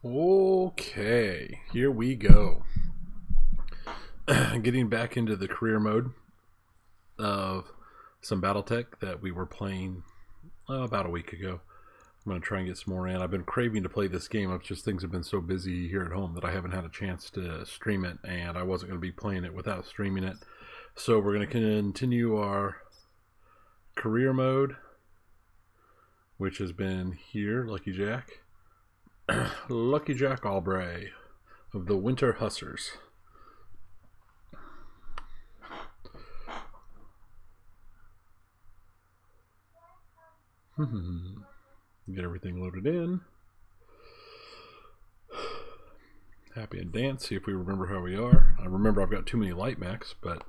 Okay, here we go. Getting back into the career mode of some Battletech that we were playing about a week ago. I'm going to try and get some more in. I've been craving to play this game. It's just things have been so busy here at home that I haven't had a chance to stream it, and I wasn't going to be playing it without streaming it. So we're going to continue our career mode, which has been here, Lucky Jack. Lucky Jack Albray of the Wynter Hussars. Get everything loaded in. Happy and dance. See if we remember how we are. I remember I've got too many light mechs, but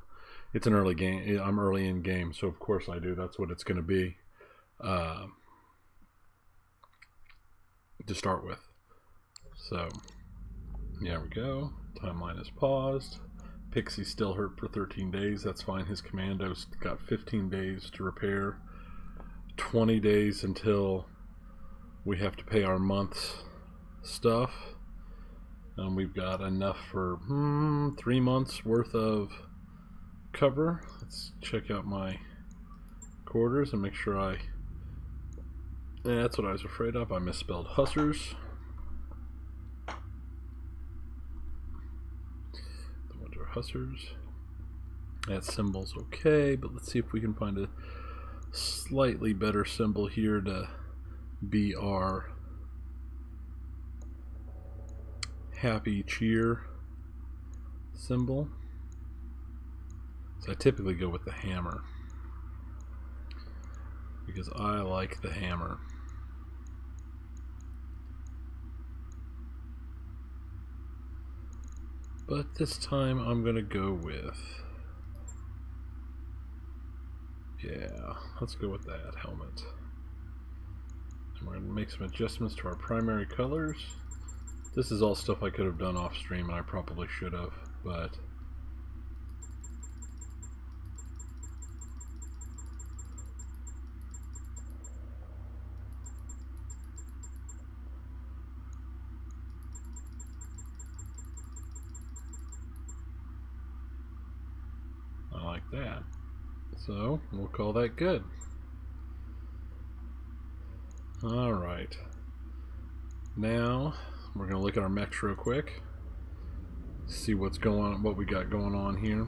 it's an early game. I'm early in game, so of course I do. That's what it's going to be to start with. So, there we go. Timeline is paused. Pixie's still hurt for 13 days. That's fine. His commando's got 15 days to repair. 20 days until we have to pay our month's stuff. And we've got enough for 3 months worth of cover. Let's check out my quarters and make sure that's what I was afraid of. I misspelled Hussars. The Wynter Hussars. That symbol's okay, but let's see if we can find a slightly better symbol here to be our happy cheer symbol. So I typically go with the hammer because I like the hammer. But this time I'm gonna go with, let's go with that helmet. And we're going to make some adjustments to our primary colors. This is all stuff I could have done off stream, and I probably should have, but I like that. So we'll call that good. Alright. Now we're gonna look at our mechs real quick. See what we got going on here.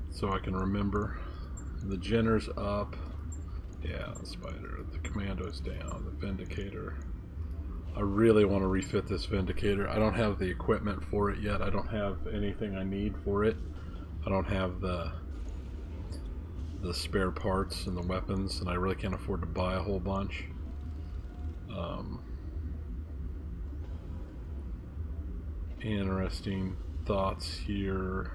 So I can remember. The Jenner's up. Yeah, the Spider. The Commando's down. The Vindicator. I really want to refit this Vindicator. I don't have the equipment for it yet. I don't have anything I need for it. I don't have the spare parts and the weapons, and I really can't afford to buy a whole bunch. Interesting thoughts here.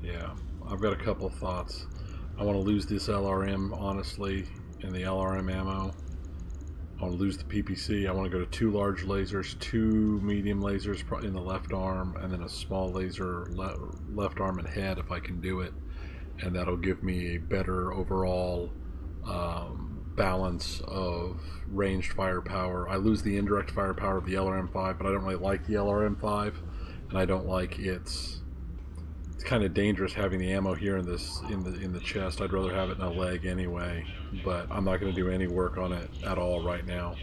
Yeah, I've got a couple of thoughts. I want to lose this LRM, honestly, and the LRM ammo. I want to lose the PPC. I want to go to 2 large lasers, 2 medium lasers in the left arm, and then a small laser left arm and head if I can do it. And that'll give me a better overall balance of ranged firepower. I lose the indirect firepower of the LRM-5, but I don't really like the LRM-5, and I don't like it's kind of dangerous having the ammo here in the chest. I'd rather have it in a leg anyway, but I'm not going to do any work on it at all right now.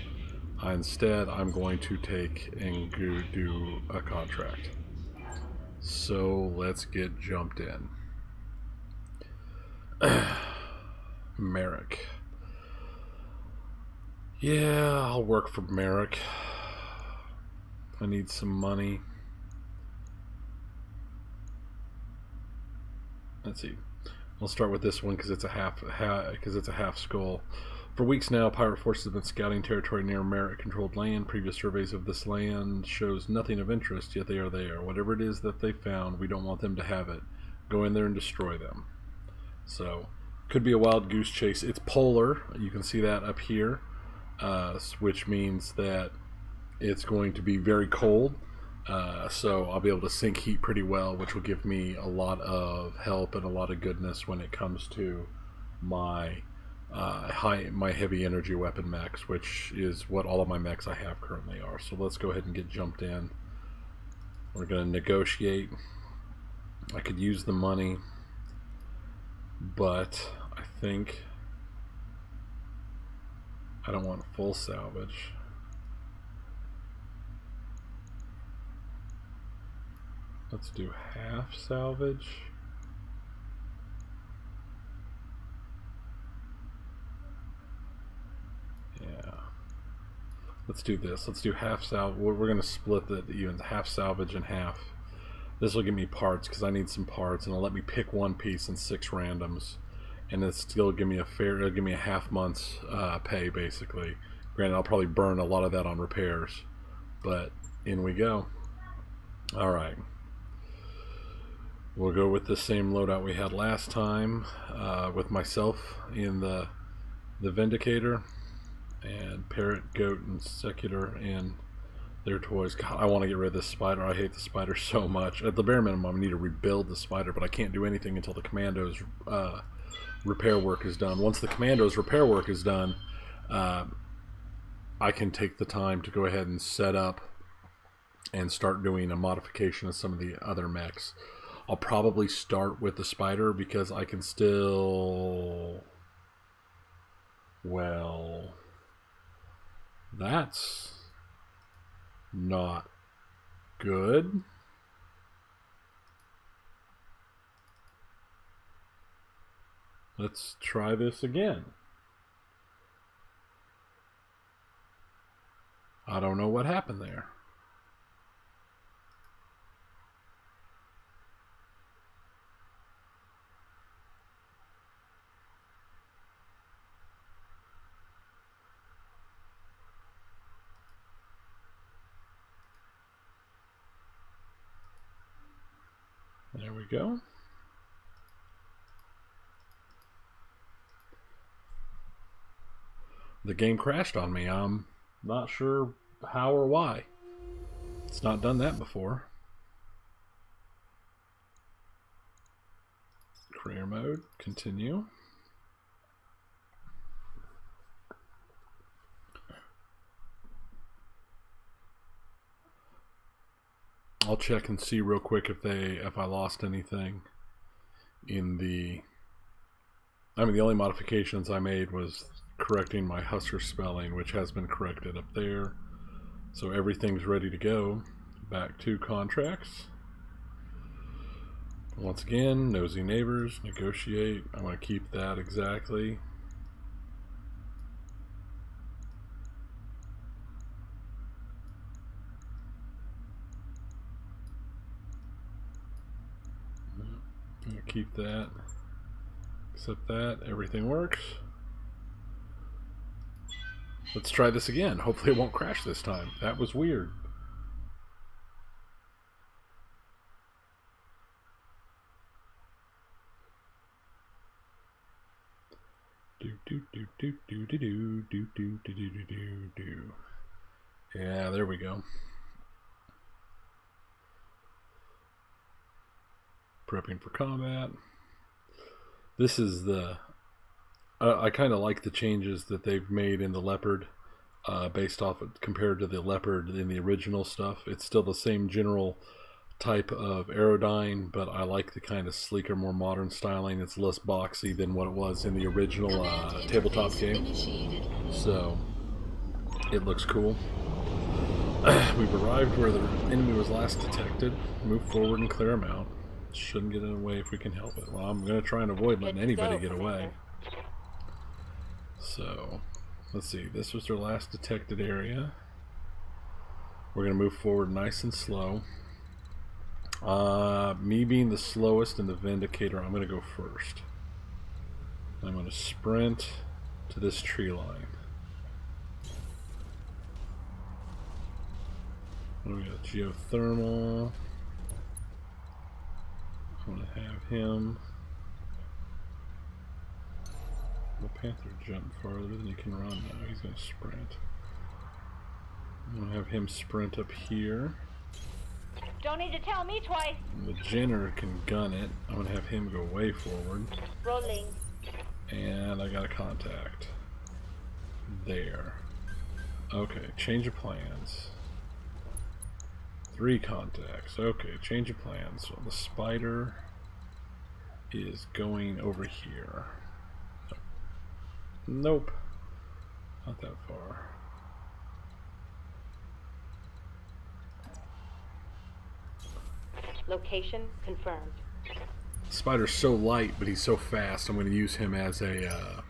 Instead, I'm going to take and do a contract. So let's get jumped in. Merrick. Yeah, I'll work for Merrick. I need some money. Let's see. We'll start with this one because it's a half skull. For weeks now, pirate forces have been scouting territory near Merrick-controlled land. Previous surveys of this land shows nothing of interest, yet they are there. Whatever it is that they found, we don't want them to have it. Go in there and destroy them. So, could be a wild goose chase. It's polar. You can see that up here, which means that it's going to be very cold. So I'll be able to sink heat pretty well, which will give me a lot of help and a lot of goodness when it comes to my my heavy energy weapon mechs, which is what all of my mechs I have currently are. So let's go ahead and get jumped in. We're going to negotiate. I could use the money, but I think I don't want full salvage. Let's do half salvage. Yeah. Let's do this. Let's do half salvage. We're going to split the even half salvage and half. This will give me parts because I need some parts, and it'll let me pick one piece in 6 randoms, and it'll still give me a fair. It'll give me a half month's pay basically. Granted, I'll probably burn a lot of that on repairs, but in we go. All right. We'll go with the same loadout we had last time, with myself in the Vindicator, and Parrot, Goat, and Secular, and their toys. God, I want to get rid of this spider. I hate the spider so much. At the bare minimum, I need to rebuild the spider, but I can't do anything until the Commando's repair work is done. Once the Commando's repair work is done, I can take the time to go ahead and set up and start doing a modification of some of the other mechs. I'll probably start with the spider because I can still... Well... That's not good. Let's try this again. I don't know what happened there. There we go. The game crashed on me. I'm not sure how or why. It's not done that before. Career mode, continue. I'll check and see real quick if I lost anything in the... I mean, the only modifications I made was correcting my Hussars spelling, which has been corrected up there. So everything's ready to go. Back to contracts. Once again, nosy neighbors, negotiate. I want to keep that exactly. Keep that, accept that, everything works. Let's try this again. Hopefully it won't crash this time. That was weird. Yeah, there we go. Prepping for combat. This is the... I kind of like the changes that they've made in the Leopard, based off of, compared to the Leopard in the original stuff. It's still the same general type of Aerodyne, but I like the kind of sleeker, more modern styling. It's less boxy than what it was in the original tabletop game. So it looks cool. We've arrived where the enemy was last detected. Move forward and clear them out. Shouldn't get in the way if we can help it. Well, I'm going to try and avoid letting anybody get away. So, let's see. This was their last detected area. We're going to move forward nice and slow. Me being the slowest in the Vindicator, I'm going to go first. I'm going to sprint to this tree line. We got geothermal. I'm going to have him. The Panther jump farther than he can run now. He's going to sprint. I'm going to have him sprint up here. Don't need to tell me twice. The Jenner can gun it. I'm gonna have him go way forward. Rolling. And I got a contact. There. Okay, change of plans. 3 contacts. Okay, change of plans. So the spider is going over here. Nope. Not that far. Location confirmed. Spider's so light, but he's so fast. I'm going to use him as a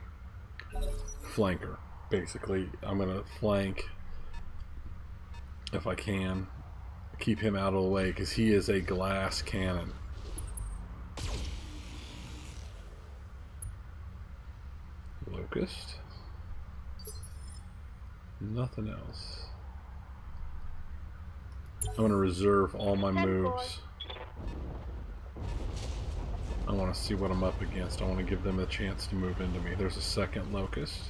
flanker. Basically, I'm going to flank if I can. Keep him out of the way because he is a glass cannon. Locust. Nothing else. I'm going to reserve all my moves. I want to see what I'm up against. I want to give them a chance to move into me. There's a second locust.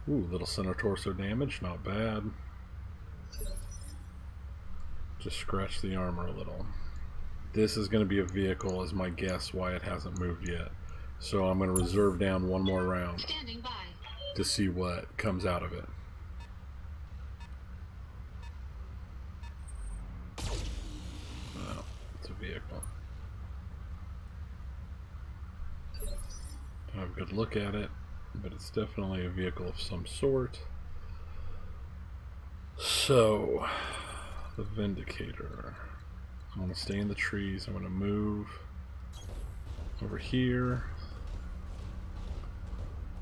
Ooh, little center torso damage. Not bad. Just scratch the armor a little. This is going to be a vehicle, is my guess, why it hasn't moved yet. So I'm going to reserve down one more round to see what comes out of it. Oh, it's a vehicle. Don't have a good look at it, but it's definitely a vehicle of some sort. So, the Vindicator. I'm going to stay in the trees. I'm going to move over here.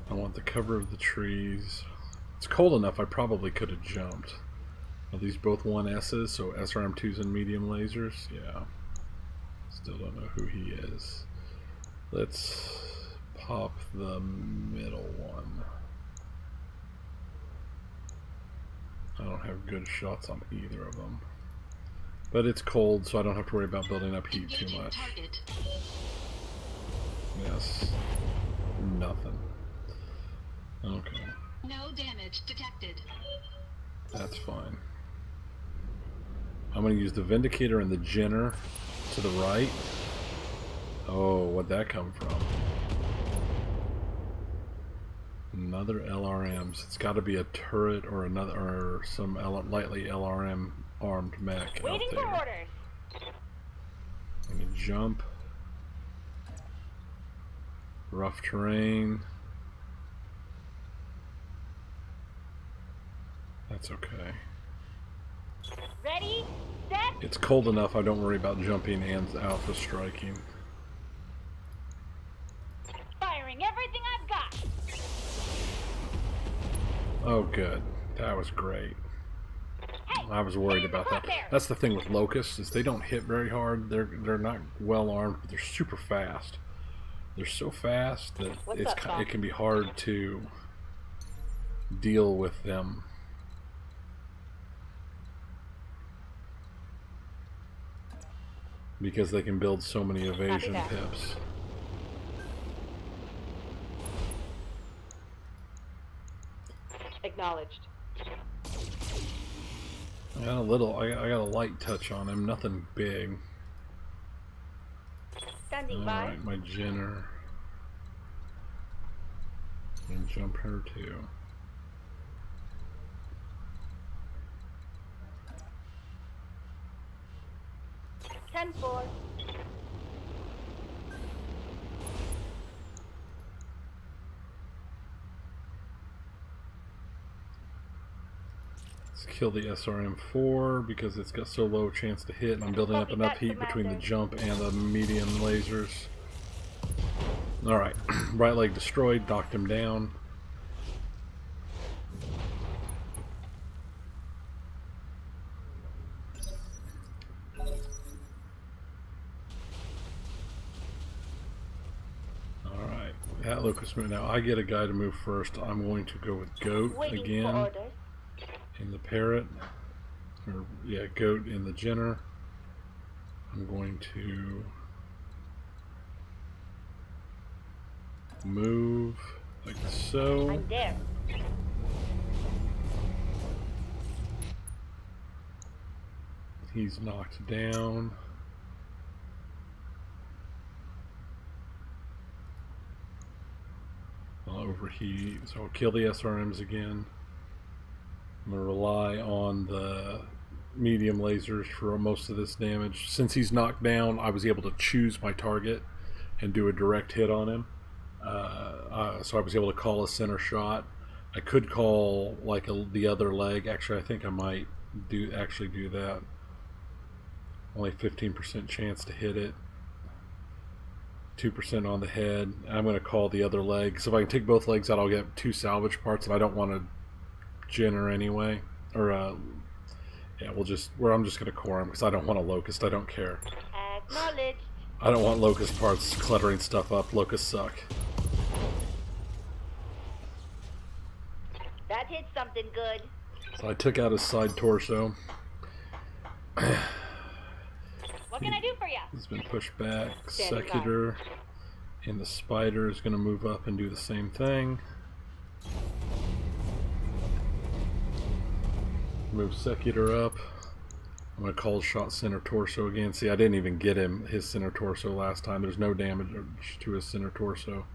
I want the cover of the trees. It's cold enough I probably could have jumped. Are these both 1S's, so SRM2s and medium lasers? Yeah. Still don't know who he is. Let's pop the middle one. I don't have good shots on either of them. But it's cold, so I don't have to worry about building up heat too much. Yes. Nothing. Okay. No damage detected. That's fine. I'm going to use the Vindicator and the Jenner to the right. Oh, where'd that come from? Another LRMs. It's got to be a turret or another, or some lightly LRM armed mech out there. For orders. I'm going to jump. Rough terrain. That's okay. Ready, set. It's cold enough I don't worry about jumping and alpha striking. Firing everything I've got. Oh good. That was great. Hey, I was worried about that. That's the thing with locusts, is they don't hit very hard. They're not well armed, but they're super fast. They're so fast that it can be hard to deal with them. Because they can build so many evasion pips. Acknowledged. I got a light touch on him, nothing big. Standing by. Alright, my Jenner. And jump her too. Ten-4. Let's kill the SRM4 because it's got so low chance to hit, and I'm building up enough heat between the jump and the medium lasers. Alright, right leg destroyed, knocked him down. Alright, that locust move. Now I get a guy to move first. I'm going to go with Goat again. In the Parrot. Or, yeah, Goat in the Jenner. I'm going to move like so. I'm there. He's knocked down. I'll overheat, so I'll kill the SRMs again. I'm going to rely on the medium lasers for most of this damage. Since he's knocked down, I was able to choose my target and do a direct hit on him. So I was able to call a center shot. I could call like the other leg. Actually, I think I might do that. Only 15% chance to hit it. 2% on the head. I'm going to call the other leg. So if I can take both legs out, I'll get 2 salvage parts, and I don't want to Jenner anyway. Or yeah, I'm just going to core him because I don't want a locust. I don't care. Acknowledged. I don't want locust parts cluttering stuff up. Locusts suck. That hit something good. So I took out his side torso. What can I do for you? He's been pushed back. Standing Secutor and the spider is going to move up and do the same thing. Move Secutor up. I'm going to call shot center torso again. See, I didn't even get him his center torso last time. There's no damage to his center torso.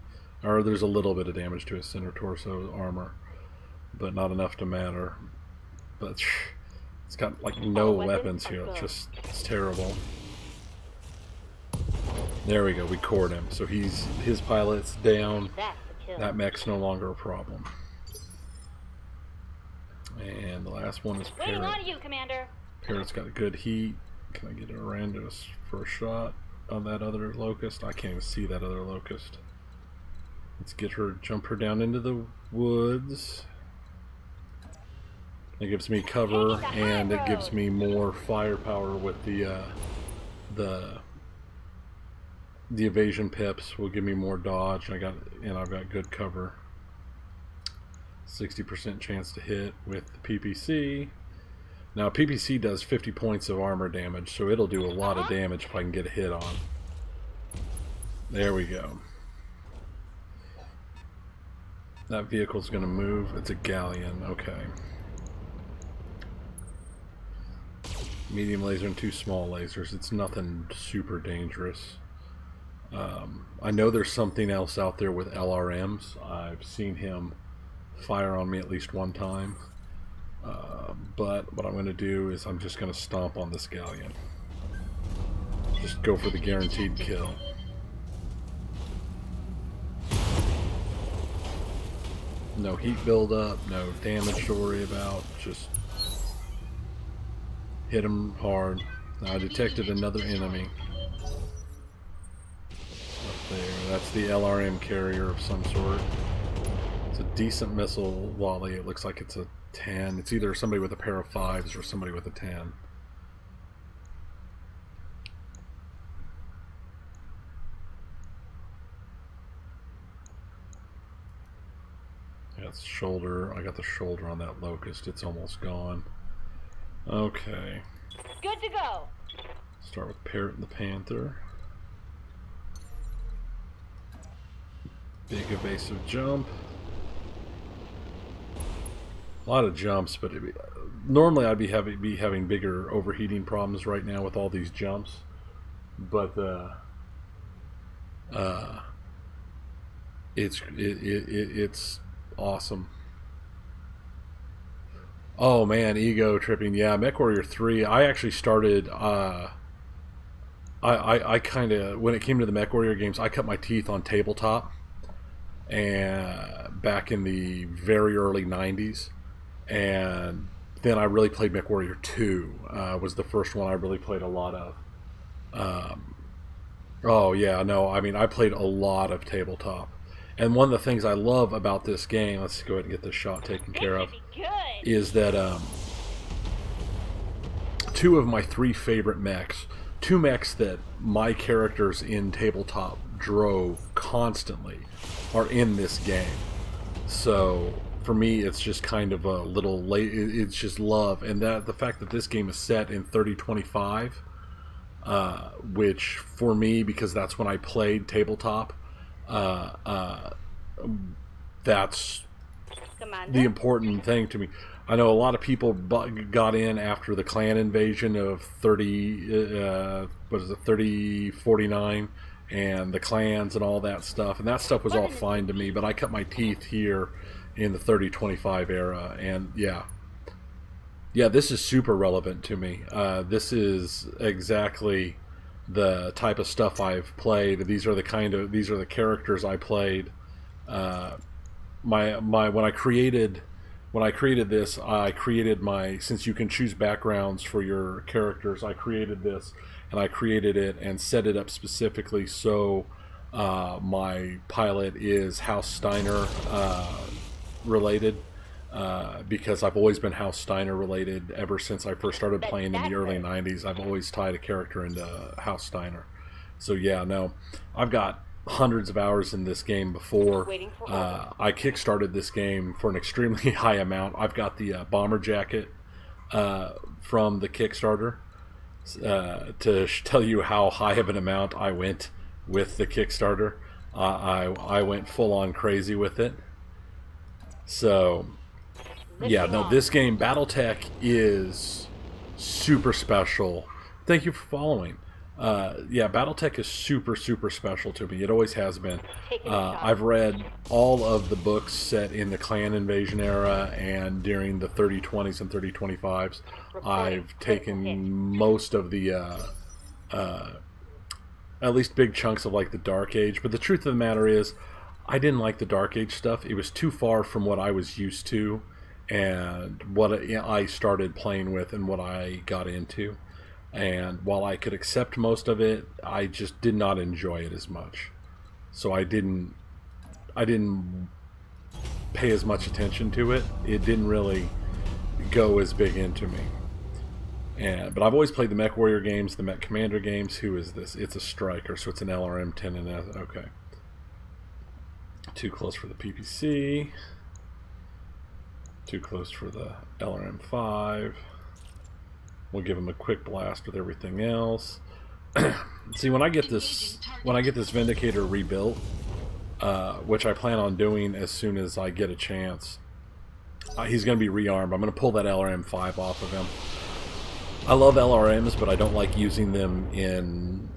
Or there's a little bit of damage to his center torso armor, but not enough to matter. But it's got like no weapons here. It's terrible. There we go. We cored him. So his pilot's down. That mech's no longer a problem. And the last one is Parrot. Waiting on you, Commander. Parrot's got a good heat. Can I get a random first shot on that other locust? I can't even see that other locust. Let's get her, jump her down into the woods. It gives me cover and it gives me more firepower with the evasion pips. Will give me more dodge. I've got good cover. 60% chance to hit with the PPC. Now PPC does 50 points of armor damage, so it'll do a lot of damage if I can get a hit on. There we go. That vehicle's gonna move. It's a galleon. Okay. Medium laser and 2 small lasers. It's nothing super dangerous. I know there's something else out there with LRMs. I've seen him fire on me at least one time. But what I'm going to do is I'm just going to stomp on this galleon. Just go for the guaranteed kill. No heat buildup, no damage to worry about. Just hit him hard. Now I detected another enemy. Up there. That's the LRM carrier of some sort. It's a decent missile volley. It looks like it's a 10. It's either somebody with a pair of 5s or somebody with a 10. That's shoulder. I got the shoulder on that locust. It's almost gone. Okay. Good to go. Start with Parrot and the Panther. Big evasive jump. A lot of jumps, but normally I'd be having bigger overheating problems right now with all these jumps. But it's awesome. Oh man, ego tripping. Yeah, MechWarrior 3. I actually started. I kind of, when it came to the MechWarrior games, I cut my teeth on tabletop, and back in the very early '90s. And then I really played MechWarrior 2, was the first one I really played a lot of. Oh yeah, no, I mean I played a lot of tabletop. And one of the things I love about this game, let's go ahead and get this shot taken care of, is that 2 of my 3 favorite mechs, 2 mechs that my characters in tabletop drove constantly, are in this game. So for me, it's just kind of a little late. It's just love, and that the fact that this game is set in 3025, which for me, because that's when I played tabletop, that's Commander? the important thing to me. I know a lot of people got in after the clan invasion of 3049, and the clans and all that stuff, and that stuff was all fine to me. But I cut my teeth here in the 3025 era, and yeah, this is super relevant to me. This is exactly the type of stuff I've played. These are the characters I played. When I created this, I created since you can choose backgrounds for your characters, I created this, and I created it and set it up specifically so my pilot is House Steiner related. Because I've always been House Steiner related ever since I first started playing in the early 90s. I've always tied a character into House Steiner. So yeah, no, I've got hundreds of hours in this game before. I kickstarted this game for an extremely high amount. I've got the bomber jacket from the Kickstarter to tell you how high of an amount I went with the Kickstarter. I went full on crazy with it. So yeah, no, this game, Battletech, is super special. Thank you for following. Yeah, Battletech is super, super special to me. It always has been. I've read all of the books set in the clan invasion era and during the 3020s and 3025s. I've taken most of the, at least big chunks of like the Dark Age. But the truth of the matter is, I didn't like the Dark Age stuff. It was too far from what I was used to and what I started playing with and what I got into. And while I could accept most of it, I just did not enjoy it as much. So I didn't pay as much attention to it. It didn't really go as big into me. But I've always played the Mech Warrior games, the Mech Commander games. Who is this? It's a Striker, so it's an LRM 10 and S. Okay. Too close for the PPC. Too close for the LRM 5. We'll give him a quick blast with everything else. See, when I get this Vindicator rebuilt, which I plan on doing as soon as I get a chance, he's going to be rearmed. I'm going to pull that LRM 5 off of him. I love LRMs, but I don't like using them in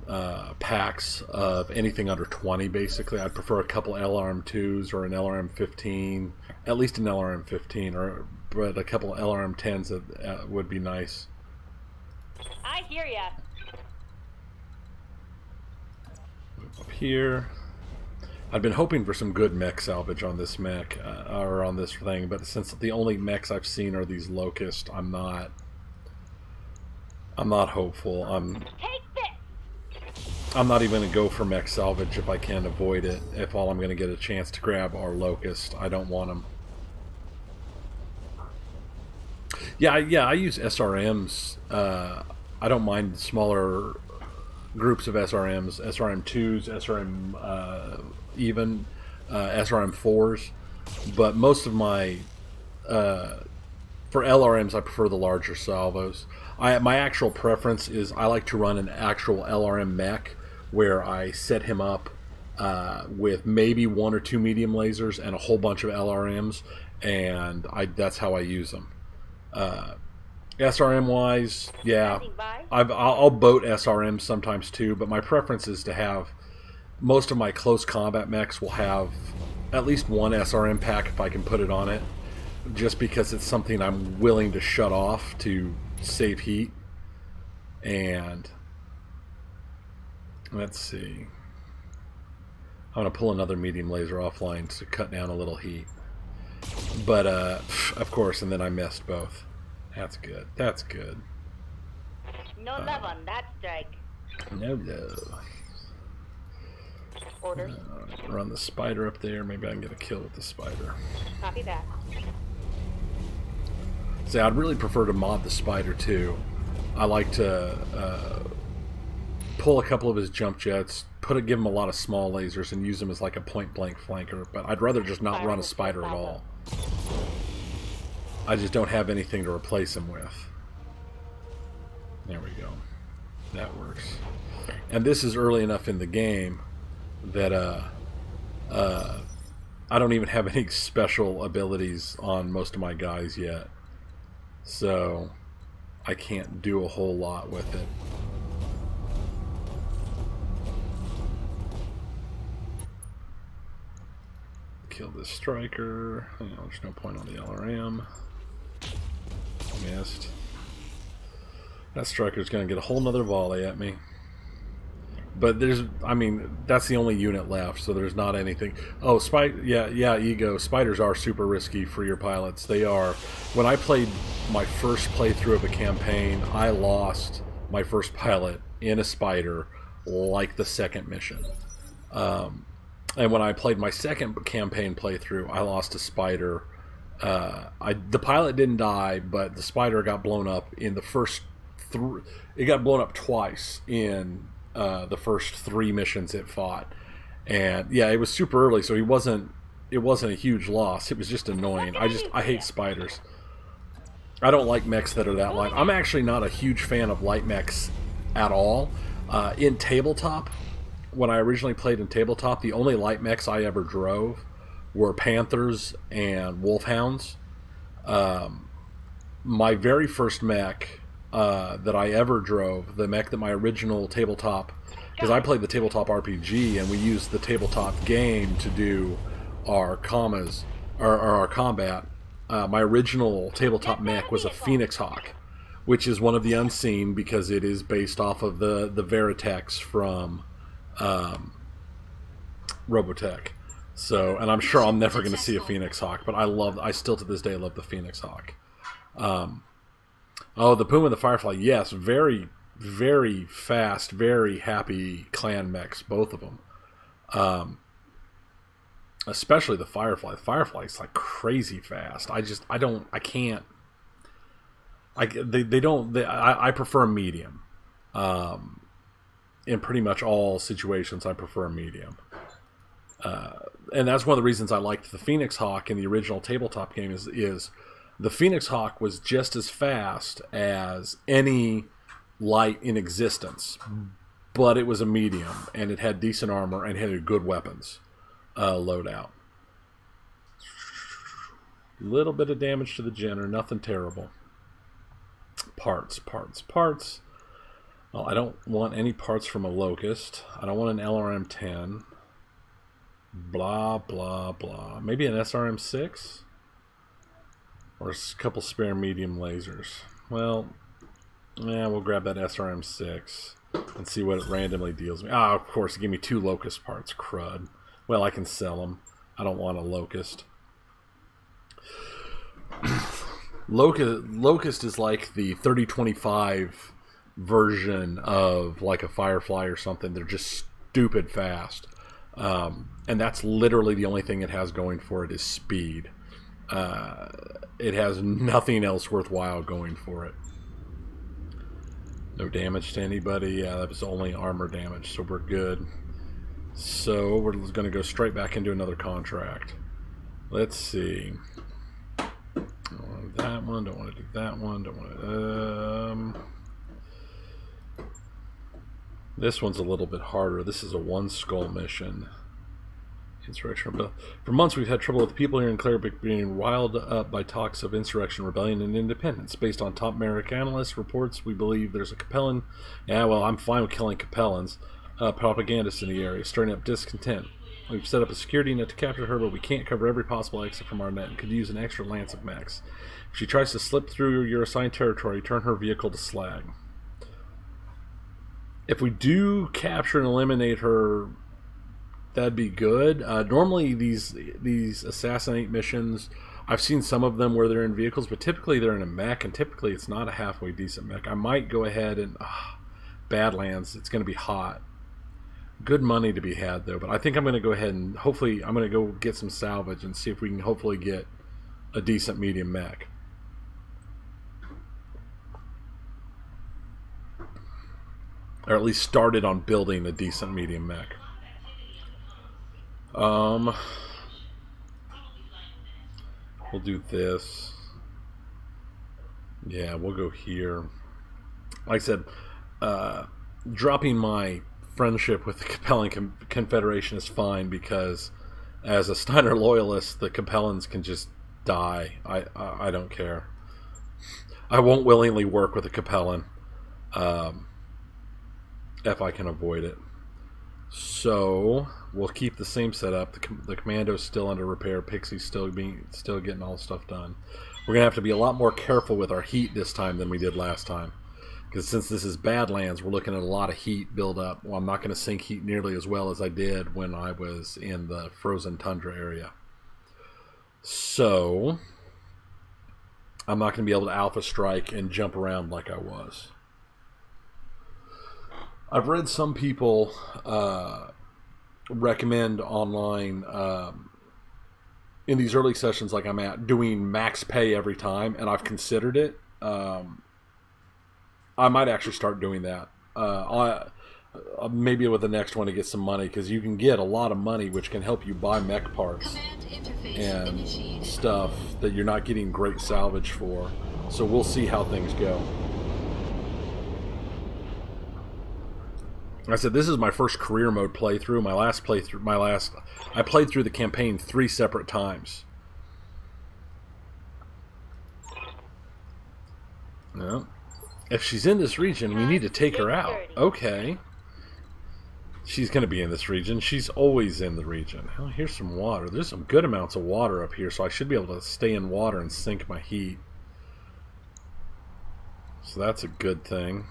packs of anything under 20, basically. I'd prefer a couple LRM 2s or an LRM 15, at least an LRM 15, but a couple LRM 10s that would be nice. I hear ya. Up here. I've been hoping for some good mech salvage on this mech, or on this thing, but since the only mechs I've seen are these Locust, I'm not hopeful. Take this. I'm not even going to go for mech salvage if I can avoid it. If all I'm going to get a chance to grab are Locust, I don't want them. Yeah, I use SRMs. I don't mind smaller groups of SRMs, SRM2s, SRM even, SRM4s. But most of my, for LRMs, I prefer the larger salvos. My actual preference is I like to run an actual LRM mech where I set him up with maybe 1 or 2 medium lasers and a whole bunch of LRMs, and that's how I use them. SRM wise, yeah, I'll boat SRM sometimes too, but my preference is to have most of my close combat mechs will have at least one SRM pack if I can put it on it, just because it's something I'm willing to shut off to save heat. And let's see, I'm gonna pull another medium laser offline to cut down a little heat, but of course, and then I missed both. That's good. That's good. No love on that strike. No love. Orders. Run the spider up there. Maybe I can get a kill with the spider. Copy that. See, I'd really prefer to mod the spider too. I like to pull a couple of his jump jets, give him a lot of small lasers, and use him as like a point-blank flanker. But I'd rather just not run a spider at all. I just don't have anything to replace him with. There we go. That works. And this is early enough in the game that I don't even have any special abilities on most of my guys yet. so I can't do a whole lot with it. Kill this striker. There's no point on the LRM. Missed. That striker's going to get a whole nother volley at me. But that's the only unit left, so there's not anything. Oh, Ego. Spiders are super risky for your pilots. They are. When I played my first playthrough of a campaign, I lost my first pilot in a spider like the second mission. And when I played my second campaign playthrough, I lost a spider. The pilot didn't die, but the spider got blown up in the first three. It got blown up twice in the first 3 missions it fought, and yeah, it was super early, so it wasn't a huge loss. It was just annoying. I hate spiders. I don't like mechs that are that light. I'm actually not a huge fan of light mechs at all. In tabletop, when I originally played in tabletop, the only light mechs I ever drove were Panthers and Wolfhounds. My very first mech that I ever drove, the mech that my original tabletop, because I played the tabletop RPG and we used the tabletop game to do our commas or our combat. My original tabletop mech was a Phoenix Hawk, which is one of the unseen because it is based off of the Veritechs from Robotech. So, and I'm sure I'm never going to see a Phoenix Hawk, but I still to this day love the Phoenix Hawk. Oh, the Puma and the Firefly, yes, very, very fast, very happy clan mechs, both of them. Especially the Firefly. The Firefly is like crazy fast. I prefer medium. In pretty much all situations, I prefer medium. And that's one of the reasons I liked the Phoenix Hawk in the original tabletop game is the Phoenix Hawk was just as fast as any light in existence, but it was a medium, and it had decent armor and had good weapons loadout. Little bit of damage to the Jenner, nothing terrible. Parts. Well, I don't want any parts from a Locust. I don't want an LRM-10. Blah, blah, blah. Maybe an SRM-6? Or a couple spare medium lasers. Well, yeah, we'll grab that SRM-6 and see what it randomly deals me. Of course, give me 2 Locust parts. Crud. Well, I can sell them. I don't want a Locust. Locust is like the 3025 version of like a Firefly or something. They're just stupid fast. And that's literally the only thing it has going for it is speed. It has nothing else worthwhile going for it. No damage to anybody. Yeah, that was only armor damage, so we're good. So we're going to go straight back into another contract. Let's see. Don't want that one. Don't want to do that one. Don't want to. This one's a little bit harder. This is a 1 skull mission. Insurrection rebellion. For months we've had trouble with people here in Clairbeck being riled up by talks of insurrection, rebellion, and independence. Based on top Merrick analyst reports, we believe there's a Capellan. Yeah, well, I'm fine with killing Capellans. Propagandists in the area, stirring up discontent. We've set up a security net to capture her, but we can't cover every possible exit from our net and could use an extra lance of mechs. If she tries to slip through your assigned territory, turn her vehicle to slag. If we do capture and eliminate her, that'd be good. Normally these assassinate missions, I've seen some of them where they're in vehicles, but typically they're in a mech, and typically it's not a halfway decent mech. I might go ahead and Badlands, it's going to be hot. Good money to be had though, but I think I'm going to go ahead and hopefully I'm going to go get some salvage and see if we can hopefully get a decent medium mech. Or at least started on building a decent medium mech. We'll do this. Yeah, we'll go here. Like I said, dropping my friendship with the Capellan Confederation is fine because as a Steiner loyalist, the Capellans can just die. I don't care. I won't willingly work with a Capellan um, if I can avoid it. So we'll keep the same setup. The Commando's still under repair. Pixie's still getting all the stuff done. We're gonna have to be a lot more careful with our heat this time than we did last time, because since this is Badlands, we're looking at a lot of heat buildup. Well, I'm not going to sink heat nearly as well as I did when I was in the frozen tundra area. So I'm not going to be able to alpha strike and jump around like I was. I've read some people recommend online in these early sessions like I'm at doing max pay every time, and I've considered it. I might actually start doing that. Maybe with the next one to get some money, because you can get a lot of money which can help you buy mech parts and stuff that you're not getting great salvage for. So we'll see how things go. I said this is my first career mode playthrough. I played through the campaign 3 separate times. Well, if she's in this region, we need to take her out. Okay. She's going to be in this region. She's always in the region. Oh, here's some water. There's some good amounts of water up here, so I should be able to stay in water and sink my heat. So that's a good thing.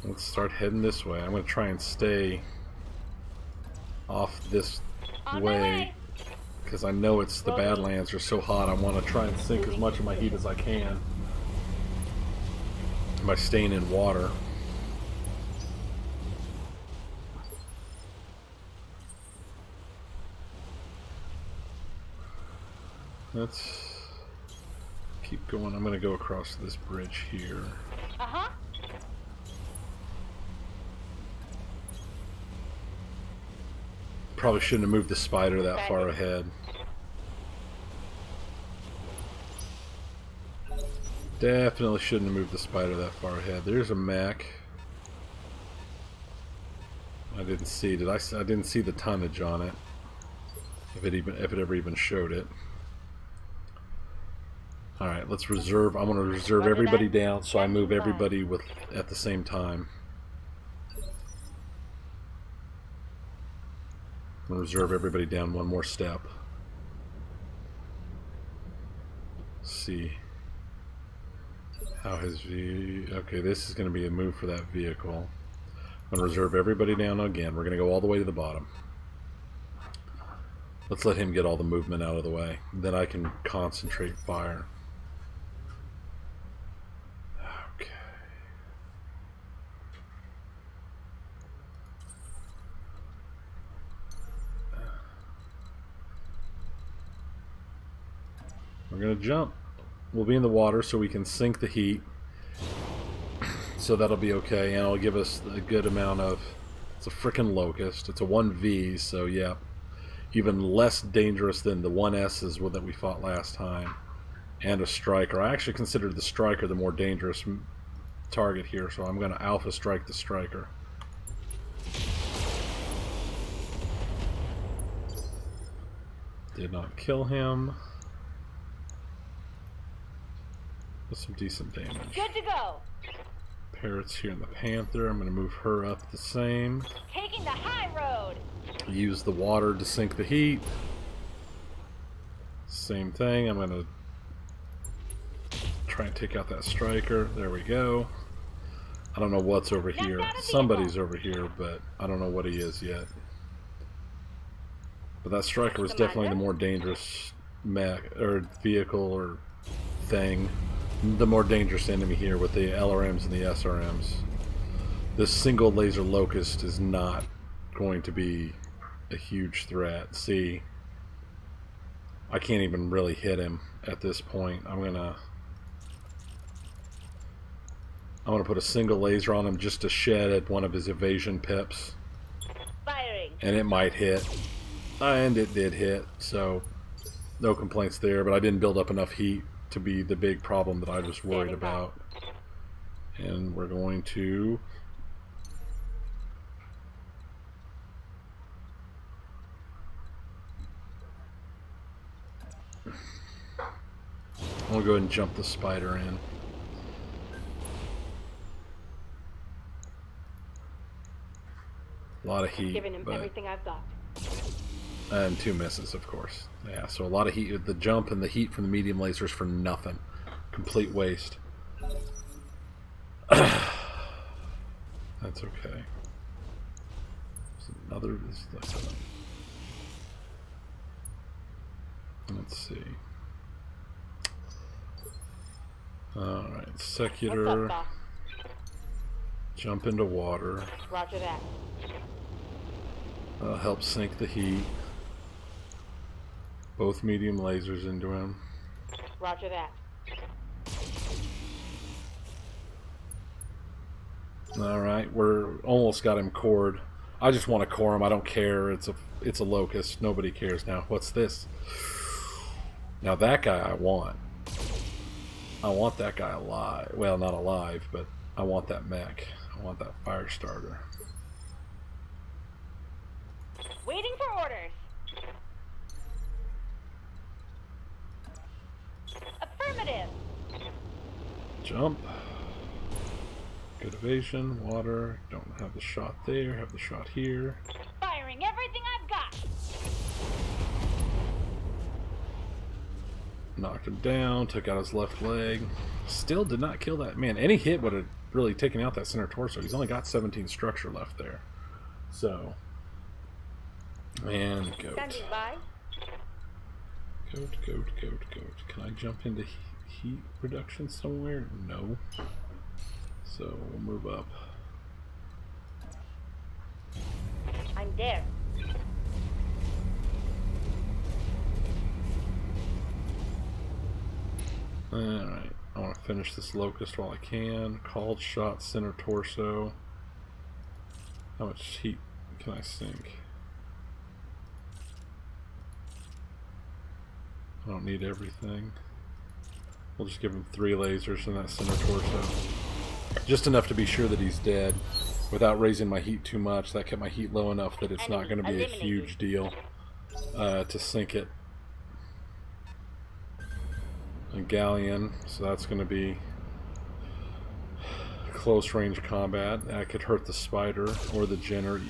Let's start heading this way. I'm going to try and stay off this way, because I know it's the Badlands are so hot. I want to try and sink as much of my heat as I can by staying in water. Let's keep going. I'm going to go across this bridge here. Probably shouldn't have moved the spider that far ahead. Definitely shouldn't have moved the spider that far ahead. There's a mech. I didn't see. I didn't see the tonnage on it. If it ever even showed it. All right, let's reserve. I'm going to reserve everybody down so I move everybody at the same time. I'm going to reserve everybody down one more step. Let's see how his okay, this is going to be a move for that vehicle. I'm going to reserve everybody down again. We're going to go all the way to the bottom. Let's let him get all the movement out of the way. Then I can concentrate fire. Okay. We're going to jump. We'll be in the water so we can sink the heat. So that'll be okay, and it'll give us a good amount of... It's a frickin' locust. It's a 1V, so yeah. Even less dangerous than the 1S's that we fought last time. And a striker. I actually consider the striker the more dangerous target here, so I'm going to alpha strike the striker. Did not kill him. With some decent damage. Good to go. Parrot's here in the Panther. I'm going to move her up the same. Taking the high road. Use the water to sink the heat. Same thing. I'm going to try and take out that striker. There we go. I don't know what's over here. Somebody's over here, but I don't know what he is yet. But that striker was definitely the more dangerous mech or vehicle or thing. The more dangerous enemy here with the LRMs and the SRMs. This single laser locust is not going to be a huge threat. See, I can't even really hit him at this point. I'm gonna put a single laser on him just to shed at one of his evasion pips. Firing. And it might hit. And it did hit, so no complaints there, but I didn't build up enough heat to be the big problem that I was worried about. And we're going to I'll go ahead and jump the spider in. A lot of heat. Giving him everything I've got. And 2 misses, of course. Yeah, so a lot of heat. The jump and the heat from the medium lasers for nothing. Complete waste. That's okay. There's another... Let's see. Alright, Secutor. What's up, Doc? Jump into water. Roger that. Help sink the heat. Both medium lasers into him. Roger that. Alright, we're almost got him cored. I just want to core him. I don't care. It's a locust. Nobody cares now. What's this? Now that guy I want. I want that guy alive. Well, not alive, but I want that mech. I want that fire starter. Waiting for orders. Affirmative. Jump. Good evasion. Water. Don't have the shot there. Have the shot here. Firing everything I've got. Knocked him down. Took out his left leg. Still did not kill that man. Any hit would have really taken out that center torso. He's only got 17 structure left there. So. And goat. Standing by. Goat, goat, goat, goat. Can I jump into heat reduction somewhere? No. So we'll move up. I'm there. Alright. I want to finish this locust while I can. Called shot, center torso. How much heat can I sink? I don't need everything. We'll just give him 3 lasers in that center torso. Just enough to be sure that he's dead without raising my heat too much. That kept my heat low enough that it's not going to be a huge deal to sink it. A galleon, so that's going to be close range combat. That could hurt the spider or the Jenner.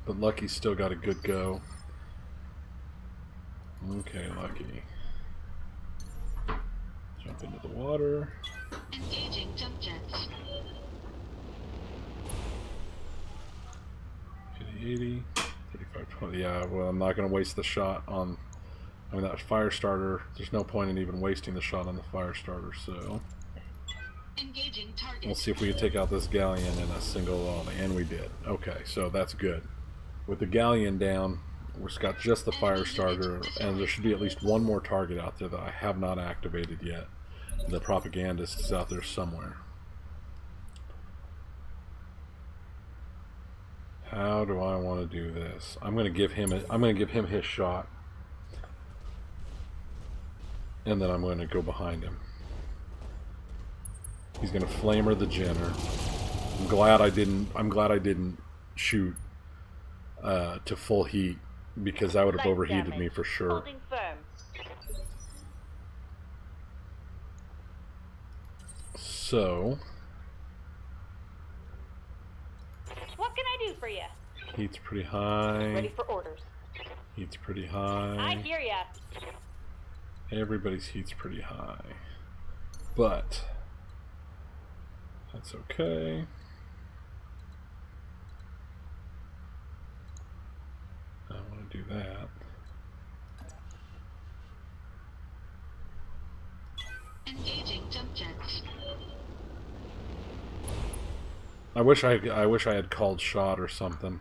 But Lucky's still got a good go. Okay, Lucky. Jump into the water. Engaging jump jets. 80, 35, 20. Yeah, well, I'm not going to waste the shot on... I mean, that fire starter, there's no point in even wasting the shot on the fire starter, so... Engaging target. We'll see if we can take out this galleon in a single volley, and we did. Okay, so that's good. With the galleon down, we've got just the fire starter, and there should be at least one more target out there that I have not activated yet. The propagandist is out there somewhere. How do I want to do this? I'm going to give him his shot, and then I'm going to go behind him. He's going to flamer the Jenner. I'm glad I didn't shoot to full heat, because that would have overheated me for sure. Holding firm. So, What can I do for you? heat's pretty high. Ready for orders. Heat's pretty I high. hear ya. Everybody's heat's pretty high. But that's okay. I want to do that. Engaging jump jets. I wish I had called shot or something.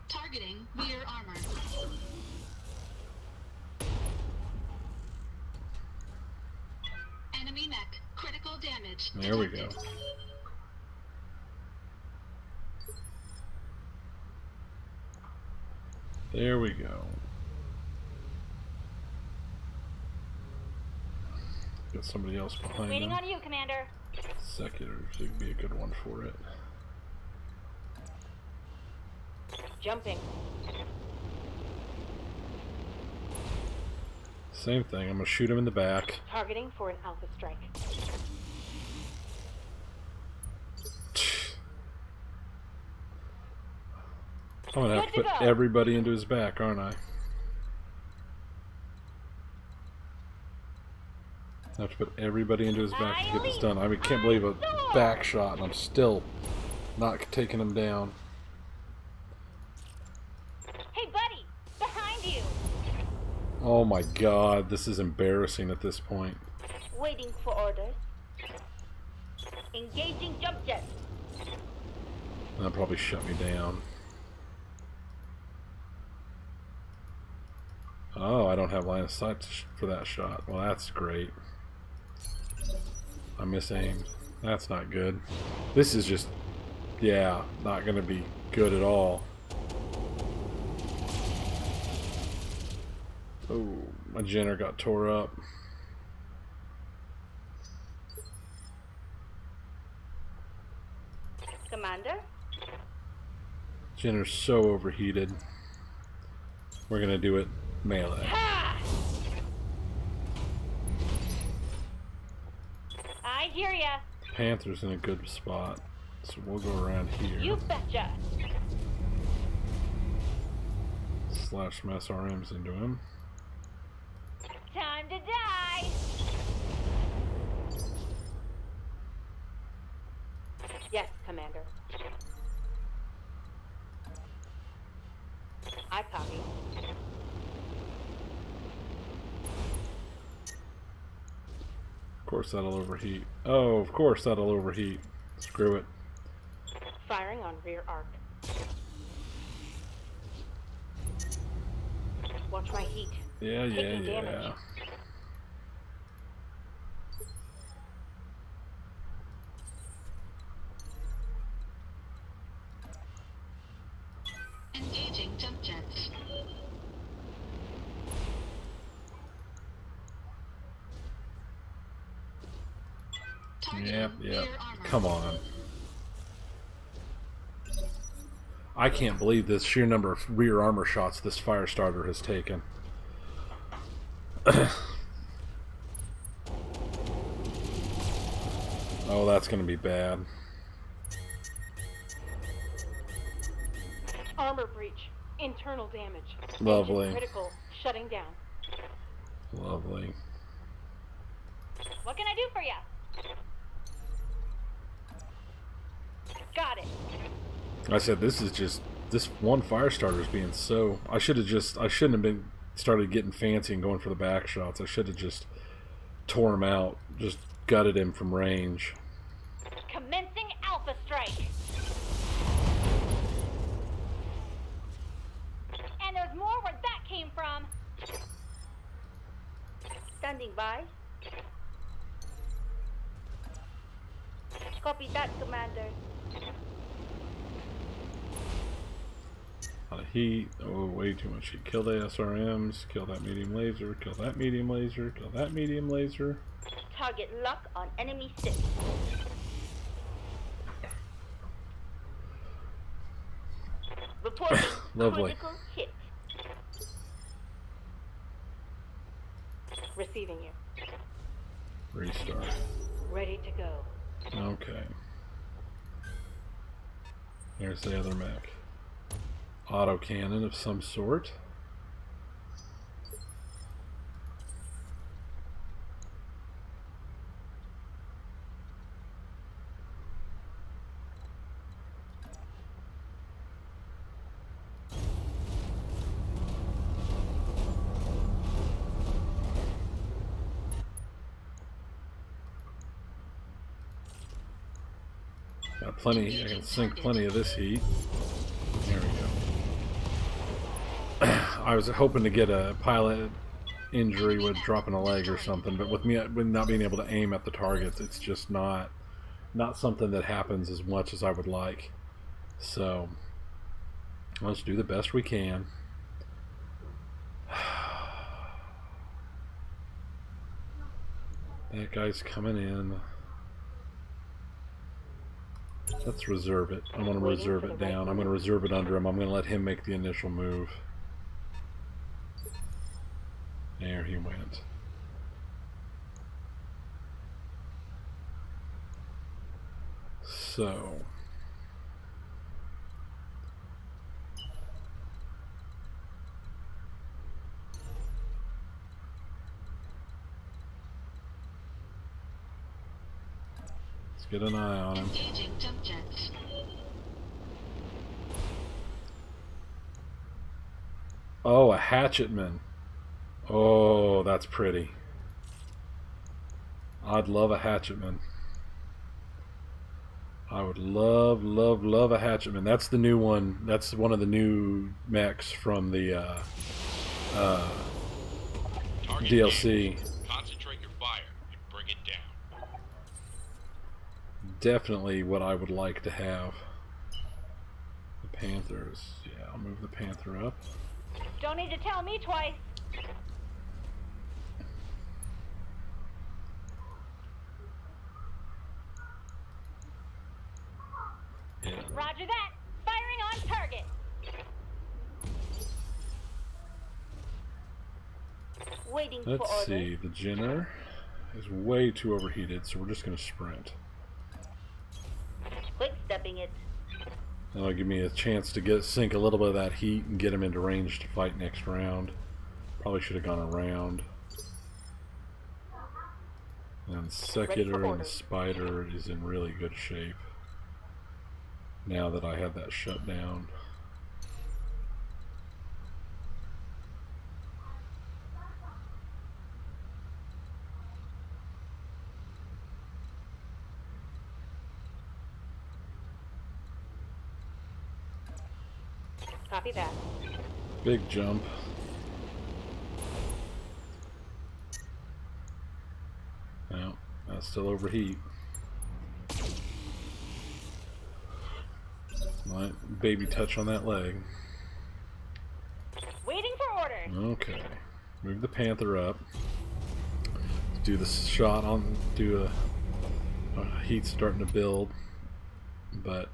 Targeting rear armor. Enemy mech. Critical damage. There we go. detected. There we go. Got somebody else behind Waiting him. on you, Commander. Secular should be a good one for it. Jumping. Same thing. I'm gonna shoot him in the back. Targeting for an alpha strike. I'm gonna have to Good put to go. everybody into his back, aren't I? I have to put everybody into his back to get this done. I mean, can't believe a back shot and I'm still not taking him down. Hey, buddy! Behind you! Oh my god, this is embarrassing at this point. Waiting for orders. Engaging jump jets. That'll probably shut me down. Oh, I don't have line of sight for that shot. Well, that's great. I misaimed. That's not good. This is just, yeah, not going to be good at all. Oh, my Jenner got tore up. Commander? Jenner's so overheated. We're going to do it melee. Ha! I hear ya. Panther's in a good spot, so we'll go around here. You betcha. Slash some SRMs into him. Time to die. Yes, Commander. I copy. Of course that'll overheat. Oh, of course that'll overheat. Screw it. Firing on rear arc. Watch my heat. Yeah, Taking damage. yeah. Engaging jump jets. Targeting Yep, yep. rear armor. Come on. I can't believe this sheer number of rear armor shots this fire starter has taken. Oh, that's going to be bad. Armor breach. Internal damage. Lovely. Engine critical. Shutting down. Lovely. What can I do for ya? Got it. I said this is just, this one fire starter is being so, I shouldn't have been started getting fancy and going for the back shots. I should have just tore him out, just gutted him from range. Commencing alpha strike. And there's more where that came from. Standing by. Copy that, Commander. A lot of heat. Oh, way too much heat. Kill the SRMs. Kill that medium laser. Kill that medium laser. Kill that medium laser. Target lock on enemy 6. Reporting Lovely. critical hit. Receiving you. Restart. Ready to go. Okay. Here's the other mech. Auto cannon of some sort. Got plenty, I can sink plenty of this heat. There we go. I was hoping to get a pilot injury with dropping a leg or something, but with not being able to aim at the targets, it's just not something that happens as much as I would like. So let's do the best we can. That guy's coming in. Let's reserve it. I want to Waiting reserve for the it right down. I'm going to reserve it under him. I'm going to let him make the initial move. There he went. So... let's get an eye on him. Engaging jump jets. Oh, a hatchetman. Oh, that's pretty. I'd love a hatchetman. I would love, love, love a hatchetman. That's the new one. That's one of the new mechs from the DLC. Concentrate your fire and bring it down. Definitely what I would like to have. The Panthers. Yeah, I'll move the Panther up. Don't need to tell me twice. Yeah. Roger that. Firing on target. Waiting for Let's orders. see. The Jenner is way too overheated, so we're just going to sprint. Quick stepping it. That'll give me a chance to sink a little bit of that heat and get him into range to fight next round. Probably should have gone around. And Secular and the Spider is in really good shape. Now that I have that shut down. Copy that. Big jump. No, that's still overheat. My baby touch on that leg. Waiting for orders. Okay. Move the Panther up. Do the shot on. Do a heat starting to build. But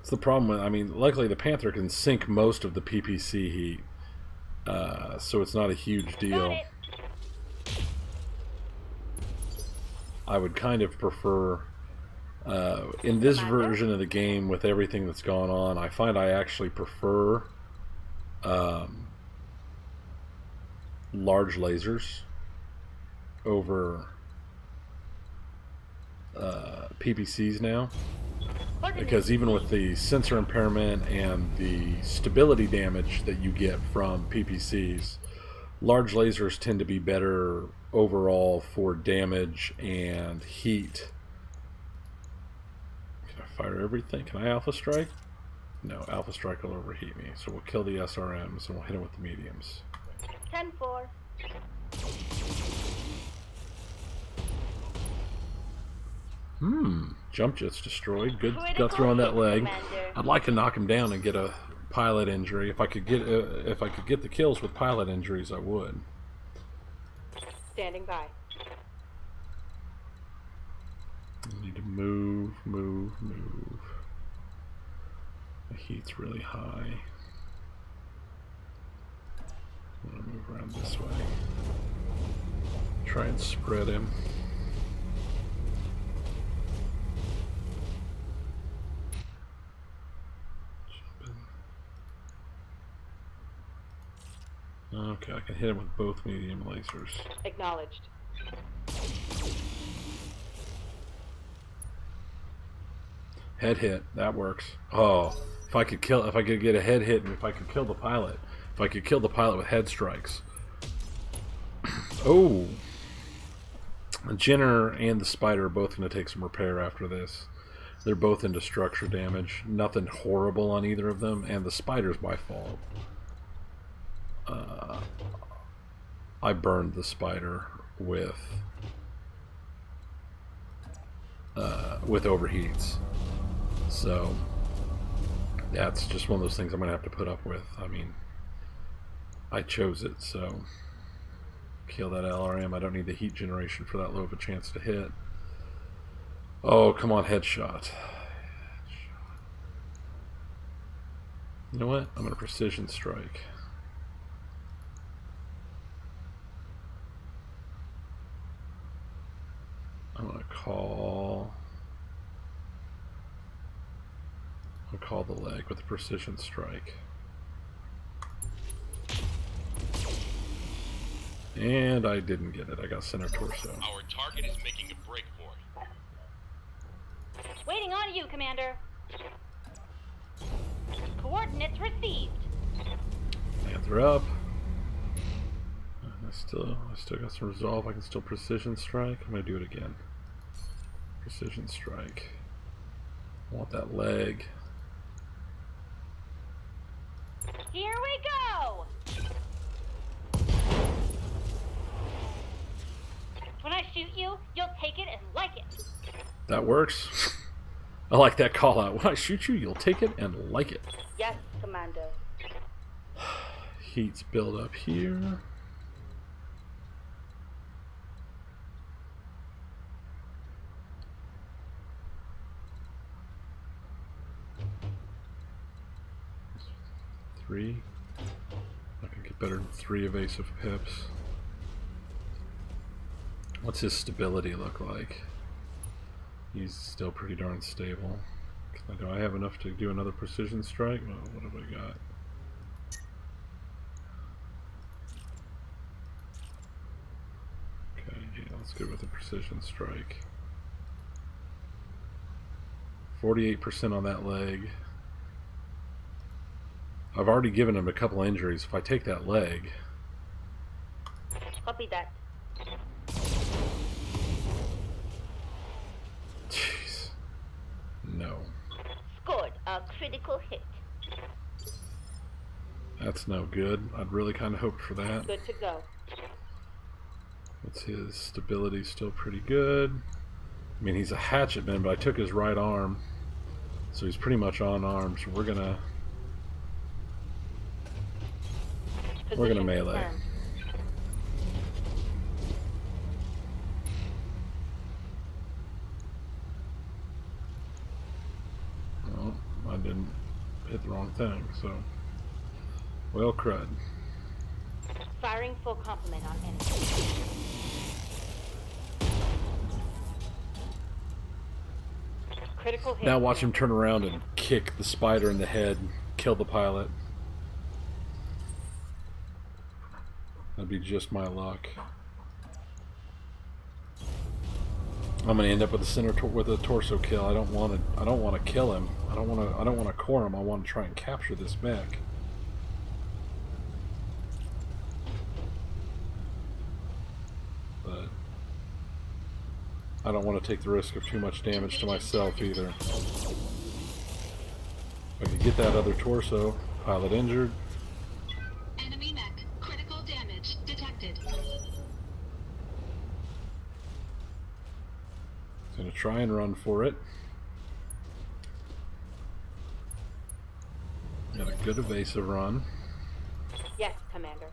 it's the problem with. I mean, luckily the Panther can sink most of the PPC heat. So it's not a huge deal. I would kind of prefer. In this version of the game, with everything that's gone on, I find I actually prefer large lasers over PPCs now, because even with the sensor impairment and the stability damage that you get from PPCs, large lasers tend to be better overall for damage and heat. Fire everything. Can I Alpha Strike? No, Alpha Strike will overheat me. So we'll kill the SRMs and we'll hit them with the mediums. 10-4. Jump jet's destroyed. Good. Critical Got through on that hit, leg. Commander. I'd like to knock him down and get a pilot injury. If I could get the kills with pilot injuries, I would. Standing by. I need to move. The heat's really high. I'm gonna move around this way. Try and spread him. Okay, I can hit him with both medium lasers. Acknowledged. Head hit, that works. Oh, if I could get a head hit, and if I could kill the pilot, with head strikes. Oh, the Jenner and the Spider are both going to take some repair after this. They're both into structure damage. Nothing horrible on either of them, and the Spider's by fault. I burned the Spider with overheats. So that's just one of those things I'm going to have to put up with. I mean, I chose it, so kill that LRM. I don't need the heat generation for that low of a chance to hit. Oh, come on, headshot. You know what? I'm going to precision strike. I'm going to call... I'll call the leg with a precision strike. And I didn't get it. I got center torso. Our target is making a break for it. Waiting on you, Commander. Coordinates received. Hands are up. I still got some resolve. I can still precision strike. I'm gonna do it again. Precision strike. I want that leg. Here we go. When I shoot you, you'll take it and like it. That works. I like that call out. When I shoot you, you'll take it and like it. Yes, Commander. Heats build up here. Three. I can get better than 3 evasive pips. What's his stability look like? He's still pretty darn stable. Do I have enough to do another precision strike? Well, what have I got? Okay, yeah, let's go with the precision strike. 48% on that leg. I've already given him a couple injuries. If I take that leg... Copy that. Jeez. No. Scored a critical hit. That's no good. I'd really kind of hoped for that. Good to go. What's his stability? Still pretty good. I mean, he's a hatchetman, but I took his right arm. So he's pretty much on arms. So we're gonna melee. Confirmed. Well, I didn't hit the wrong thing, so well crud. Firing full complement on enemy. Critical hit. Now watch him turn around and kick the spider in the head, kill the pilot. That'd be just my luck. I'm gonna end up with a torso kill. I don't want to kill him. I don't want to core him. I want to try and capture this mech. But I don't want to take the risk of too much damage to myself either. If I could get that other torso, pilot injured. Enemy mech. Critical damage detected. Gonna try and run for it. Got a good evasive run. Yes, Commander.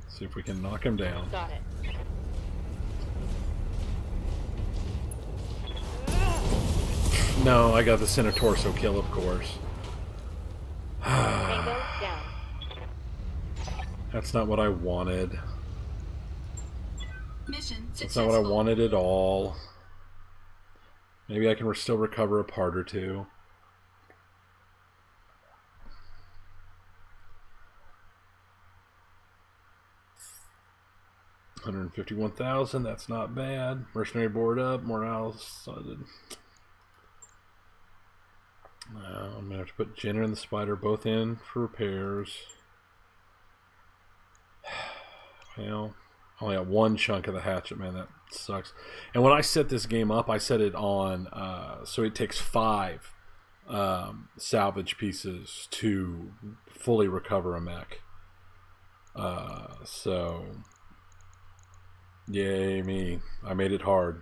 See if we can knock him down. Got it. No, I got the center torso kill, of course. Tango down. That's not what I wanted. Mission That's not what I successful. wanted at all. Maybe I can still recover a part or two. $151,000, that's not bad. Mercenary board up, morale solid. I'm gonna have to put Jenner and the spider both in for repairs. Well, I only got one chunk of the hatchet, man. That sucks. And when I set this game up, I set it on so it takes 5 salvage pieces to fully recover a mech. So yay me. I made it hard.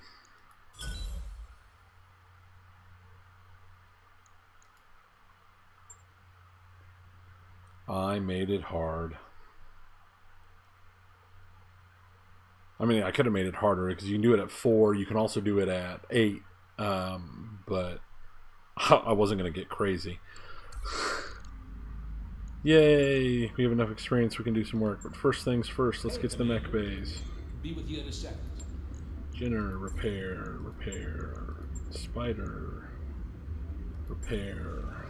I made it hard. I mean, I could have made it harder because you can do it at 4. You can also do it at 8. But I wasn't going to get crazy. Yay! We have enough experience. We can do some work. But first things first, let's get to the mech bays. Be with you in a second. Jenner, repair. Spider, repair.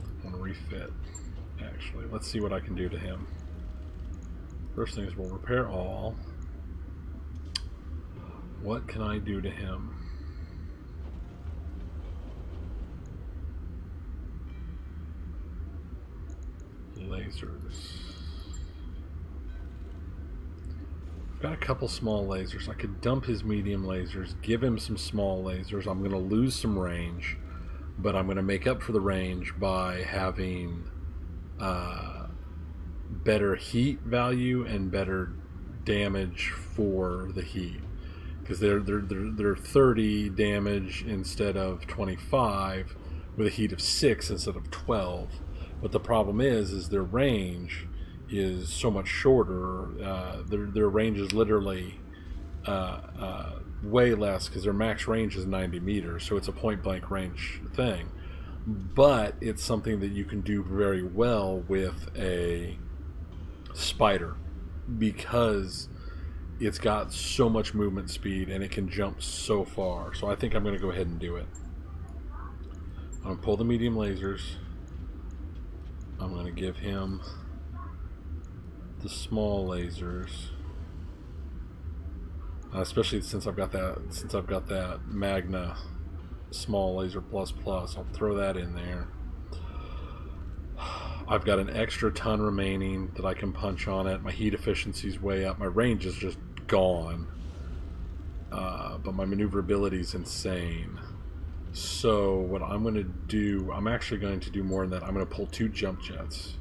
I want to refit. Actually, let's see what I can do to him. First things, we'll repair all. What can I do to him? Lasers. I've got a couple small lasers. I could dump his medium lasers, give him some small lasers. I'm going to lose some range, but I'm going to make up for the range by having better heat value and better damage for the heat. Because they're 30 damage instead of 25 with a heat of 6 instead of 12. But the problem is their range is so much shorter. Their range is literally way less because their max range is 90 meters, so it's a point blank range thing. But it's something that you can do very well with a spider because it's got so much movement speed and it can jump so far. So I think I'm going to go ahead and do it. I'm going to pull the medium lasers. I'm going to give him the small lasers, especially since I've got that Magna small laser plus. I'll throw that in there. I've got an extra ton remaining that I can punch on it. My heat efficiency's way up. My range is just gone, but my maneuverability is insane. So what I'm going to do, I'm actually going to do more than that. I'm going to pull 2 jump jets.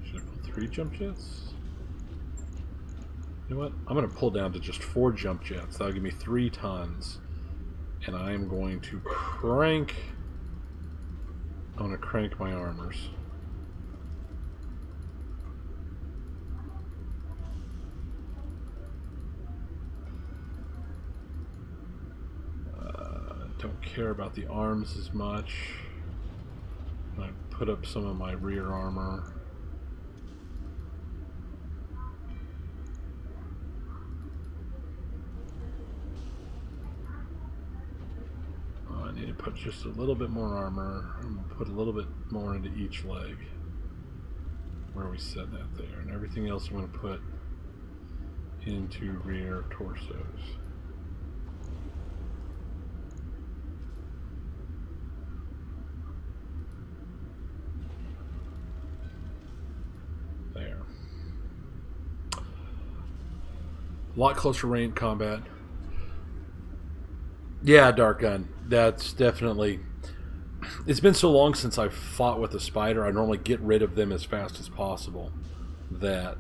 Should I pull 3 jump jets? You know what? I'm going to pull down to just 4 jump jets. That'll give me 3 tons. And I'm going to crank... I'm going to crank my armors. Don't care about the arms as much. I put up some of my rear armor. I need to put just a little bit more armor. I'm going to put a little bit more into each leg. Where we set that there. And everything else I'm going to put into rear torsos. There. A lot closer range combat. Yeah, Dark Gun. That's definitely... It's been so long since I've fought with a spider. I normally get rid of them as fast as possible. That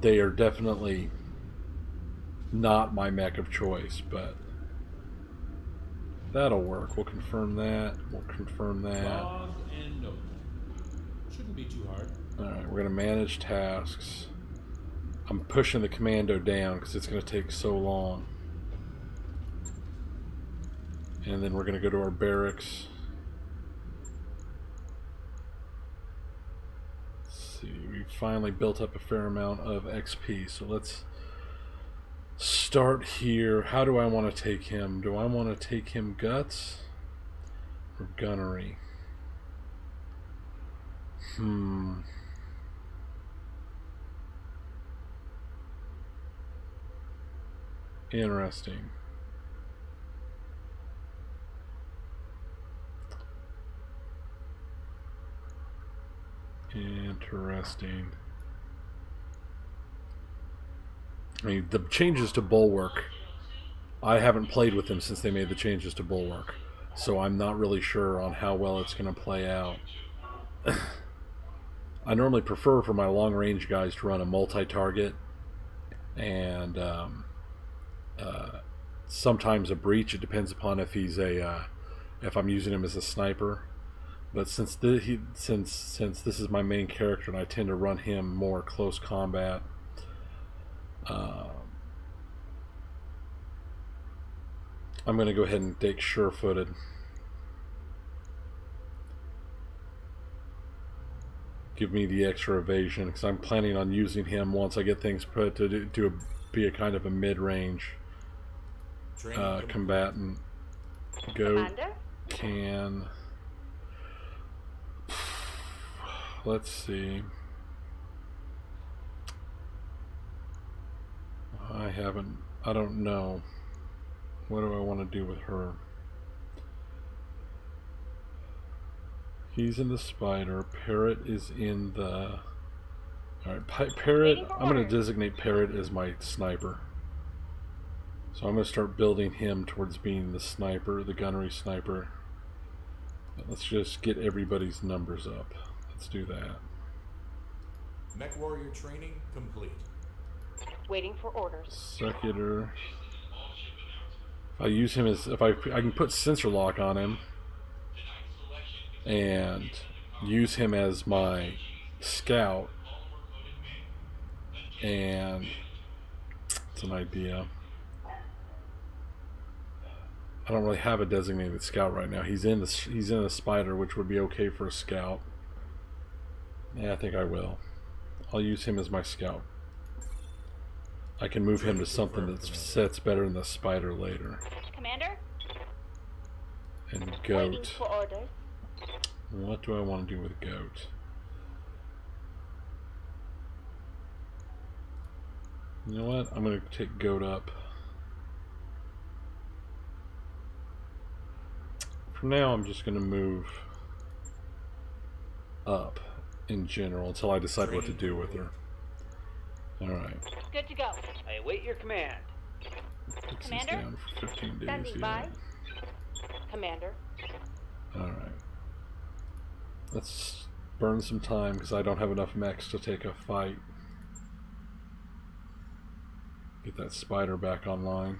they are definitely not my mech of choice, but that'll work. We'll confirm that. We'll confirm that. Logged and noted. Shouldn't be too hard. Alright, we're going to manage tasks. I'm pushing the commando down because it's going to take so long. And then we're going to go to our barracks. Let's see, we finally built up a fair amount of XP, so let's start here. How do I want to take him? Do I want to take him guts or gunnery? Interesting. Interesting. I mean, the changes to Bulwark, I haven't played with them since they made the changes to Bulwark, so I'm not really sure on how well it's going to play out. I normally prefer for my long-range guys to run a multi-target and sometimes a breach. It depends upon if he's if I'm using him as a sniper. But since since this is my main character and I tend to run him more close combat, I'm going to go ahead and take sure-footed. Give me the extra evasion because I'm planning on using him once I get things put to be a kind of a mid-range combatant. Goat Commander? can. Let's see. I don't know. What do I want to do with her? He's in the spider. Parrot is in the... Alright, Parrot... I'm going to designate Parrot as my sniper. So I'm going to start building him towards being the sniper, the gunnery sniper. Let's just get everybody's numbers up. Let's do that. Mech warrior training complete. Waiting for orders. Secular. If I use him as... I can put sensor lock on him and use him as my scout, and it's an idea. I don't really have a designated scout right now. He's in a spider, which would be okay for a scout. Yeah, I think I will. I'll use him as my scout. I can move him to something that sets better than the spider later. Commander? And Waiting goat. for orders. What do I want to do with goat? You know what? I'm going to take goat up. For now, I'm just going to move up in general until I decide what to do with her. Alright. Good to go. I await your command. Puts this Commander? down for 15 days. Standing by. Commander. Alright. Let's burn some time because I don't have enough mechs to take a fight. Get that spider back online.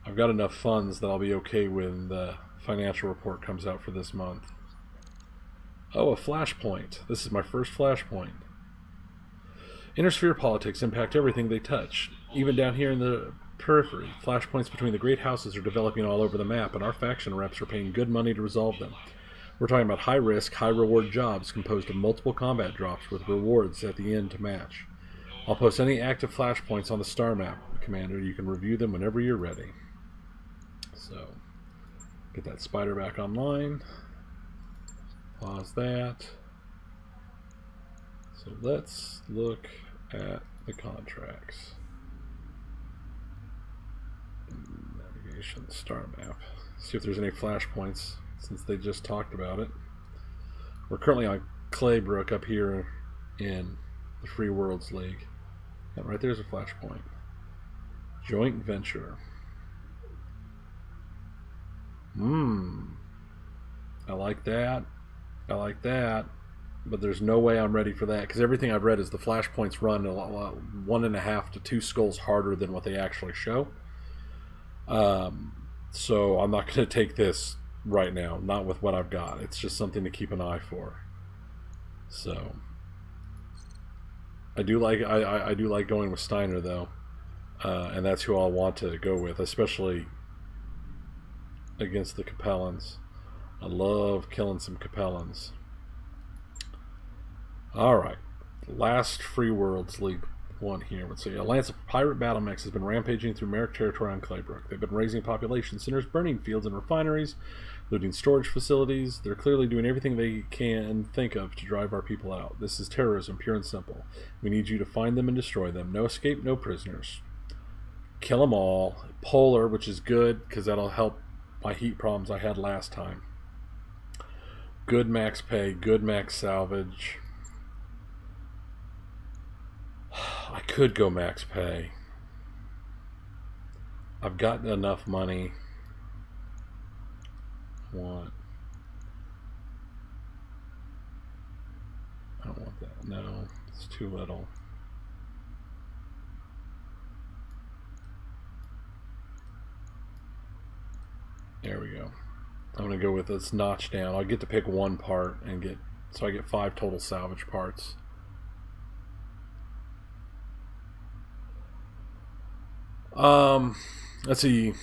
I've got enough funds that I'll be okay when the financial report comes out for this month. Oh, a flashpoint. This is my first flashpoint. Intersphere politics impact everything they touch, even down here in the periphery. Flashpoints between the great houses are developing all over the map, and our faction reps are paying good money to resolve them. We're talking about high-risk, high-reward jobs composed of multiple combat drops with rewards at the end to match. I'll post any active flashpoints on the star map, Commander. You can review them whenever you're ready. So, get that spider back online. Pause that. So let's look at the contracts. Navigation, star map. See if there's any flashpoints since they just talked about it. We're currently on Claybrook up here in the Free Worlds League. And right there's a flashpoint. Joint venture. I like that. I like that. But there's no way I'm ready for that because everything I've read is the flashpoints run a lot 1.5 to 2 skulls harder than what they actually show. So I'm not going to take this right now, not with what I've got. It's just something to keep an eye for. So I do like going with Steiner though, and that's who I'll want to go with, especially against the Capellans. I love killing some Capellans. Alright, last Free Worlds League one here. Let's see. A lance of pirate battle mechs has been rampaging through Merrick territory on Claybrook. They've been raising population centers, burning fields and refineries, looting storage facilities. They're clearly doing everything they can think of to drive our people out. This is terrorism, pure and simple. We need you to find them and destroy them. No escape, no prisoners. Kill them all. Polar, which is good because that'll help my heat problems I had last time. Good max pay, good max salvage. I could go max pay. I've got enough money. What? I don't want that. No, it's too little. There we go. I'm going to go with this notch down. I get to pick one part and get, so I get 5 total salvage parts. Let's see.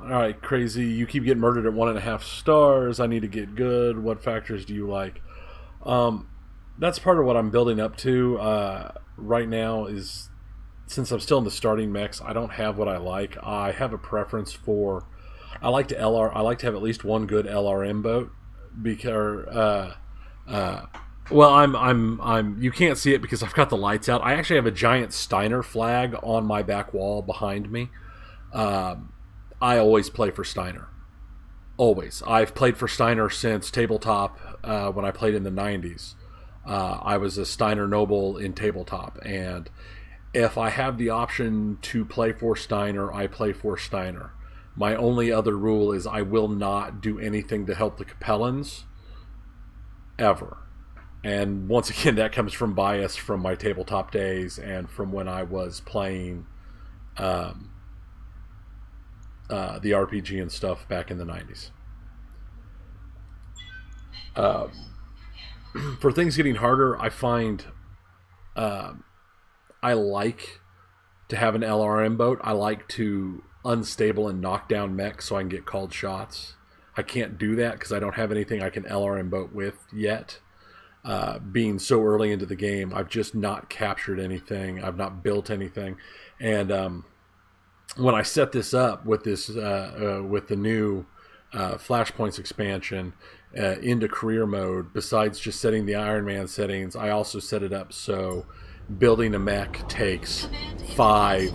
Alright, crazy. You keep getting murdered at 1.5 stars. I need to get good. What factors do you like? That's part of what I'm building up to right now is, since I'm still in the starting mechs, I don't have what I like. I have a preference for, I like to have at least one good LRM boat, because well, you can't see it because I've got the lights out. I actually have a giant Steiner flag on my back wall behind me. I always play for Steiner. Always. I've played for Steiner since tabletop, when I played in the 90s. I was a Steiner Noble in tabletop, and if I have the option to play for Steiner, I play for Steiner. My only other rule is I will not do anything to help the Capellans, ever. And once again, that comes from bias from my tabletop days and from when I was playing the RPG and stuff back in the 90s. For things getting harder, I find I like to have an LRM boat. I like to unstable and knock down mechs so I can get called shots. I can't do that because I don't have anything I can LRM boat with yet. Being so early into the game, I've just not captured anything. I've not built anything. And when I set this up with this with the new Flashpoints expansion into career mode, besides just setting the Iron Man settings, I also set it up so building a mech takes 5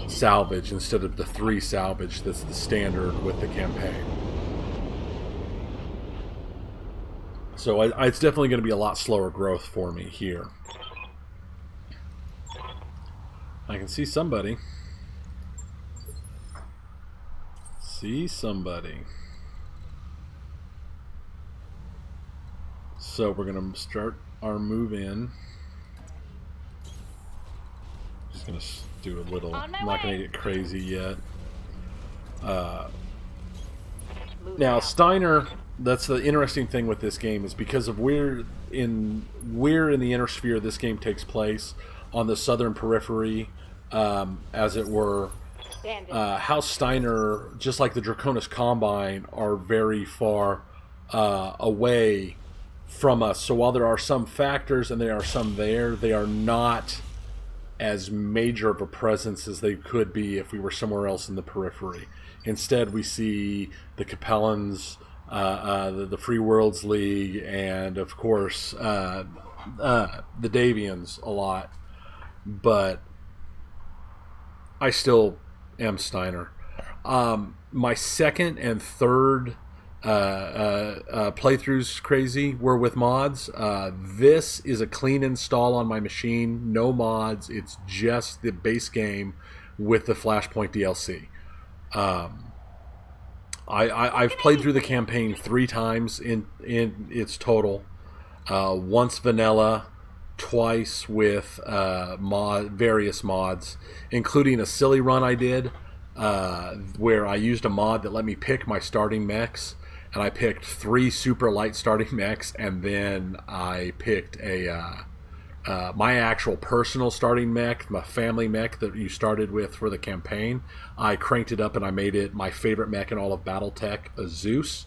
salvage instead of the 3 salvage that's the standard with the campaign. So it's definitely going to be a lot slower growth for me here. I can see somebody. See somebody. So we're going to start our move in. Just going to do a little, I'm not going to get crazy yet. Now Steiner, that's the interesting thing with this game, is because of where in the inner sphere this game takes place, on the southern periphery, as it were. House Steiner, just like the Draconis Combine, are very far away from us. So while there are some factors and there are some there, they are not as major of a presence as they could be if we were somewhere else in the periphery. Instead, we see the Capellans, the Free Worlds League, and of course the Davians a lot. But I still am Steiner. My second and third playthroughs, crazy, were with mods. This is a clean install on my machine, no mods. It's just the base game with the Flashpoint DLC. I've played through the campaign 3 times in its total. Once vanilla, twice with various mods, including a silly run I did where I used a mod that let me pick my starting mechs, and I picked 3 super light starting mechs, and then I picked my actual personal starting mech, my family mech that you started with for the campaign. I cranked it up and I made it my favorite mech in all of Battletech, a Zeus.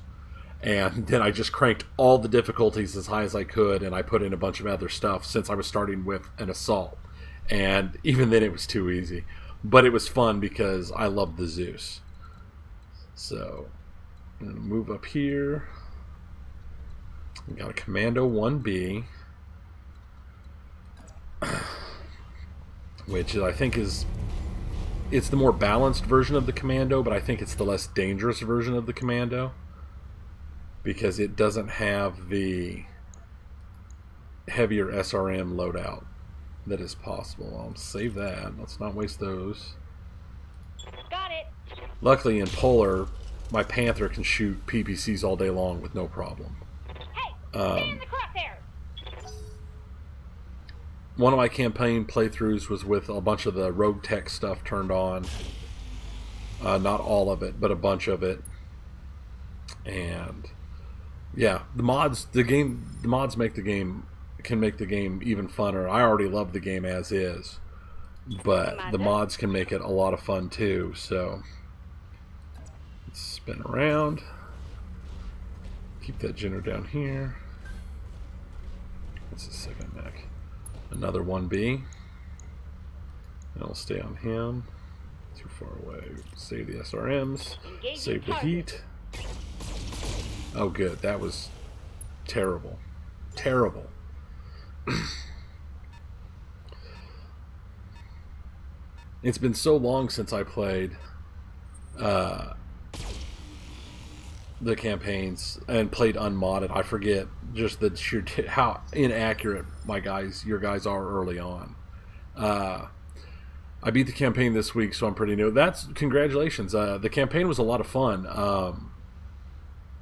And then I just cranked all the difficulties as high as I could, and I put in a bunch of other stuff since I was starting with an assault. And even then it was too easy. But it was fun because I loved the Zeus. So, I'm going to move up here. We got a Commando 1B. Which I think it's the more balanced version of the Commando, but I think it's the less dangerous version of the Commando, because it doesn't have the heavier SRM loadout that is possible. I'll save that. Let's not waste those. Got it. Luckily in Polar, my Panther can shoot PPCs all day long with no problem. Hey, stay in the crosshairs. One of my campaign playthroughs was with a bunch of the Rogue Tech stuff turned on. Not all of it, but a bunch of it. And yeah, the mods can make the game even funner. I already love the game as is, but the mods can make it a lot of fun too. So let's spin around. Keep that Jenner down here. What's the second mech? Another 1B. And I'll stay on him. Too far away. Save the SRMs. Save the heat. Oh good, that was terrible. Terrible. It's been so long since I played the campaigns and played unmodded. I forget just the sheer how inaccurate your guys are early on. I beat the campaign this week, so I'm pretty new. That's congratulations. The campaign was a lot of fun.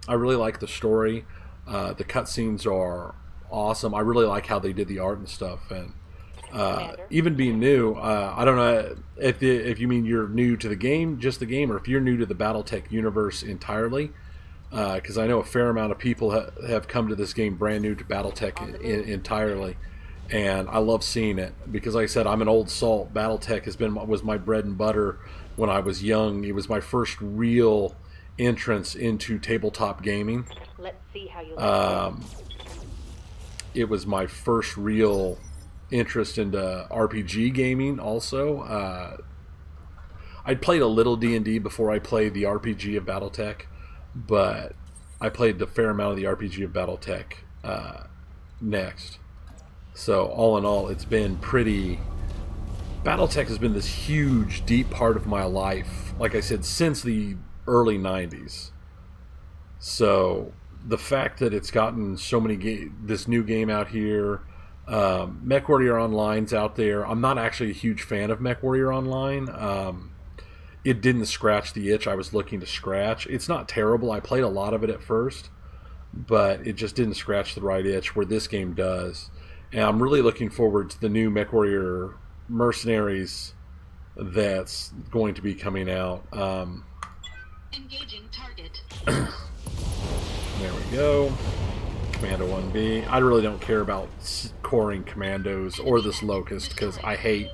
I really like the story. The cutscenes are awesome. I really like how they did the art and stuff. And even being new, I don't know if you mean you're new to the game, just the game, or if you're new to the Battletech universe entirely. Because I know a fair amount of people have come to this game brand new to Battletech entirely, and I love seeing it because, like I said, I'm an old salt. Battletech was my bread and butter when I was young. It was my first real entrance into tabletop gaming. Let's see how you It was my first real interest into RPG gaming. Also, I'd played a little D&D before I played the RPG of Battletech. But I played a fair amount of the RPG of Battletech next. So all in all, it's been pretty... Battletech has been this huge, deep part of my life, like I said, since the early 90s. So the fact that it's gotten so many... this new game out here, MechWarrior Online's out there. I'm not actually a huge fan of MechWarrior Online. It didn't scratch the itch I was looking to scratch. It's not terrible. I played a lot of it at first, but it just didn't scratch the right itch where this game does. And I'm really looking forward to the new MechWarrior Mercenaries that's going to be coming out. Engaging target. There we go. Commando 1B. I really don't care about coring commandos or this Locust because I hate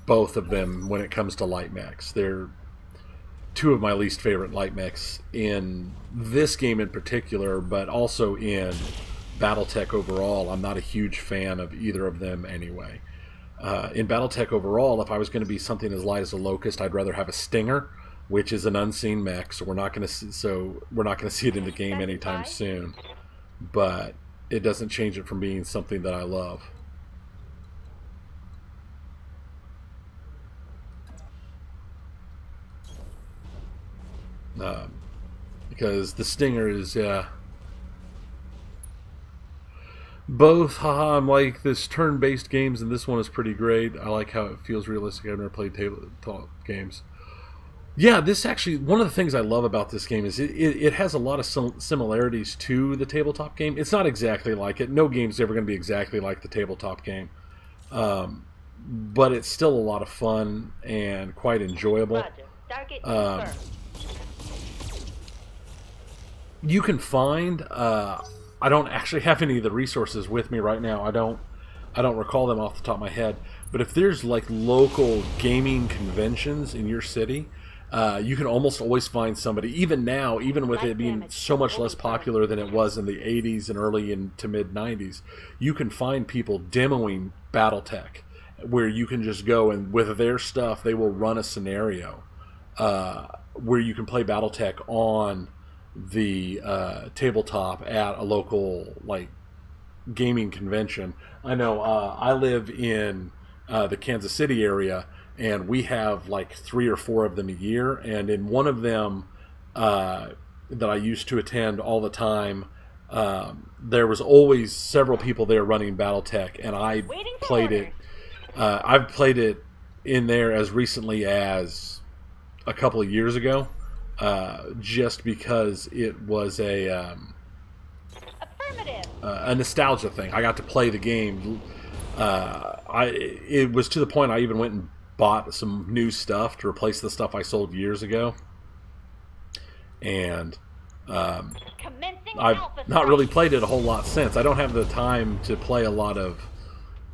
both of them when it comes to light mechs. They're two of my least favorite light mechs in this game in particular, but also in Battletech overall. I'm not a huge fan of either of them anyway. In Battletech overall, if I was going to be something as light as a Locust, I'd rather have a Stinger, which is an unseen mech, so we're not going to see it in the game anytime soon. But it doesn't change it from being something that I love. Because the Stinger is both I'm like this turn-based games, and this one is pretty great. I like how it feels realistic. I've never played tabletop games. Yeah, this actually, one of the things I love about this game is it has a lot of similarities to the tabletop game. It's not exactly like it. No game's ever going to be exactly like the tabletop game. But it's still a lot of fun and quite enjoyable. You can find I don't actually have any of the resources with me right now. I don't recall them off the top of my head, but if there's like local gaming conventions in your city, you can almost always find somebody, even now, even with it being so much less popular than it was in the 80s and early into mid 90s, you can find people demoing Battletech where you can just go and with their stuff they will run a scenario where you can play Battletech on the tabletop at a local like gaming convention. I know I live in the Kansas City area, and we have like 3 or 4 of them a year, and in one of them that I used to attend all the time, there was always several people there running Battletech, and I played it. I've played it in there as recently as a couple of years ago. Just because it was a nostalgia thing. I got to play the game. It was to the point I even went and bought some new stuff to replace the stuff I sold years ago. And Commencing I've alpha not really strike. played it a whole lot since. I don't have the time to play a lot of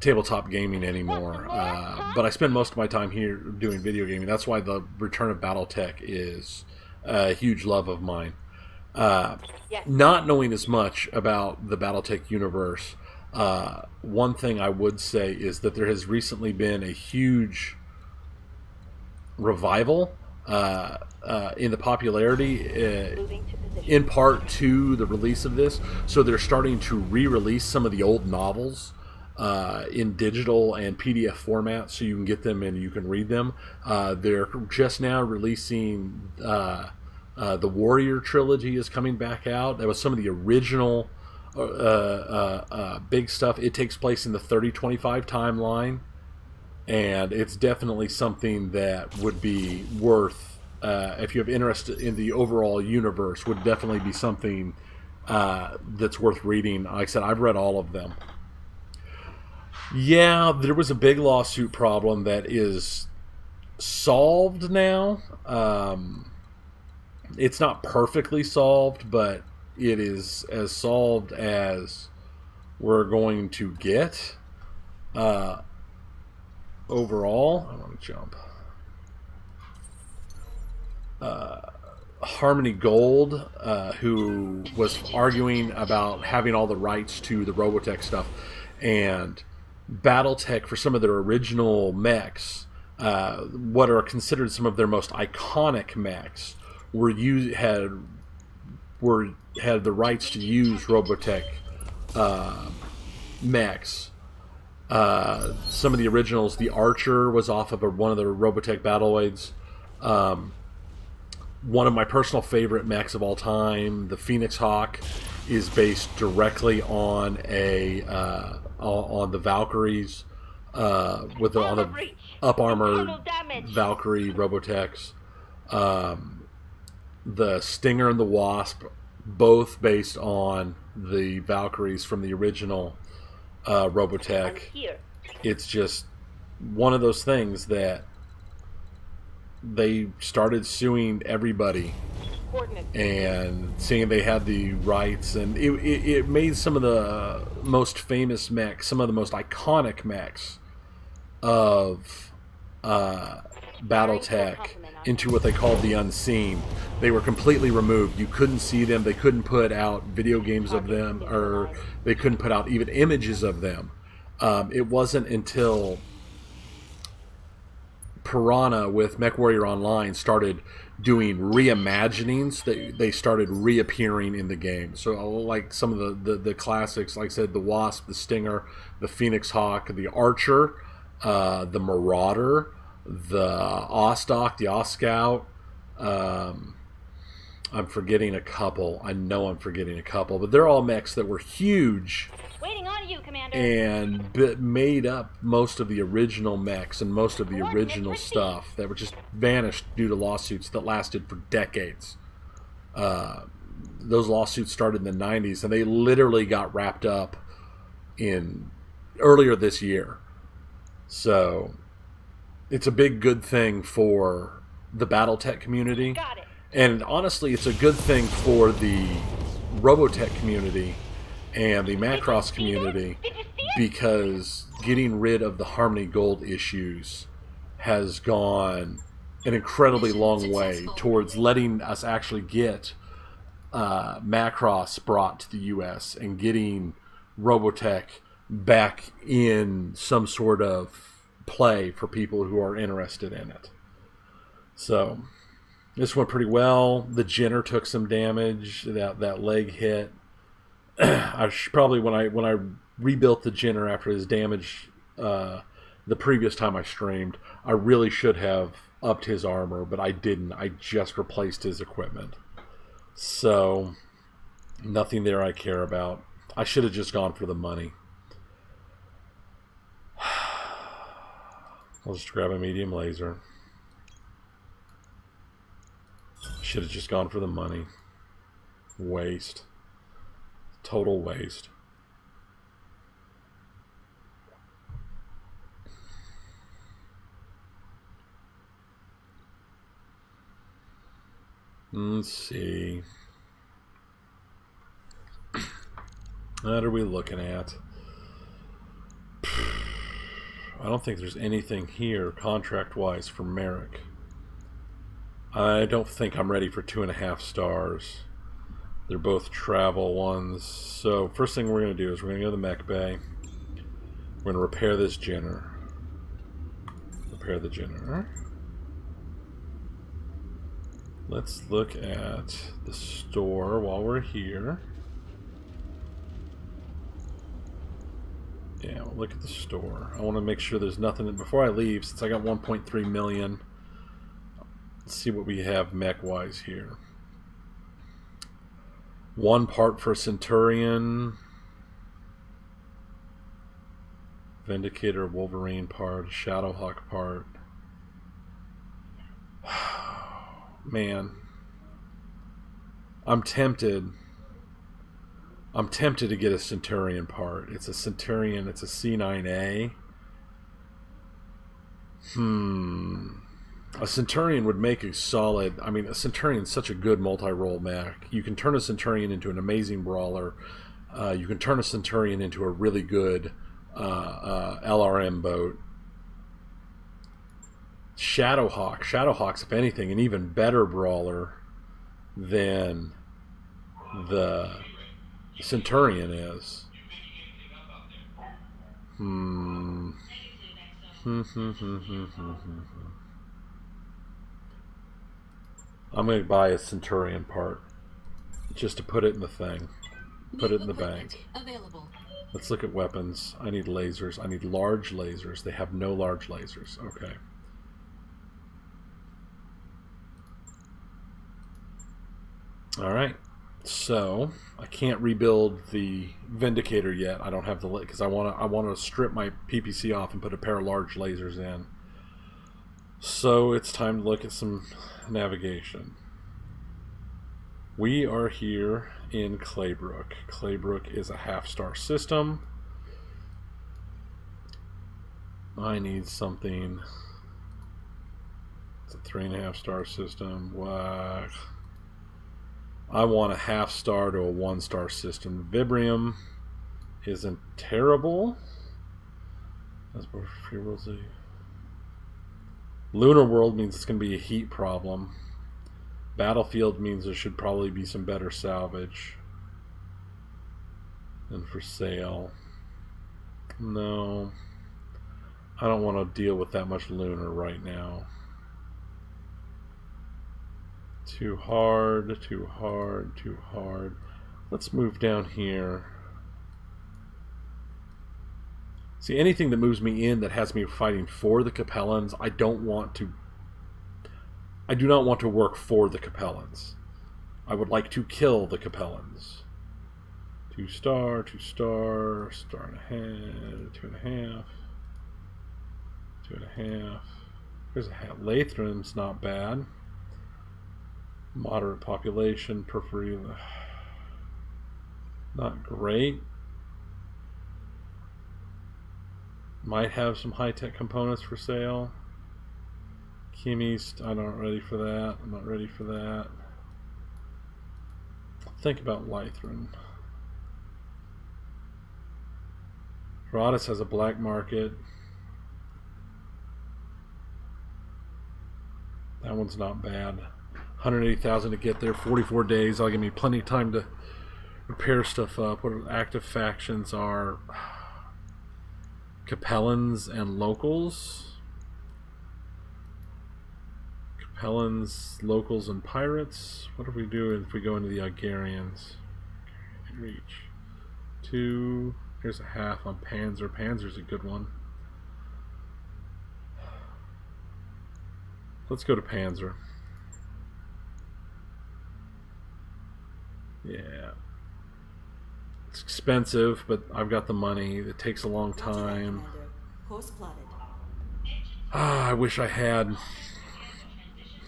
tabletop gaming anymore. But I spend most of my time here doing video gaming. That's why the return of Battletech is a huge love of mine. Yes. Not knowing as much about the Battletech universe, one thing I would say is that there has recently been a huge revival in the popularity, Moving to position. in part to the release of this. So they're starting to re-release some of the old novels in digital and PDF format, so you can get them and you can read them. They're just now releasing the Warrior trilogy is coming back out. That was some of the original big stuff. It takes place in the 3025 timeline, and it's definitely something that would be worth, if you have interest in the overall universe, would definitely be something that's worth reading. Like I said, I've read all of them. Yeah, there was a big lawsuit problem that is solved now. It's not perfectly solved, but it is as solved as we're going to get. Overall, I want to jump. Harmony Gold, who was arguing about having all the rights to the Robotech stuff, and Battletech for some of their original mechs, what are considered some of their most iconic mechs, had the rights to use Robotech mechs. Some of the originals, the Archer was off of one of the Robotech Battloids. One of my personal favorite mechs of all time, the Phoenix Hawk, is based directly on the Valkyries, on the up armored Valkyrie Robotechs. The Stinger and the Wasp, both based on the Valkyries from the original Robotech. Here. It's just one of those things that they started suing everybody Coordinates. and saying they had the rights, and it made some of the most famous mechs, some of the most iconic mechs of Battletech into what they called the unseen. They were completely removed. You couldn't see them. They couldn't put out video games of them, or they couldn't put out even images of them. It wasn't until Piranha with MechWarrior Online started doing reimaginings that they started reappearing in the game. So like some of the classics, like I said, the Wasp, the Stinger, the Phoenix Hawk, the Archer, the Marauder, the Ostock, the Oscout. I'm forgetting a couple. I know I'm forgetting a couple, but they're all mechs that were huge Waiting on you, Commander. and made up most of the original mechs and most of the original stuff that were just vanished due to lawsuits that lasted for decades. Those lawsuits started in the 90s, and they literally got wrapped up in earlier this year. So it's a big good thing for the Battletech community. Got it. And honestly, it's a good thing for the Robotech community and the Macross community, because getting rid of the Harmony Gold issues has gone an incredibly long way towards letting us actually get Macross brought to the US and getting Robotech back in some sort of play for people who are interested in it. So this went pretty well. The Jenner took some damage. That leg hit. I should probably, when I rebuilt the Jenner after his damage the previous time I streamed, I really should have upped his armor, but I didn't. I just replaced his equipment. So nothing there I care about. I should have just gone for the money. I'll just grab a medium laser. Should have just gone for the money. Waste. Total waste. Let's see. What are we looking at? I don't think there's anything here contract-wise for Merrick. I don't think I'm ready for 2.5 stars. They're both travel ones. So first thing we're going to do is we're going to go to the mech bay. We're going to repair this Jenner. Repair the Jenner. Let's look at the store while we're here. Yeah, we'll look at the store. I want to make sure there's nothing before I leave, since I got 1.3 million. Let's see what we have mech-wise here. One part for Centurion. Vindicator, Wolverine part, Shadowhawk part. Man. I'm tempted to get a Centurion part. It's a Centurion, it's a C9A. A Centurion would make a solid... I mean, a Centurion's such a good multi-role mech. You can turn a Centurion into an amazing brawler. You can turn a Centurion into a really good LRM boat. Shadowhawk. Shadowhawk's, if anything, an even better brawler than the Centurion is. I'm going to buy a Centurion part just to put it in the thing. Put it in the bank. Available. Let's look at weapons. I need lasers. I need large lasers. They have no large lasers. Okay. Alright. So, I can't rebuild the Vindicator yet. I don't have the... because I want to strip my PPC off and put a pair of large lasers in. So, it's time to look at some navigation. We are here in Claybrook. Claybrook is a half-star system. I need something. It's a 3.5-star system. Wow. I want a half-star to a 1-star system. Vibrium isn't terrible. That's more frequency. Lunar World means it's going to be a heat problem. Battlefield means there should probably be some better salvage. And for sale. No. I don't want to deal with that much lunar right now. Too hard, too hard, too hard. Let's move down here. See, anything that moves me in that has me fighting for the Capellans, I do not want to work for the Capellans. I would like to kill the Capellans. 2-star, 2-star, star and a half, 2.5, 2.5. There's a hat. Lathram's not bad. Moderate population, periphery, not great. Might have some high-tech components for sale. Kimmy's, I'm not ready for that. I'm not ready for that. Think about Lythran. Herodotus has a black market. That one's not bad. 180,000 to get there. 44 days. That'll give me plenty of time to repair stuff up. What active factions are? Capellans and locals. Capellans, locals, and pirates. What do we do if we go into the Igarians? Reach. 2. Here's a half on Panzer. Panzer's a good one. Let's go to Panzer. Yeah. It's expensive, but I've got the money. It takes a long time. I wish I had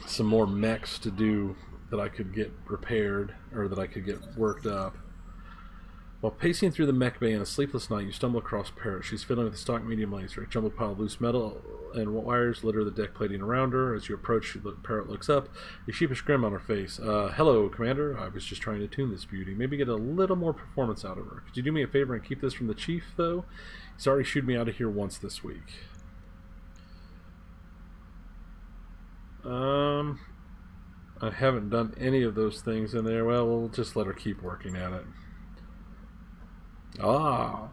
some more mechs to do that I could get repaired, or that I could get worked up. While pacing through the mech bay on a sleepless night, you stumble across Parrot. She's fiddling with a stock medium laser. A jumbled pile of loose metal and wires litter the deck plating around her. As you approach, Parrot looks up, a sheepish grin on her face. Hello, Commander. I was just trying to tune this beauty. Maybe get a little more performance out of her. Could you do me a favor and keep this from the Chief, though? He's already shooed me out of here once this week. I haven't done any of those things in there. Well, we'll just let her keep working at it. Ah.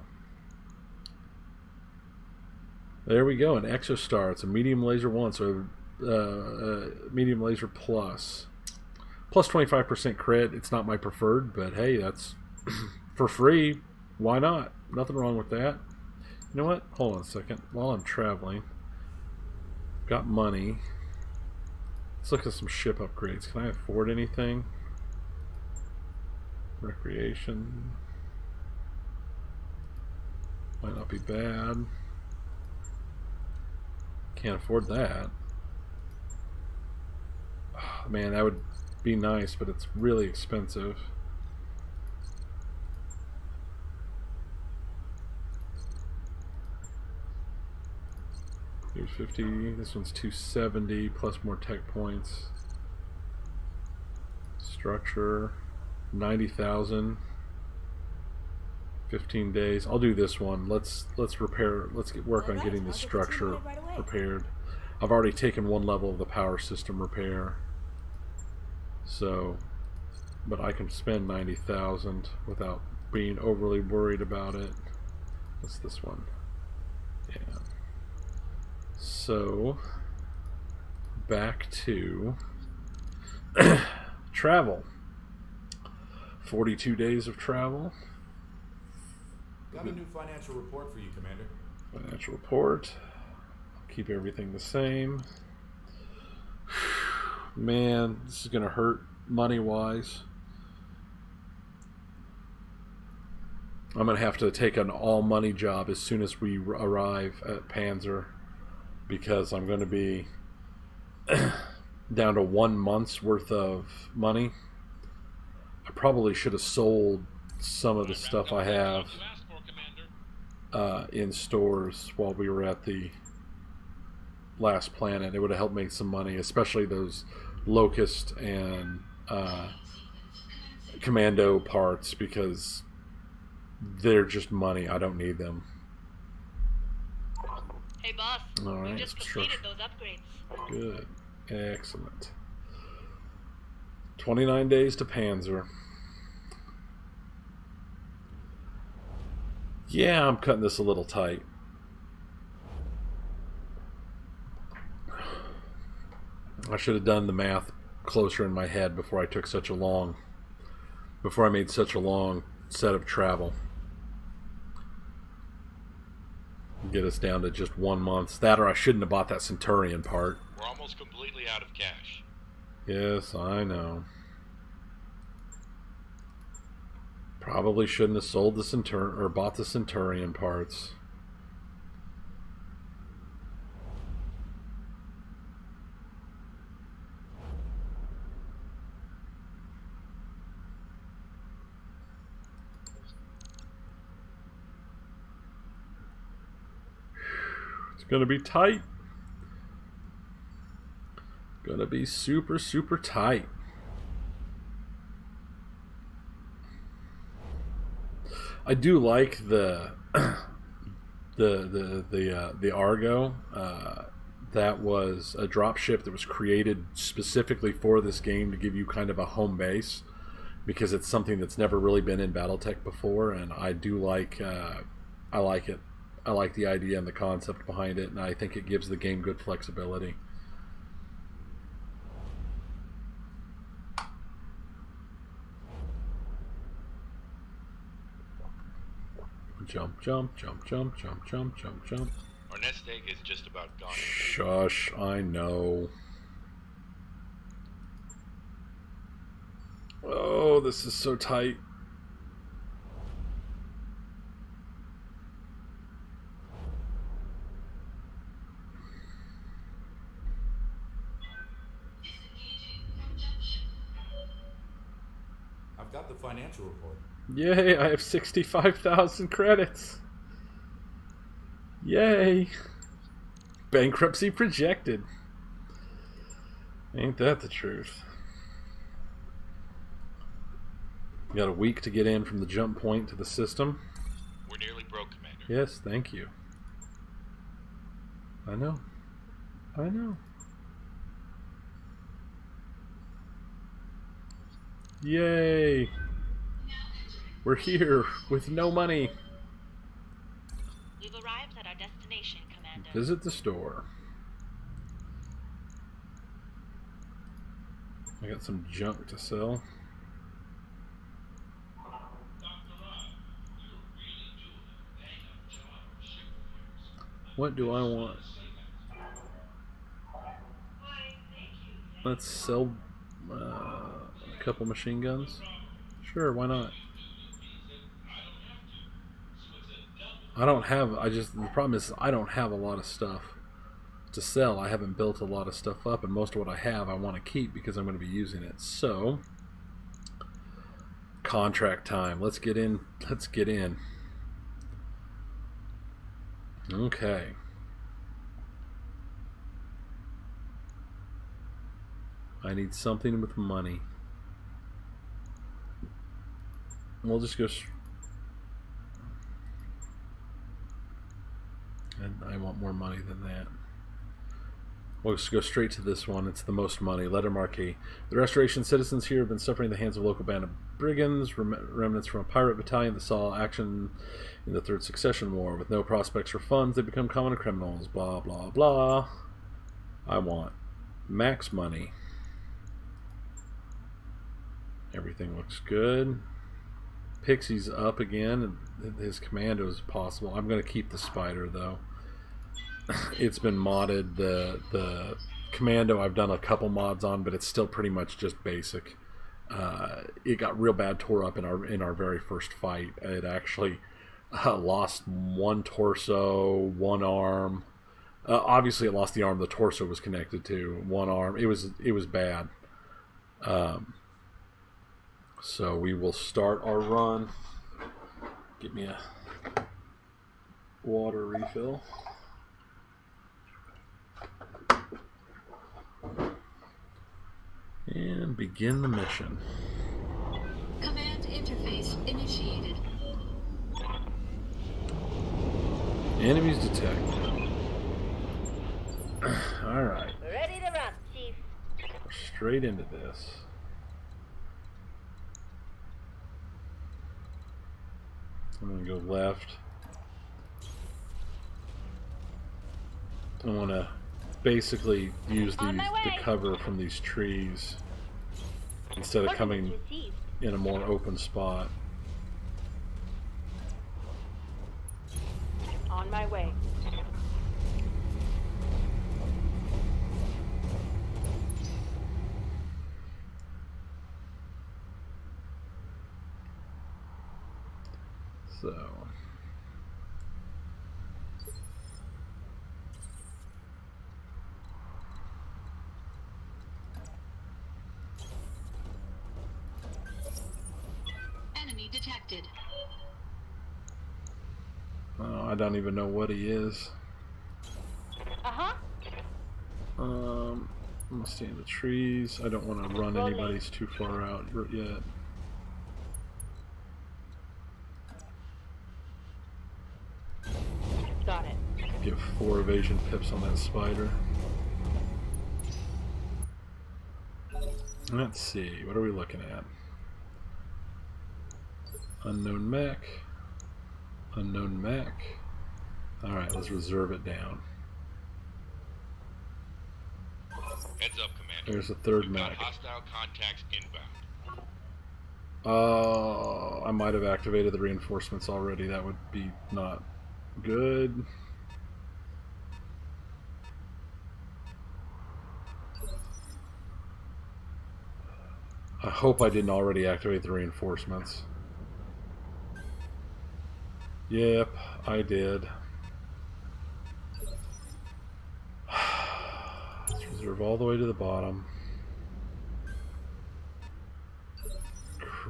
There we go, an Exostar. It's a medium laser 1, so medium laser plus. Plus 25% crit. It's not my preferred, but hey, that's for free. Why not? Nothing wrong with that. You know what? Hold on a second. While I'm traveling, got money. Let's look at some ship upgrades. Can I afford anything? Recreation. Might not be bad. Can't afford that. Oh, man, that would be nice, but it's really expensive. Here's 50. This one's 270 plus more tech points. Structure 90,000. 15 days. I'll do this one. Let's repair. Let's get work on getting the structure repaired. I've already taken one level of the power system repair. So, but I can spend 90,000 without being overly worried about it. What's this one? Yeah. So, back to travel. 42 days of travel. Got a new financial report for you, Commander. Financial report. Keep everything the same. Man, this is going to hurt money-wise. I'm going to have to take an all-money job as soon as we arrive at Panzer, because I'm going to be down to 1 month's worth of money. I probably should have sold some of the stuff I have in stores while we were at the last planet. It would have helped make some money, especially those Locust and Commando parts, because they're just money. I don't need them. Hey boss, All right, we just completed those upgrades. Good. Excellent. 29 days to Panzer. Yeah, I'm cutting this a little tight. I should have done the math closer in my head before I took such a long, before I made such a long set of travel. Get us down to just 1 month. That, or I shouldn't have bought that Centurion part. We're almost completely out of cash. Yes, I know. Probably shouldn't have sold the Centurion or bought the Centurion parts. It's gonna be tight. Gonna be super, super tight. I do like the Argo. That was a dropship that was created specifically for this game to give you kind of a home base, because it's something that's never really been in Battletech before, and I do like. I like it. I like the idea and the concept behind it, and I think it gives the game good flexibility. Jump, jump, jump, jump, jump, jump, jump, jump. Our nest egg is just about gone. Shush, I know. Oh, this is so tight. I've got the financial report. Yay, I have 65,000 credits. Yay. Bankruptcy projected. Ain't that the truth? Got a week to get in from the jump point to the system. We're nearly broke, Commander. Yes, thank you. I know. I know. Yay! We're here with no money. We've arrived at our destination, Commander. Visit the store. I got some junk to sell. What do I want? Let's sell a couple machine guns. Sure, why not? I don't have, the problem is I don't have a lot of stuff to sell. I haven't built a lot of stuff up, and most of what I have I want to keep because I'm going to be using it. So, contract time. Let's get in. Let's get in. Okay. I need something with money. We'll just go. And I want more money than that. We'll just go straight to this one. It's the most money. Letter marquee. The Restoration citizens here have been suffering at the hands of local band of brigands, remnants from a pirate battalion that saw action in the Third Succession War. With no prospects for funds, they become common criminals. Blah, blah, blah. I want max money. Everything looks good. Pixie's up again. His commando is possible. I'm going to keep the spider, though. It's been modded. The commando I've done a couple mods on, but it's still pretty much just basic. It got real bad tore up in our very first fight. It actually lost one torso, one arm. Obviously, it lost the arm the torso was connected to. One arm. It was bad. So we will start our run. Get me a water refill. And begin the mission. Command interface initiated. Enemies detected. Alright. Ready to run, Chief. Straight into this. I'm going to go left. I want to basically use the cover from these trees instead of coming in a more open spot. On my way. So Enemy detected. I don't even know what he is. I'm gonna stay in the trees. I don't want to run anybody's too far out yet. Got it. Give 4 evasion pips on that spider. Let's see, what are we looking at? Unknown mech. Unknown mech. Alright, let's reserve it down. Heads up, Commander. There's a third We've got mech. hostile contacts inbound. I might have activated the reinforcements already. That would be not good. I hope I didn't already activate the reinforcements. Yep, I did. Let's reserve all the way to the bottom.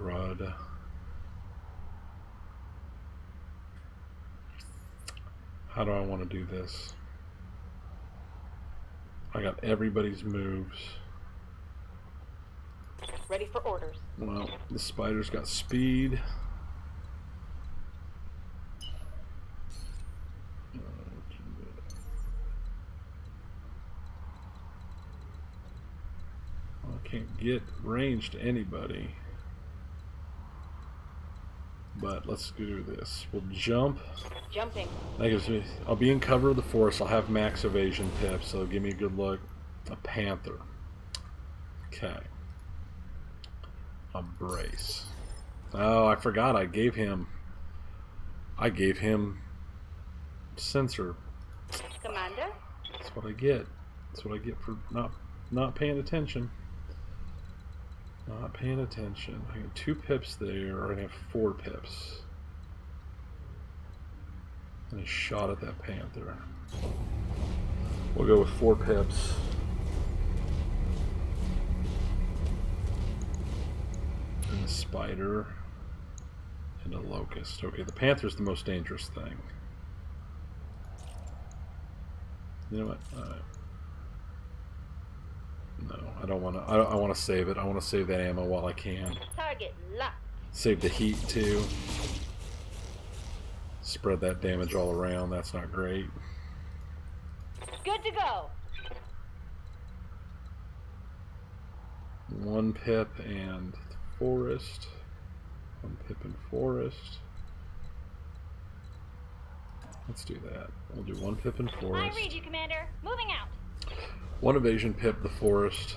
crud. How do I want to do this? I got everybody's moves. Ready for orders. Well, the spider's got speed. I can't get range to anybody. But let's do this. We'll jump. Jumping. That gives me. I'll be in cover of the forest. I'll have max evasion pips, so it'll give me a good look. A panther. Okay. A brace. Oh, I forgot. I gave him sensor. Commander? That's what I get. That's what I get for not paying attention. Not paying attention. I have 2 pips there, I have 4 pips. And a shot at that panther. We'll go with 4 pips. And a spider. And a locust. Okay, the panther's the most dangerous thing. You know what? No, I don't want to. I want to save it. I want to save that ammo while I can. Target locked. Save the heat too. Spread that damage all around. That's not great. Good to go. 1 pip and forest. 1 pip and forest. Let's do that. We'll do 1 pip and I forest. read you, Commander. Moving out. 1 evasion pip the forest.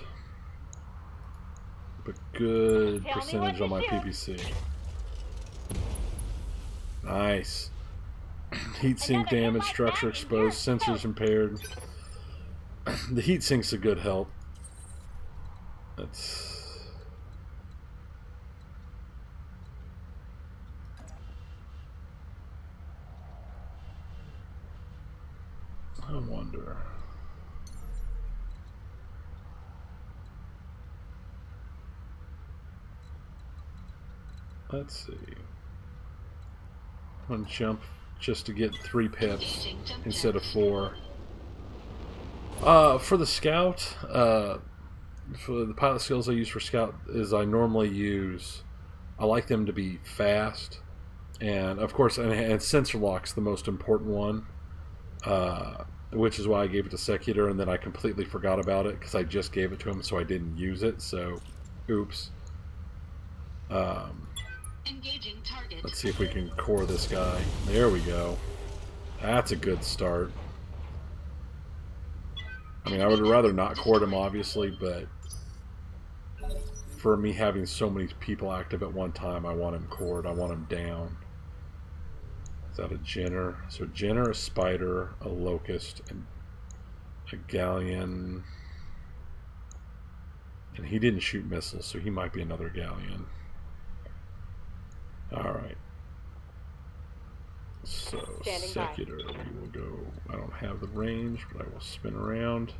But good Tell me percentage what on my to do. PPC. Nice. Heat sink Another damage, inlet structure back in exposed, here. sensors impaired. The heat sink's a good help. That's. I wonder. Let's see. I'm gonna jump just to get 3 pips instead of 4. For the scout, for the pilot skills I use for scout is I like them to be fast, and of course, and sensor lock's the most important one, which is why I gave it to Secutor, and then I completely forgot about it because I just gave it to him, so I didn't use it. So, oops. Engaging target. Let's see if we can core this guy. There we go. That's a good start. I mean, I would rather not core him, obviously, but for me having so many people active at one time, I want him cored. I want him down. Is that a Jenner? So Jenner, a spider, a locust, and a galleon. And he didn't shoot missiles, so he might be another galleon. Alright. So, Standing by. Secutor, we will go. I don't have the range, but I will spin around.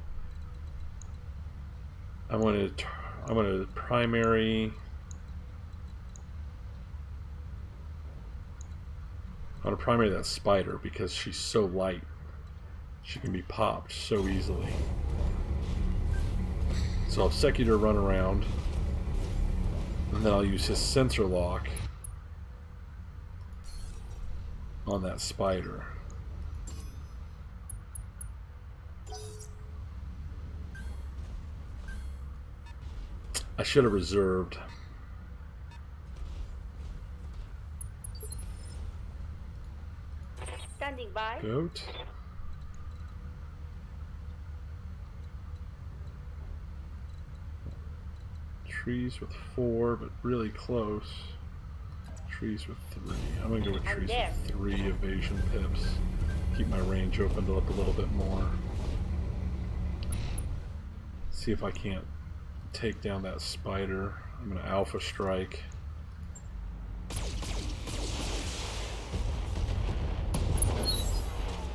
I'm going to primary. I'm going to primary that spider because she's so light. She can be popped so easily. So I'll Secutor run around, and then I'll use his sensor lock on that spider. I should have reserved. Standing by. Goat. Trees with 4, but really close. Trees with 3. I'm going to go with I'm trees there. with 3 evasion pips. Keep my range opened up a little bit more. See if I can't take down that spider. I'm going to alpha strike.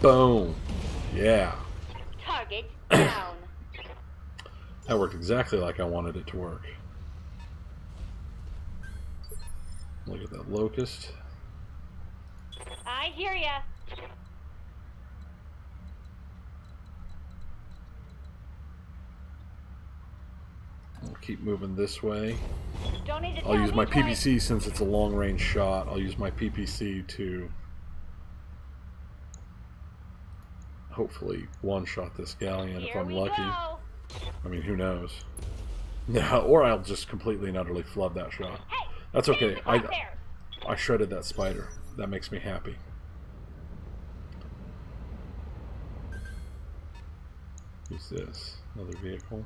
Boom. Yeah. Target down. That worked exactly like I wanted it to work. Look at that locust. I hear ya. We'll keep moving this way. Don't need to I'll tell use me my twice. PPC since it's a long-range shot. I'll use my PPC to hopefully one-shot this galleon if Here I'm we lucky. go. I mean, who knows? No, or I'll just completely and utterly flub that shot. Hey, That's okay. there. I shredded that spider. That makes me happy. Who's this? Another vehicle.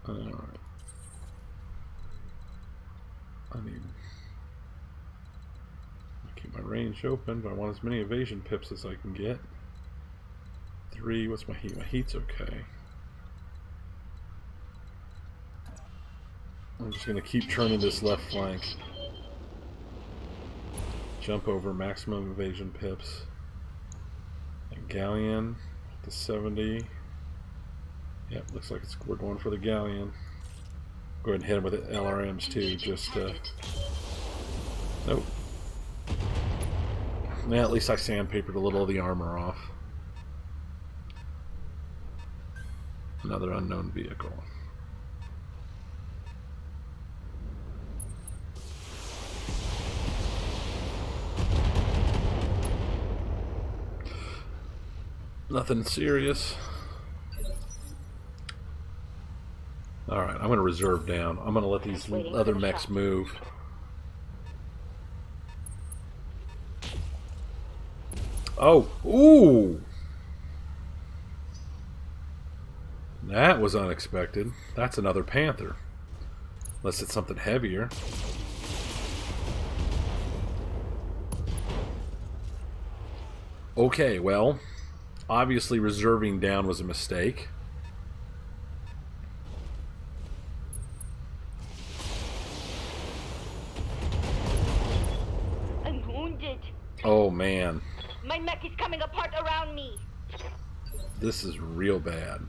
Alright. I need to keep my range open, but I want as many evasion pips as I can get. 3, what's my heat? My heat's okay. I'm just going to keep turning this left flank. Jump over maximum evasion pips. And galleon to 70. Yep, looks like we're going for the galleon. Go ahead and hit him with LRMs too, just nope. Yeah, at least I sandpapered a little of the armor off. Another unknown vehicle. Nothing serious. Alright, I'm going to reserve down. I'm going to let these other mechs move. Oh! Ooh! That was unexpected. That's another Panther. Unless it's something heavier. Okay, well, obviously reserving down was a mistake. I'm wounded. Oh man, My mech is coming apart around me. this is real bad.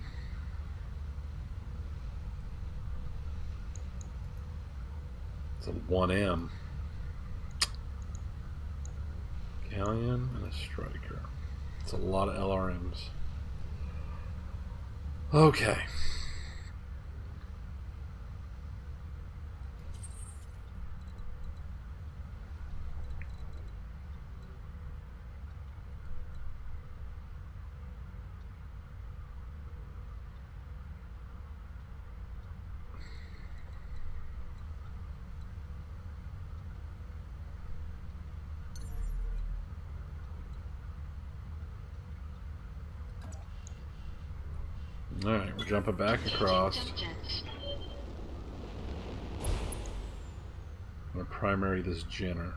It's a 1M. Galleon and a striker. It's a lot of LRMs. Okay. Alright, we're jumping back across. I'm going to primary this Jenner.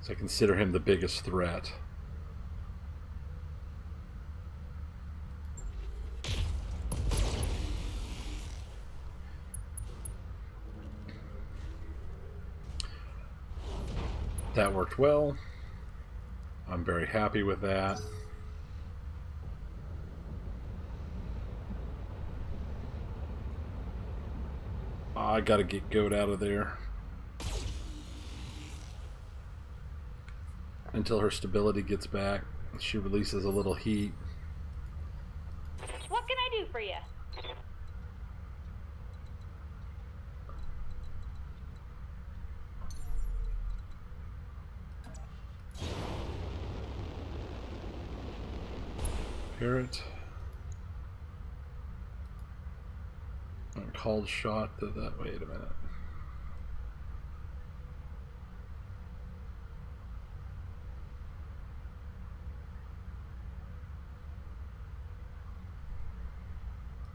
So I consider him the biggest threat. That worked well. I'm very happy with that. I gotta get Goat out of there until her stability gets back. She releases a little heat. What can I do for you? Parrot. Called shot to that. Wait a minute.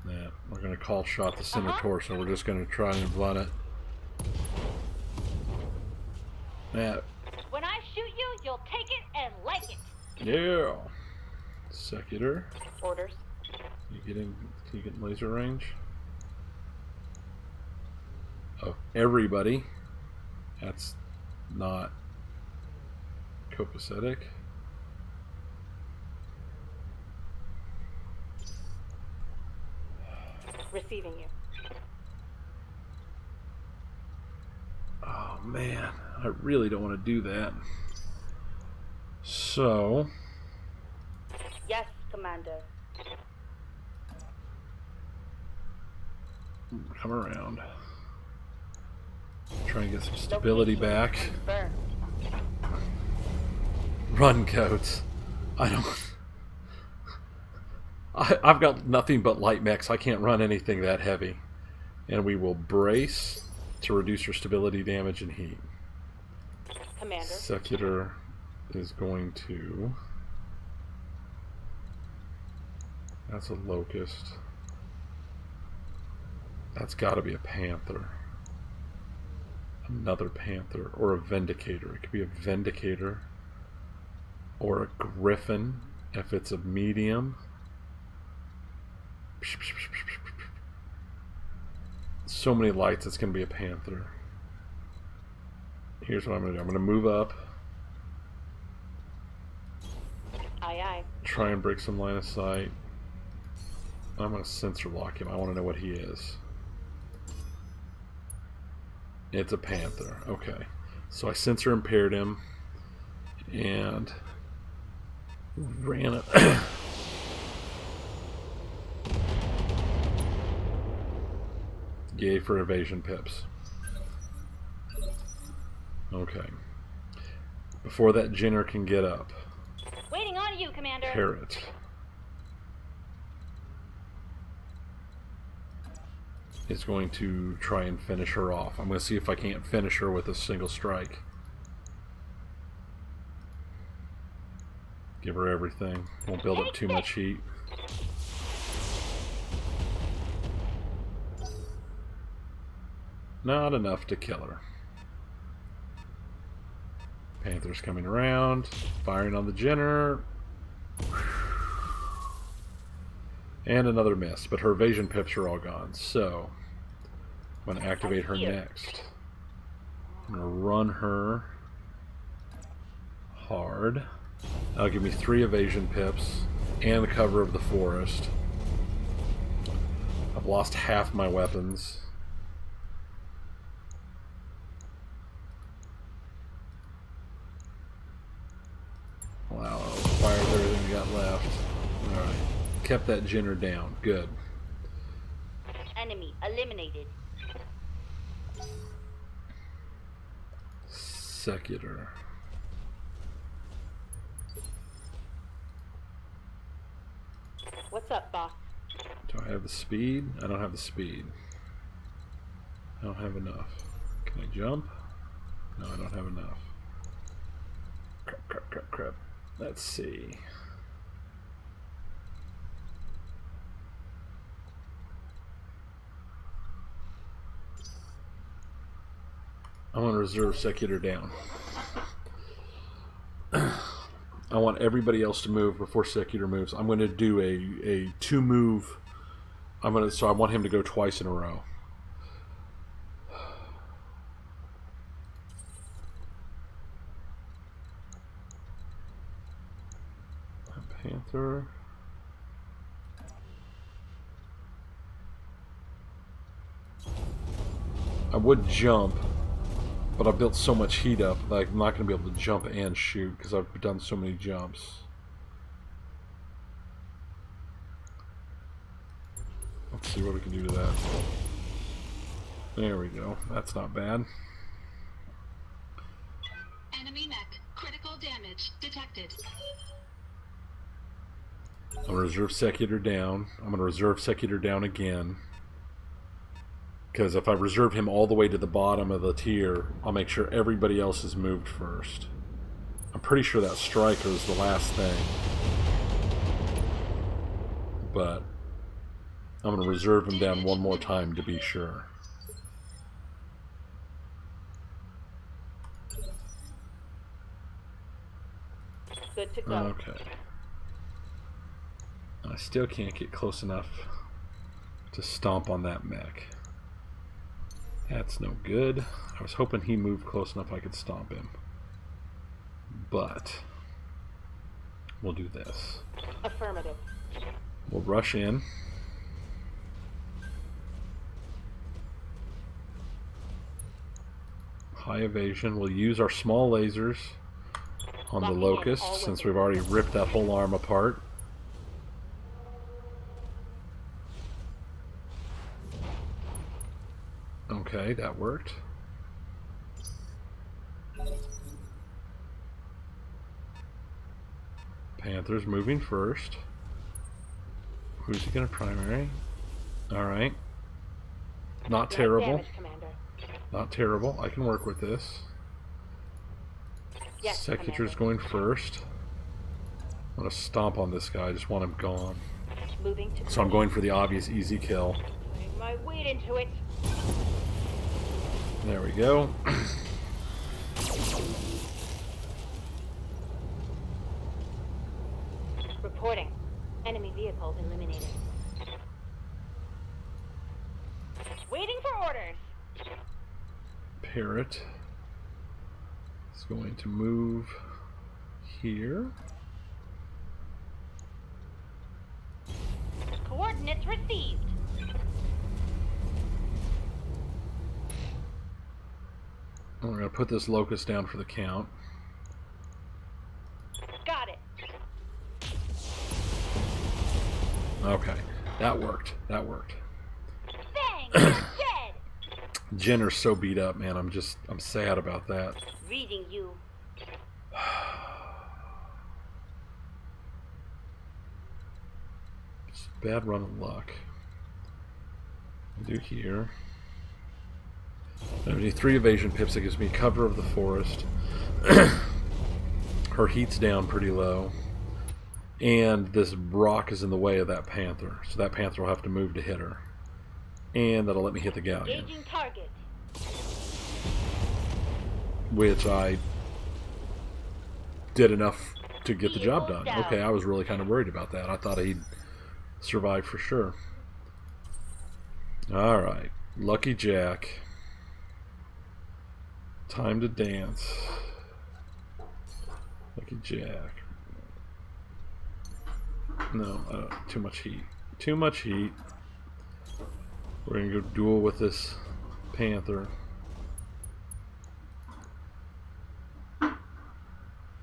Yeah, we're going to call shot the center torso. We're just going to try and run it. Yeah. When I shoot you, you'll take it and like it. Yeah. Secular. Orders. You get in laser range? Oh, everybody. That's not copacetic. Receiving you. Oh man, I really don't want to do that. So, Yes, Commander. come around. Try and get some stability back. Confirmed. Run, Coats. I don't... I've got nothing but light mechs. I can't run anything that heavy. And we will brace to reduce your stability, damage, and heat. Commander. Secutor is going to... That's a locust. That's got to be a panther. Another panther. Or a vindicator. It could be a vindicator. Or a griffin if it's a medium. So many lights, it's going to be a panther. Here's what I'm going to do. I'm going to move up. Aye, aye. Try and break some line of sight. I'm going to sensor lock him. I want to know what he is. It's a panther. Okay. So I sensor impaired him. And ran it. Yay for evasion pips. Okay. Before that Jenner can get up. Waiting on you, Commander. Parrot. Is going to try and finish her off. I'm going to see if I can't finish her with a single strike. Give her everything. Won't build up too much heat. Not enough to kill her. Panther's coming around, firing on the Jenner. And another miss, but her evasion pips are all gone. So, I'm going to activate her next. I'm going to run her hard. That'll give me 3 evasion pips and the cover of the forest. I've lost half my weapons. Wow, fired everything we got left. Alright. Kept that Jenner down. Good. Enemy eliminated. Secutor. What's up, boss? Do I have the speed? I don't have the speed. I don't have enough. Can I jump? No, I don't have enough. Crap, crap, crap, crap. Let's see. I want to reserve Secutor down. I want everybody else to move before Secutor moves. I'm going to do a 2-move. So I want him to go twice in a row. Panther. I would jump, but I built so much heat up that I'm not going to be able to jump and shoot because I've done so many jumps. Let's see what we can do to that. There we go. That's not bad. Enemy mech. Critical damage detected. I'm going to reserve Secutor down. I'm going to reserve Secutor down again. Because if I reserve him all the way to the bottom of the tier, I'll make sure everybody else is moved first. I'm pretty sure that Striker is the last thing. But I'm going to reserve him down one more time to be sure. Good to go. Okay. I still can't get close enough to stomp on that mech. That's no good. I was hoping he moved close enough I could stomp him. But we'll do this. Affirmative. We'll rush in. High evasion. We'll use our small lasers on the Locking in locust all since weapons. we've already ripped that whole arm apart. Okay, that worked. Panther's moving first. Who's he gonna primary? Alright. Not Light terrible. damage, Commander. Not terrible. I can work with this. Yes, Secutor's Commander. going first. I'm gonna stomp on this guy. I just want him gone. Moving to. So I'm going for the obvious easy kill. Putting my weight into it. There we go. Reporting. Enemy vehicles eliminated. Waiting for orders. Parrot is going to move here. Coordinates received. And we're going to put this locust down for the count. Got it. Okay, that worked. That worked. Bang! Dead! Jenner's so beat up, man. I'm sad about that. Reading you. It's a bad run of luck. Do here. I need 3 evasion pips. That gives me cover of the forest. Her heat's down pretty low. And this rock is in the way of that panther. So that panther will have to move to hit her. And that'll let me hit the galleon. Engaging target. Which I did enough to get the job done. Okay, I was really kind of worried about that. I thought he'd survive for sure. Alright. Lucky Jack. Time to dance. Lucky Jack. No, too much heat. Too much heat. We're gonna go duel with this panther.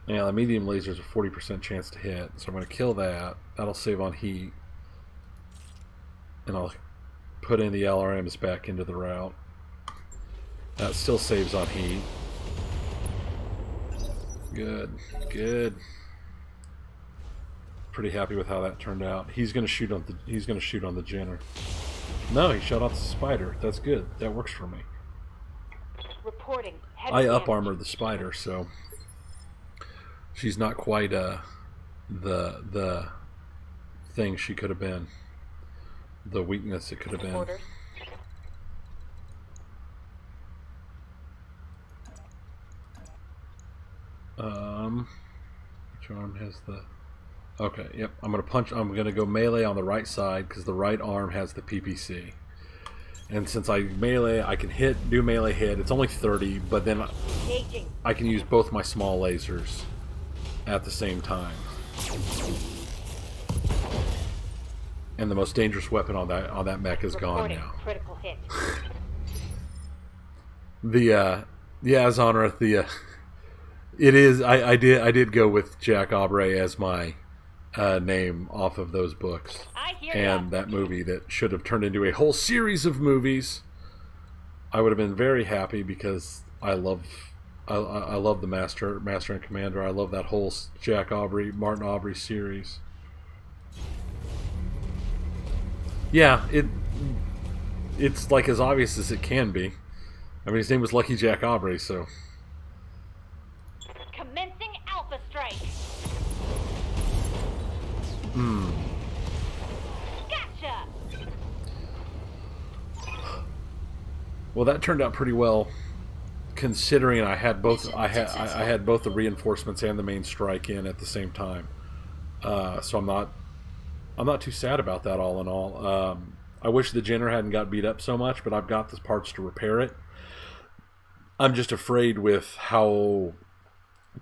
Yeah, the medium laser's a 40% chance to hit, so I'm gonna kill that. That'll save on heat. And I'll put in the LRMs back into the route. That still saves on heat. Good, good. Pretty happy with how that turned out. He's gonna shoot on the Jenner. No, he shot off the spider. That's good. That works for me. Reporting. Heavy I up damage. armored the spider, so she's not quite the thing she could have been. The weakness it could have been. Orders. Which arm has the... Okay, yep. I'm gonna go melee on the right side because the right arm has the PPC. And since I melee, I can do melee hit. It's only 30, but then Engaging. I can use both my small lasers at the same time. And the most dangerous weapon on that mech is gone Reporting. now. Critical hit. Yeah, Zonra, it is. I did go with Jack Aubrey as my name off of those books I hear and ya. that movie that should have turned into a whole series of movies. I would have been very happy because I love the Master and Commander. I love that whole Martin Aubrey series. Yeah, it's like as obvious as it can be. I mean, his name was Lucky Jack Aubrey, so. Commencing Alpha Strike. Gotcha. Well, that turned out pretty well, considering I had both. I had both the reinforcements and the main strike in at the same time. So I'm not too sad about that. All in all, I wish the Jenner hadn't got beat up so much, but I've got the parts to repair it. I'm just afraid with how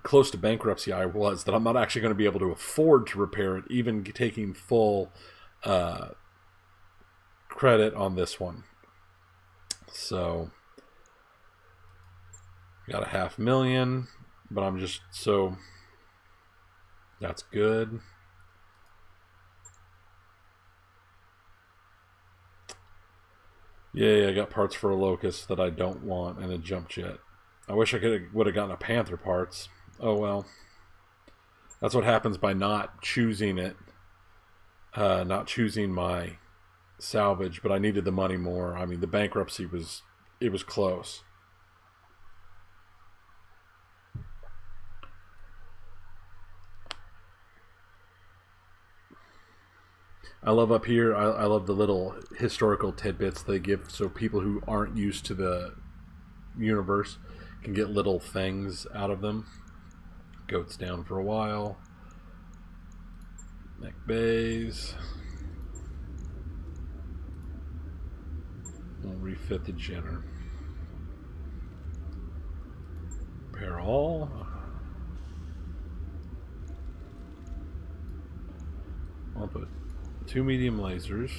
close to bankruptcy I was that I'm not actually going to be able to afford to repair it, even taking full credit on this one. So Got a 500,000, but I'm just so... That's good. Yay, I got parts for a Locust that I don't want and a jump jet. I wish I would have gotten a Panther parts. Oh well. That's what happens by not choosing it. Not choosing my salvage, but I needed the money more. I mean, the bankruptcy was close. I love up here, I love the little historical tidbits they give so people who aren't used to the universe can get little things out of them. Goat's down for a while. Neck bays. We'll refit the Jenner. Repair all. I'll put 2 medium lasers.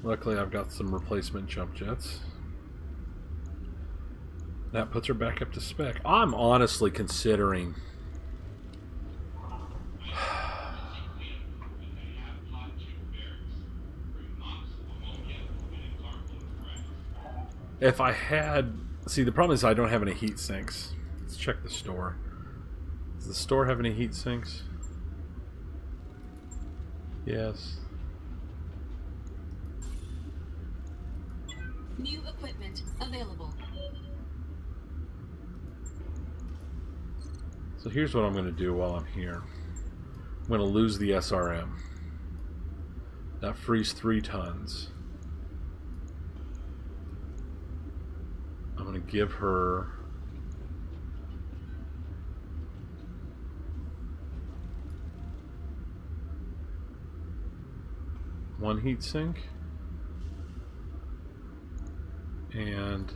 Luckily I've got some replacement jump jets. That puts her back up to spec. I'm honestly considering if I had... See, the problem is I don't have any heat sinks. Let's check the store. Does the store have any heat sinks? Yes. New equipment available. So here's what I'm going to do while I'm here. I'm going to lose the SRM. That frees 3 tons. I'm going to give her... one heat sink. And...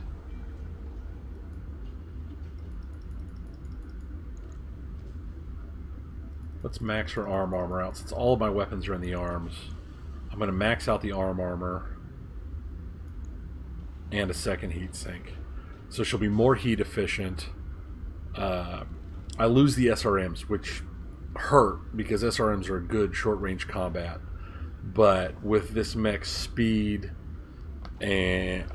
let's max her arm armor out. Since all of my weapons are in the arms, I'm going to max out the arm armor and a second heat sink. So she'll be more heat efficient. I lose the SRMs, which hurt because SRMs are a good short range combat. But with this mech speed and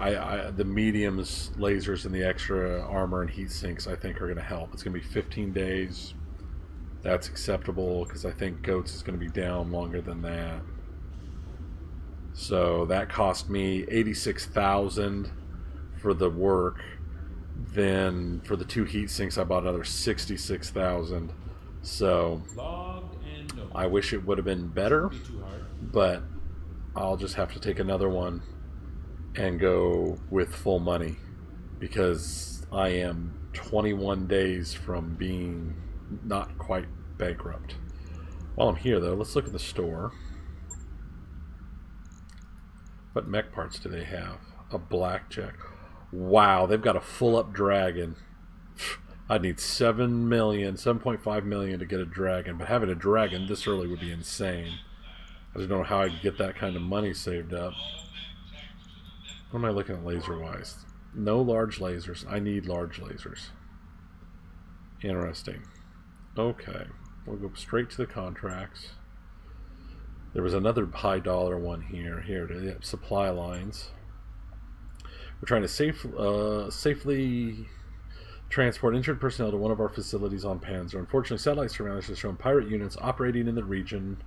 the mediums, lasers, and the extra armor and heat sinks, I think are going to help. It's going to be 15 days. That's acceptable because I think Goats is going to be down longer than that. So that cost me 86,000 for the work. Then for the 2 heat sinks, I bought another 66,000. So I wish it would have been better, but I'll just have to take another one and go with full money because I am 21 days from being not quite bankrupt. While I'm here though, let's look at the store. What mech parts do they have? A blackjack. Wow, they've got a full up dragon. I'd need 7.5 million to get a dragon, but having a dragon this early would be insane. I just don't know how I could get that kind of money saved up. What am I looking at laser wise? No large lasers. I need large lasers. Interesting. Okay, we'll go straight to the contracts. There was another high dollar one here. Here it is. Supply lines. We're trying to safely transport injured personnel to one of our facilities on Panzer. Unfortunately, satellite surveillance has shown pirate units operating in the region.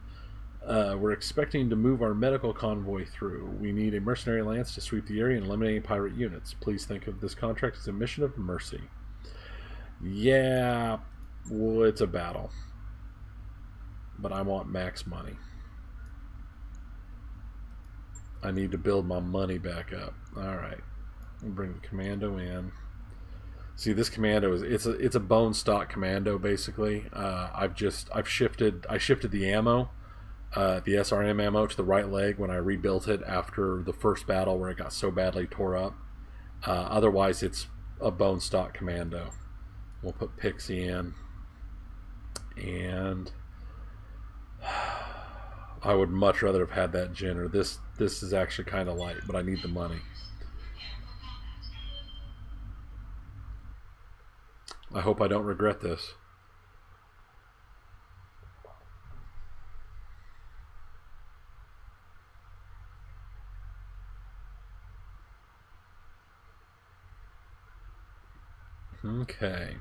We're expecting to move our medical convoy through. We need a mercenary lance to sweep the area and eliminate pirate units. Please think of this contract as a mission of mercy. Yeah, well, it's a battle. But I want max money. I need to build my money back up. Alright. We'll bring the commando in. See, this commando is it's a bone stock commando basically. I shifted the ammo, the SRM ammo to the right leg when I rebuilt it after the first battle where it got so badly tore up. Otherwise, it's a bone stock commando. We'll put Pixie in, and I would much rather have had that Jenner. This is actually kind of light, but I need the money. I hope I don't regret this. Okay.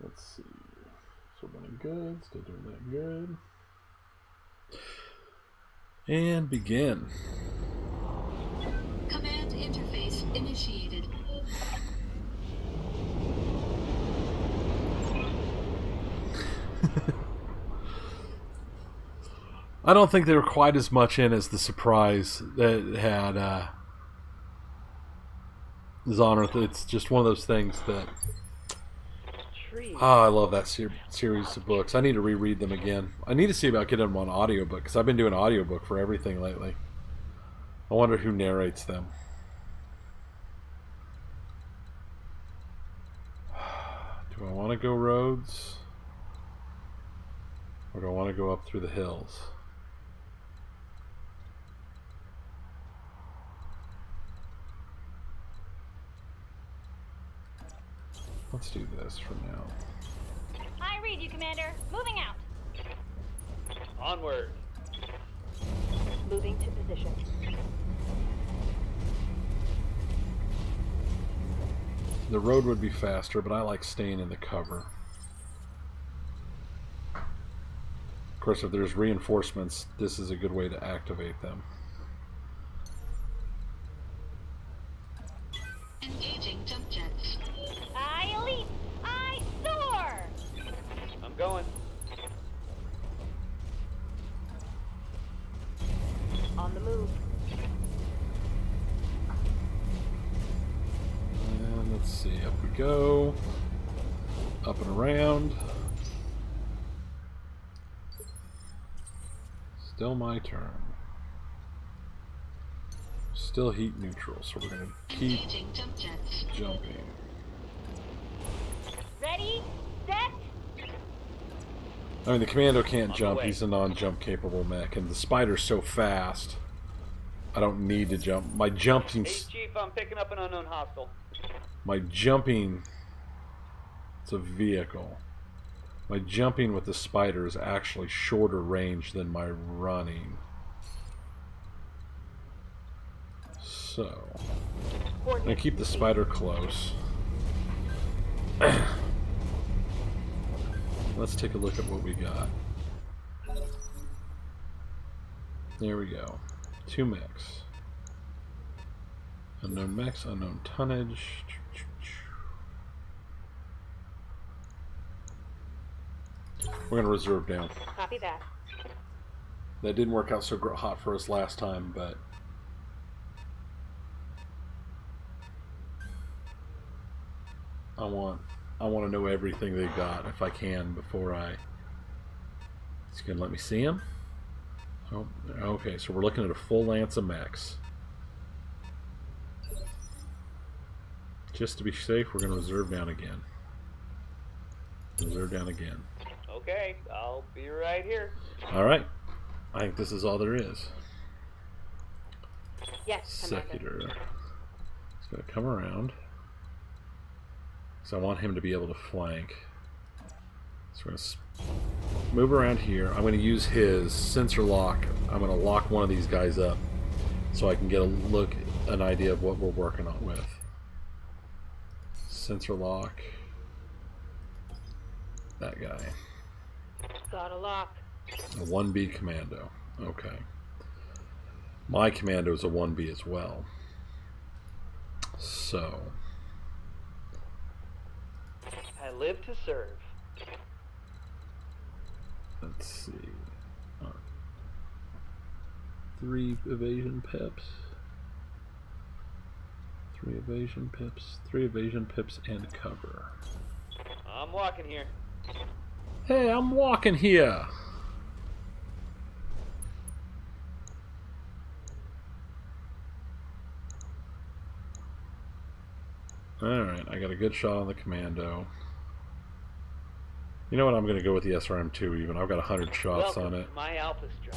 Let's see. So running good, still doing that good. And begin. Command interface initiated. I don't think they were quite as much in as the surprise that had Zonarth. It's just one of those things that... I love that series of books. I need to reread them again. I need to see about getting them on audiobook, because I've been doing audiobook for everything lately. I wonder who narrates them. Do I want to go roads? Or do I want to go up through the hills? Let's do this for now. I read you, Commander. Moving out. Onward. Moving to position. The road would be faster, but I like staying in the cover. Of course, if there's reinforcements, this is a good way to activate them. Engaging jump jets. I leap. I soar. I'm going. On the move. And let's see, up we go. Up and around. Still my turn. Still heat neutral, so we're going to keep Engaging jump jets. jumping. Ready, set. I mean, the Commando can't On the jump. way. He's a non-jump capable mech, and the Spider's so fast. I don't need to jump. My jumping... Hey, Chief, I'm picking up an unknown hostile. My jumping... It's a vehicle. My jumping with the Spider is actually shorter range than my running. So... I'm going to keep the Spider close. Let's take a look at what we got. There we go. 2 mechs. Unknown mechs, unknown tonnage. We're going to reserve down. Copy that. That didn't work out so hot for us last time, but... I want to know everything they got if I can before I... It's going to let me see them? Oh, okay, so we're looking at a full lance of mechs. Just to be safe, we're going to reserve down again. Reserve down again. Okay, I'll be right here. Alright. I think this is all there is. Yes, Commander. Secutor. He's going to come around. So I want him to be able to flank. So we're going to move around here. I'm going to use his sensor lock. I'm going to lock one of these guys up so I can get a look, an idea of what we're working on with. Sensor lock. That guy. Got a lock. A 1B commando. Okay. My commando is a 1B as well. So... I live to serve. Let's see. 3 evasion pips. 3 evasion pips. 3 evasion pips and cover. I'm walking here. Hey, I'm walking here. Alright, I got a good shot on the commando. You know what? I'm going to go with the SRM2 even. I've got 100 shots Welcome on it. to my Alpha Strike.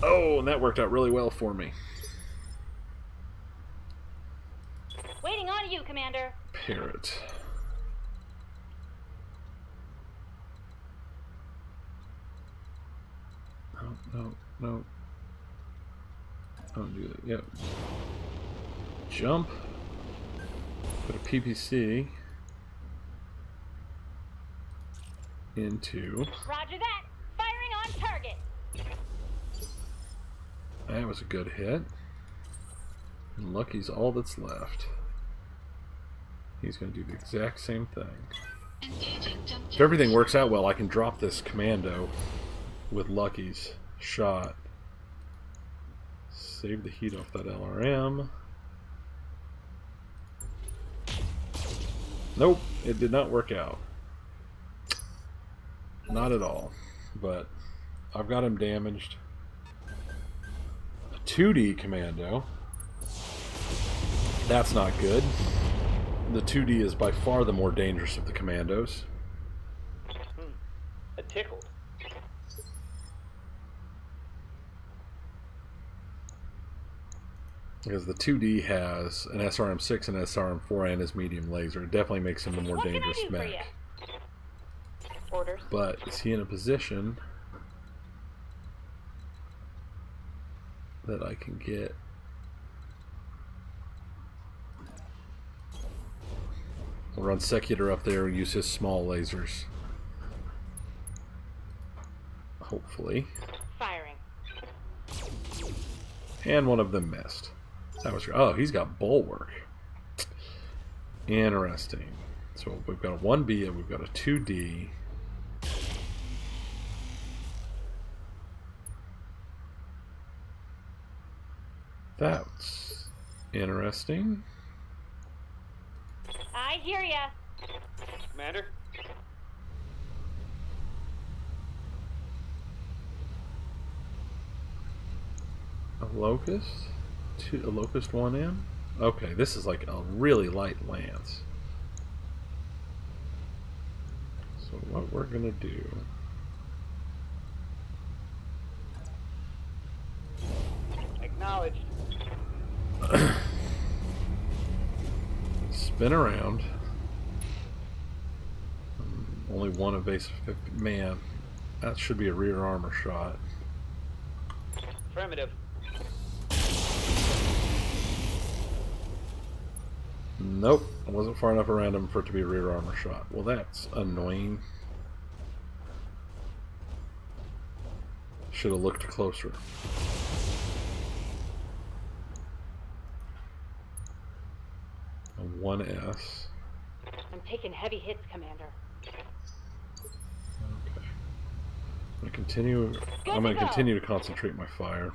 Oh, and that worked out really well for me. Waiting on you, Commander. Parrot. No. Don't do that. Yep. Jump. Put a PPC into. Roger that. Firing on target. That was a good hit. And Lucky's all that's left. He's going to do the exact same thing. Engaging jump If jets. everything works out well, I can drop this commando with Lucky's shot. Save the heat off that LRM. Nope, it did not work out. Not at all. But I've got him damaged. A 2D commando. That's not good. The 2D is by far the more dangerous of the commandos. A tickled. Because the 2D has an SRM6 and SRM4 and his medium laser. It definitely makes him the more What can I dangerous do for mech. you? Orders. But is he in a position that I can get? We'll run Secutor up there and use his small lasers. Hopefully. Firing. And one of them missed. That was. Oh, he's got bulwark. Interesting. So we've got a 1B and we've got a 2D. That's interesting. I hear ya. Commander? A Locust? A Locust 1M? Okay, this is like a really light lance. So what we're gonna do... Acknowledged. spin around. Only one evasive 50. Man, that should be a rear armor shot. Affirmative. Nope, I wasn't far enough around him for it to be a rear armor shot. Well, that's annoying. Should have looked closer. A 1S. I'm taking heavy hits, Commander. Okay. I'm gonna continue to concentrate my fire.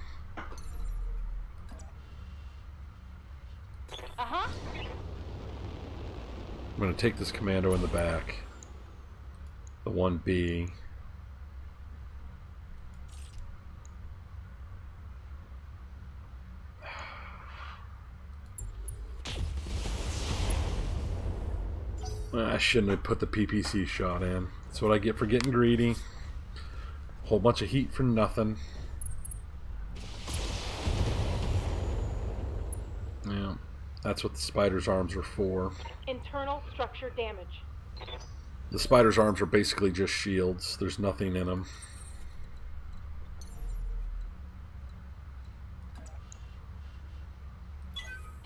Uh-huh. I'm gonna take this commando in the back. The 1B. I shouldn't have put the PPC shot in. That's what I get for getting greedy. Whole bunch of heat for nothing. Yeah, that's what the spider's arms are for. Internal structure damage. The spider's arms are basically just shields. There's nothing in them.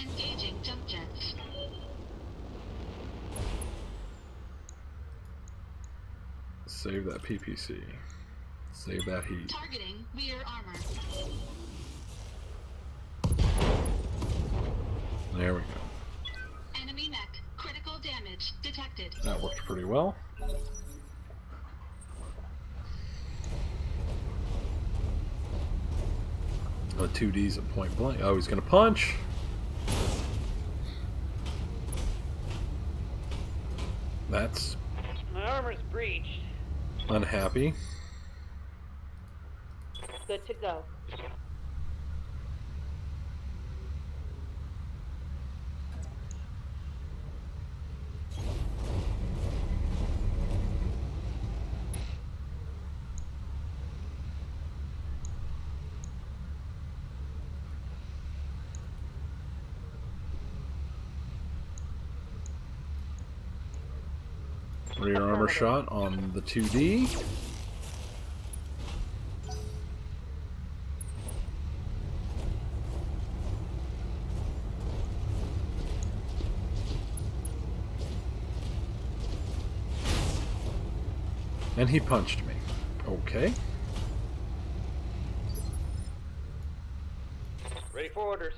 Engaging jump jets. Save that PPC. Save that heat. Targeting rear armor. There we go. Enemy mech. Critical damage detected. That worked pretty well. The 2D's at point blank. Oh, he's gonna punch. That's My armor's breached. unhappy. Good to go. Rear armor shot on the 2D. And he punched me. Okay. Ready for orders.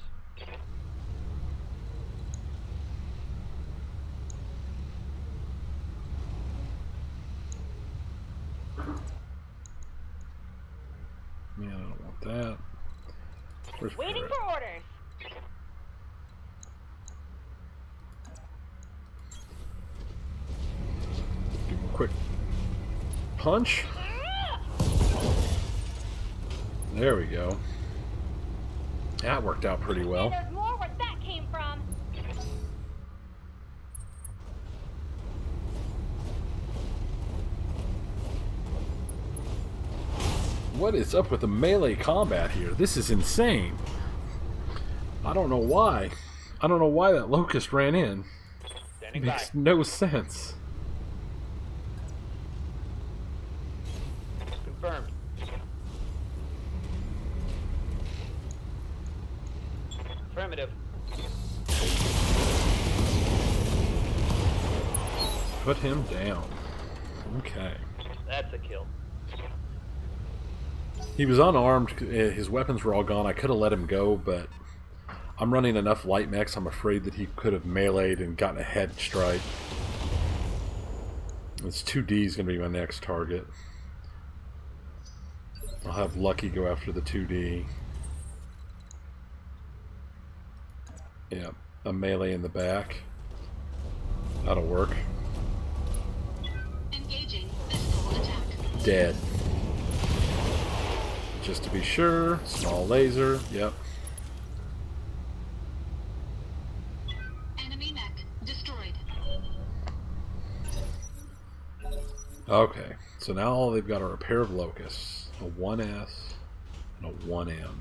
Man, I don't want that. Where's Waiting Barrett? for orders. Give him a quick punch. There we go. That worked out pretty well. There's more where that came from. What is up with the melee combat here? This is insane. I don't know why. I don't know why that locust ran in. Standing by. Makes no sense. Confirmed. Affirmative. Put him down. Okay. That's a kill. He was unarmed. His weapons were all gone. I could have let him go, but I'm running enough light mechs. I'm afraid that he could have meleeed and gotten a head strike. It's 2D is going to be my next target. I'll have Lucky go after the 2D. Yeah, a melee in the back. That'll work. Engaging physical attack. Dead. Just to be sure, small laser. Yep. Enemy mech destroyed. Okay, so now all they've got are a pair of locusts, a 1S and a 1M.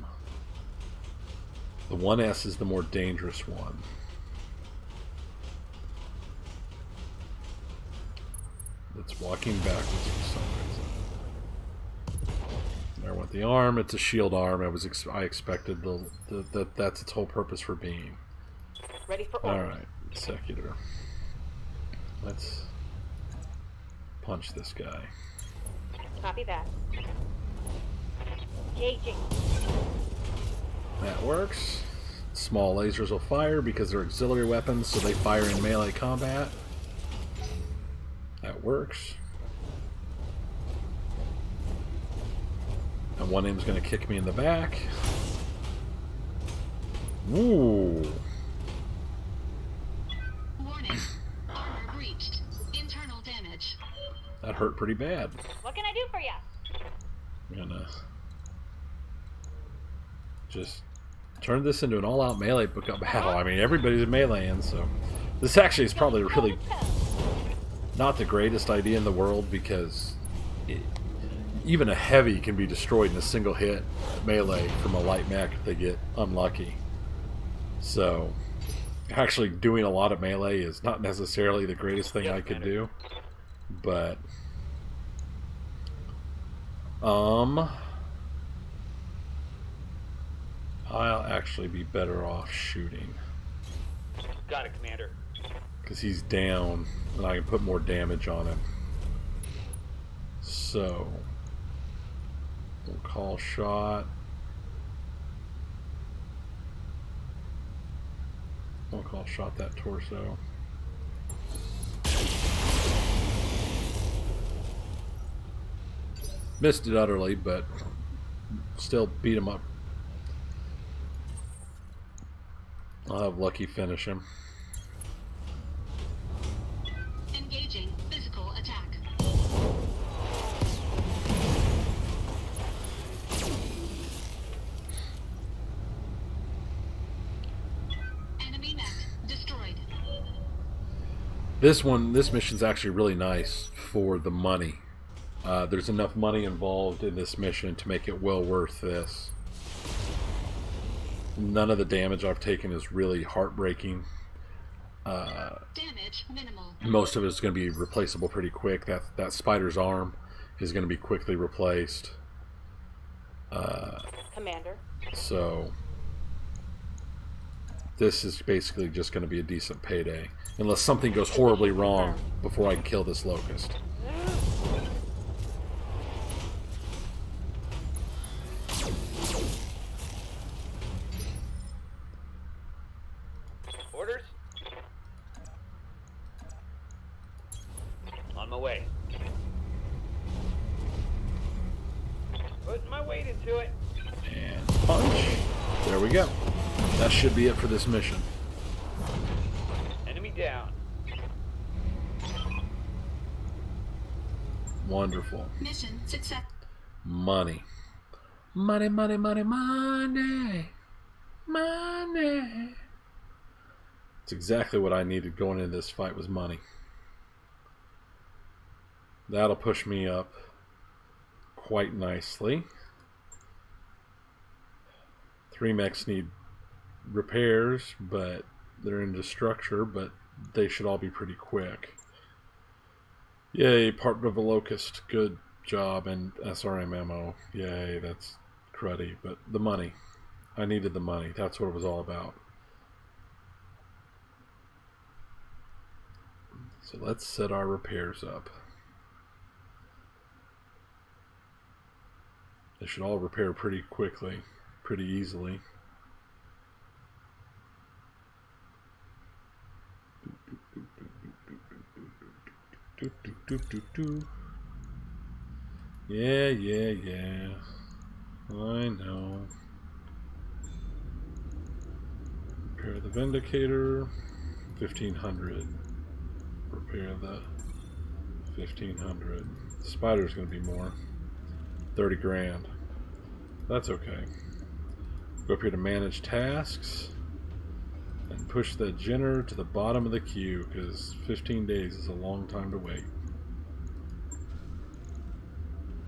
The 1S is the more dangerous one. It's walking backwards for some reason. There went the arm. It's a shield arm. I expected that's its whole purpose for being. Ready for All orders. right, secular. Let's punch this guy. Copy that. Engaging. That works. Small lasers will fire because they're auxiliary weapons, so they fire in melee combat. That works. And one aim's going to kick me in the back. Ooh. Warning. Armor breached. Internal damage. That hurt pretty bad. What can I do for you? I'm gonna just turn this into an all-out melee battle. I mean, everybody's meleeing, so this actually is probably really not the greatest idea in the world because even a heavy can be destroyed in a single hit melee from a light mech if they get unlucky. So actually doing a lot of melee is not necessarily the greatest thing I could do, but I'll actually be better off shooting Got it, Commander. because he's down and I can put more damage on him. So we'll call shot. We'll call shot that torso. Missed it utterly, but still beat him up. I'll have Lucky finish him. Engaging physical attack. Enemy mech destroyed. This mission's actually really nice for the money. There's enough money involved in this mission to make it well worth this. None of the damage I've taken is really heartbreaking. Damage minimal. most of it is going to be replaceable pretty quick. That spider's arm is going to be quickly replaced. Commander. So this is basically just going to be a decent payday. Unless something goes horribly wrong before I can kill this locust. Orders? On my way. Putting my weight into it. And punch. There we go. That should be it for this mission. Enemy down. Wonderful. Mission success. Money. Money, money, money, money. Money. It's exactly what I needed going into this fight was money. That'll push me up quite nicely. 3 mechs need repairs, but they're into structure, but they should all be pretty quick. Yay, part of a locust. Good job. And SRM ammo. Yay, that's cruddy. But the money. I needed the money. That's what it was all about. So let's set our repairs up. They should all repair pretty quickly, pretty easily. Yeah, yeah, yeah. I know. Repair the Vindicator. 1,500. Repair the 1,500. The Spider's gonna be more. 30 grand. That's okay. Go up here to manage tasks and push that Jenner to the bottom of the queue because 15 days is a long time to wait.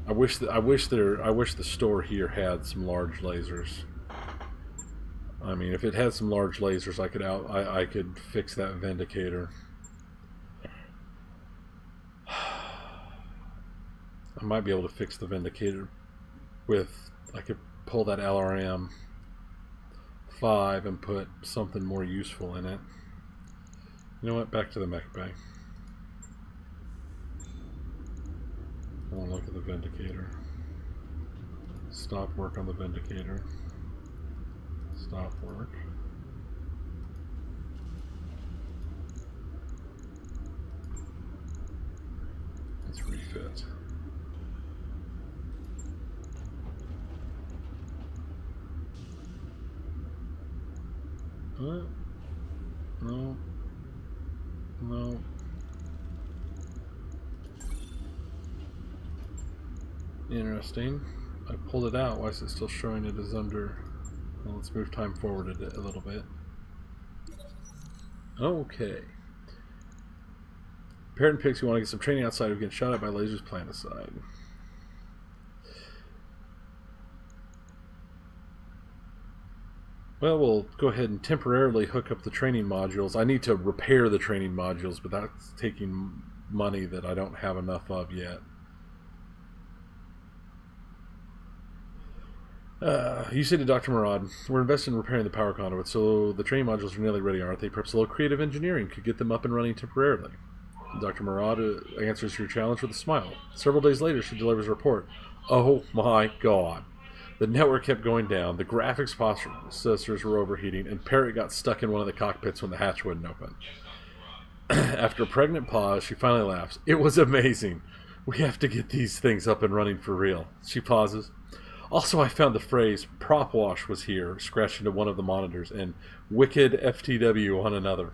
I wish the store here had some large lasers. I mean, if it had some large lasers, I could fix that Vindicator. I might be able to fix the Vindicator with, I could pull that LRM 5 and put something more useful in it. You know what? Back to the mech bay. I want to look at the Vindicator. Stop work on the Vindicator. Stop work. Let's refit. No. No. Interesting. I pulled it out. Why is it still showing it as under? Well, let's move time forward a little bit. Okay. Parrot and Pixie want to get some training outside of getting shot at by lasers. Plan aside. Well, we'll go ahead and temporarily hook up the training modules. I need to repair the training modules, but that's taking money that I don't have enough of yet. You said to Dr. Murad, we're invested in repairing the power conduit, so the training modules are nearly ready, aren't they? Perhaps a little creative engineering could get them up and running temporarily. Dr. Murad answers your challenge with a smile. Several days later, she delivers a report. Oh my god. The network kept going down, the graphics processors were overheating, and Parrot got stuck in one of the cockpits when the hatch wouldn't open. After a pregnant pause, she finally laughs. It was amazing. We have to get these things up and running for real. She pauses. Also, I found the phrase prop wash was here, scratched into one of the monitors, and wicked FTW on another.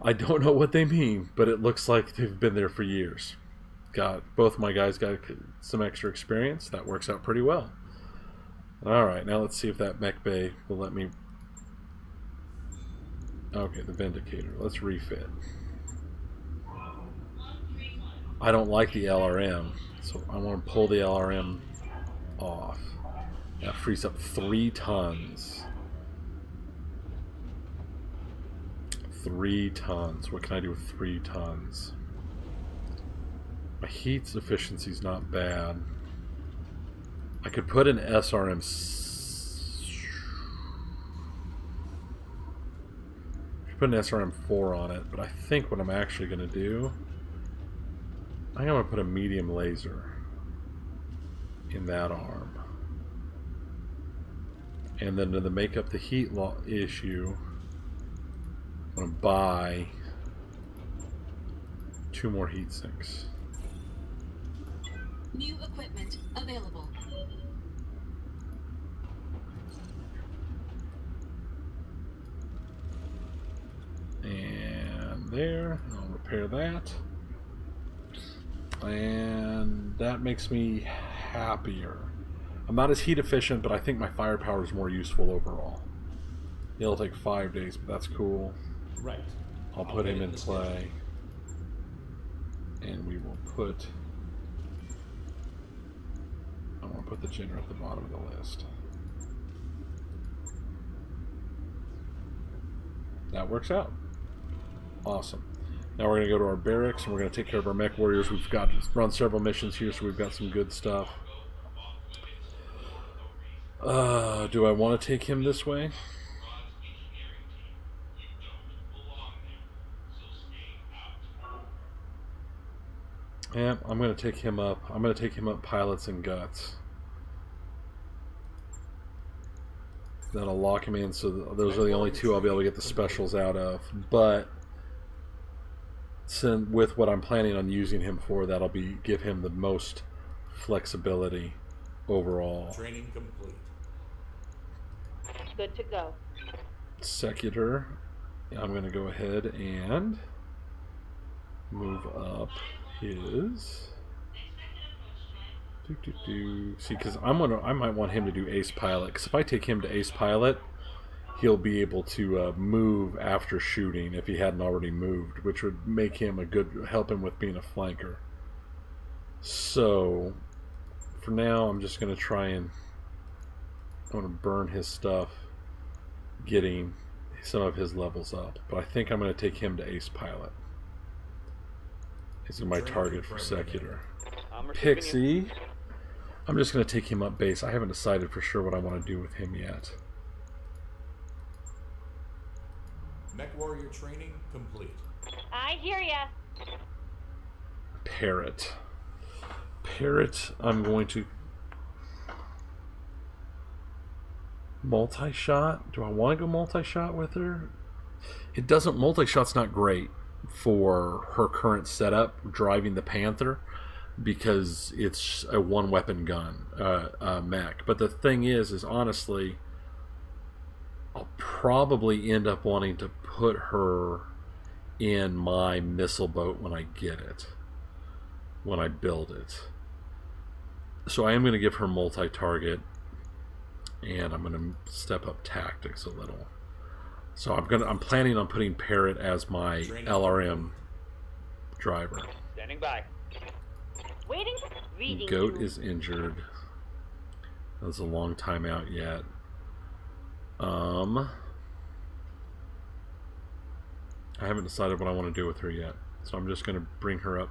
I don't know what they mean, but it looks like they've been there for years. Both my guys got some extra experience. That works out pretty well. Alright, now let's see if that mech bay will let me... Okay, the Vindicator. Let's refit. I don't like the LRM, so I want to pull the LRM off. That frees up 3 tons. 3 tons. What can I do with 3 tons? My heat efficiency is not bad. I could put an SRM. Put an SRM4 on it, but I think what I'm actually going to do, I think I'm going to put a medium laser in that arm. And then to make up the heat issue, I'm going to buy 2 more heat sinks. New equipment available. And there, I'll repair that. And that makes me happier. I'm not as heat efficient, but I think my firepower is more useful overall. It'll take 5 days, but that's cool. Right. I'll put him in play. And we will put... I want to put the Jinner at the bottom of the list. That works out. Awesome. Now we're going to go to our barracks and we're going to take care of our mech warriors. We've got run several missions here, so we've got some good stuff. Do I want to take him this way? Yeah, I'm going to take him up. I'm going to take him up pilots and guts. That'll lock him in, so those are the only 2 I'll be able to get the specials out of. But with what I'm planning on using him for, that'll give him the most flexibility overall. Training complete. Good to go. Secutor, I'm going to go ahead and move up his. See, because I might want him to do ace pilot. Because if I take him to ace pilot, he'll be able to move after shooting if he hadn't already moved, which would make him help him with being a flanker. So, for now, I'm just going to try and I want to burn his stuff, getting some of his levels up. But I think I'm going to take him to ace pilot. This is my target for Secular. Pixie, I'm just going to take him up base. I haven't decided for sure what I want to do with him yet. Mech warrior training complete. I hear ya. Parrot. Parrot, I'm going to... Multi-shot? Do I want to go multi-shot with her? It doesn't... Multi-shot's not great for her current setup, driving the Panther, because it's a one-weapon gun mech. But the thing is honestly, I'll probably end up wanting to put her in my missile boat when I get it, when I build it. So I am going to give her multi-target, and I'm going to step up tactics a little. So I'm planning on putting Parrot as my LRM driver. Standing by. Waiting. Reading. Goat is injured. That's a long time out yet. I haven't decided what I want to do with her yet, so I'm just going to bring her up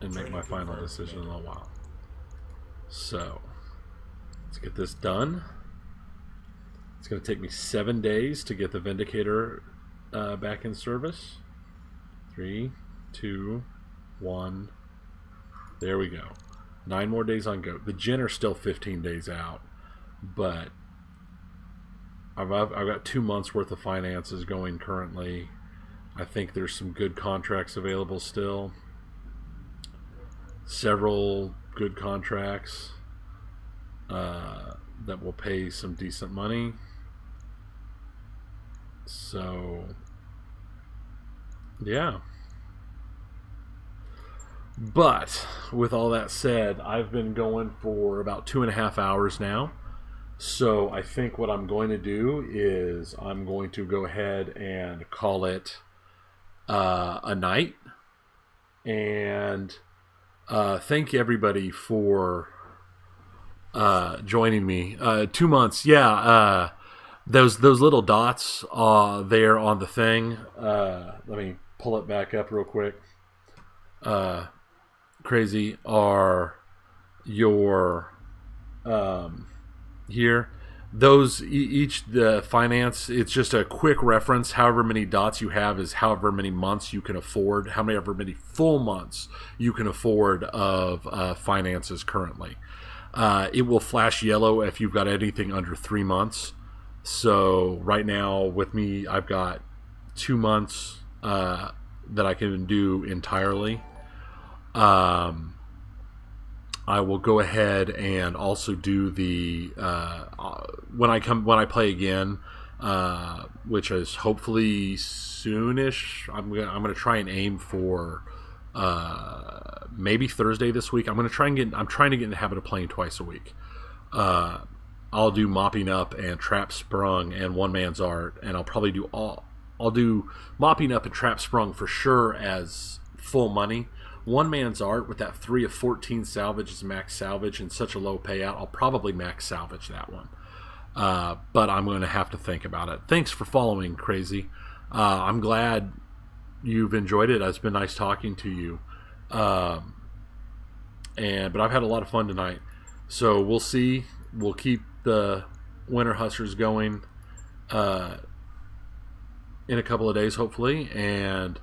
and make my final decision in a while. So let's get this done. It's going to take me 7 days to get the Vindicator back in service. 3, 2, 1. There we go. 9 more days on Goat. The Jinner's still 15 days out, but I've got 2 months worth of finances going currently. I think there's some good contracts available still. Several good contracts that will pay some decent money. So, yeah. But with all that said, I've been going for about 2.5 hours now. So I think what I'm going to do is I'm going to go ahead and call it a night. And thank everybody for joining me. 2 months, yeah. those little dots there on the thing. Let me pull it back up real quick. Crazy are your here. Those each the finance. It's just a quick reference. However many dots you have is however many months you can afford. However many full months you can afford of finances currently. It will flash yellow if you've got anything under 3 months. So right now with me, I've got 2 months that I can do entirely. I will go ahead and also do the when I play again, which is hopefully soonish. I'm gonna try and aim for maybe Thursday this week. I'm trying to get in the habit of playing twice a week. I'll do mopping up and trap sprung and one man's art, and I'll probably do I'll do mopping up and trap sprung for sure as full money. One man's art with that 3 of 14 salvage is max salvage and such a low payout. I'll probably max salvage that one. But I'm going to have to think about it. Thanks for following, Crazy. I'm glad you've enjoyed it. It's been nice talking to you. But I've had a lot of fun tonight. So we'll see. We'll keep the Wynter Hussars going in a couple of days, hopefully. And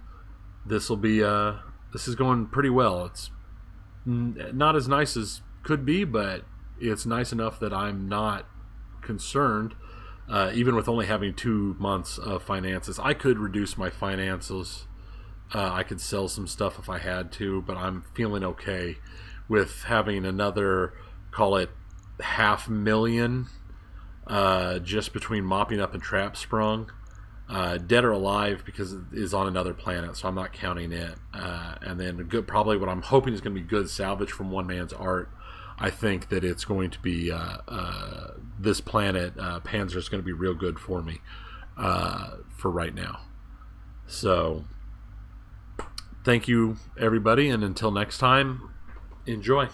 this will be... this is going pretty well. It's not as nice as could be, but it's nice enough that I'm not concerned, even with only having 2 months of finances. I could reduce my finances. I could sell some stuff if I had to, but I'm feeling okay with having another, call it $500,000 just between mopping up and trap sprung. Dead or alive because it is on another planet, so I'm not counting it. And then good, probably what I'm hoping is going to be good salvage from one man's art. I think that it's going to be this planet Panzer is going to be real good for me for right now. So thank you everybody, and until next time, enjoy.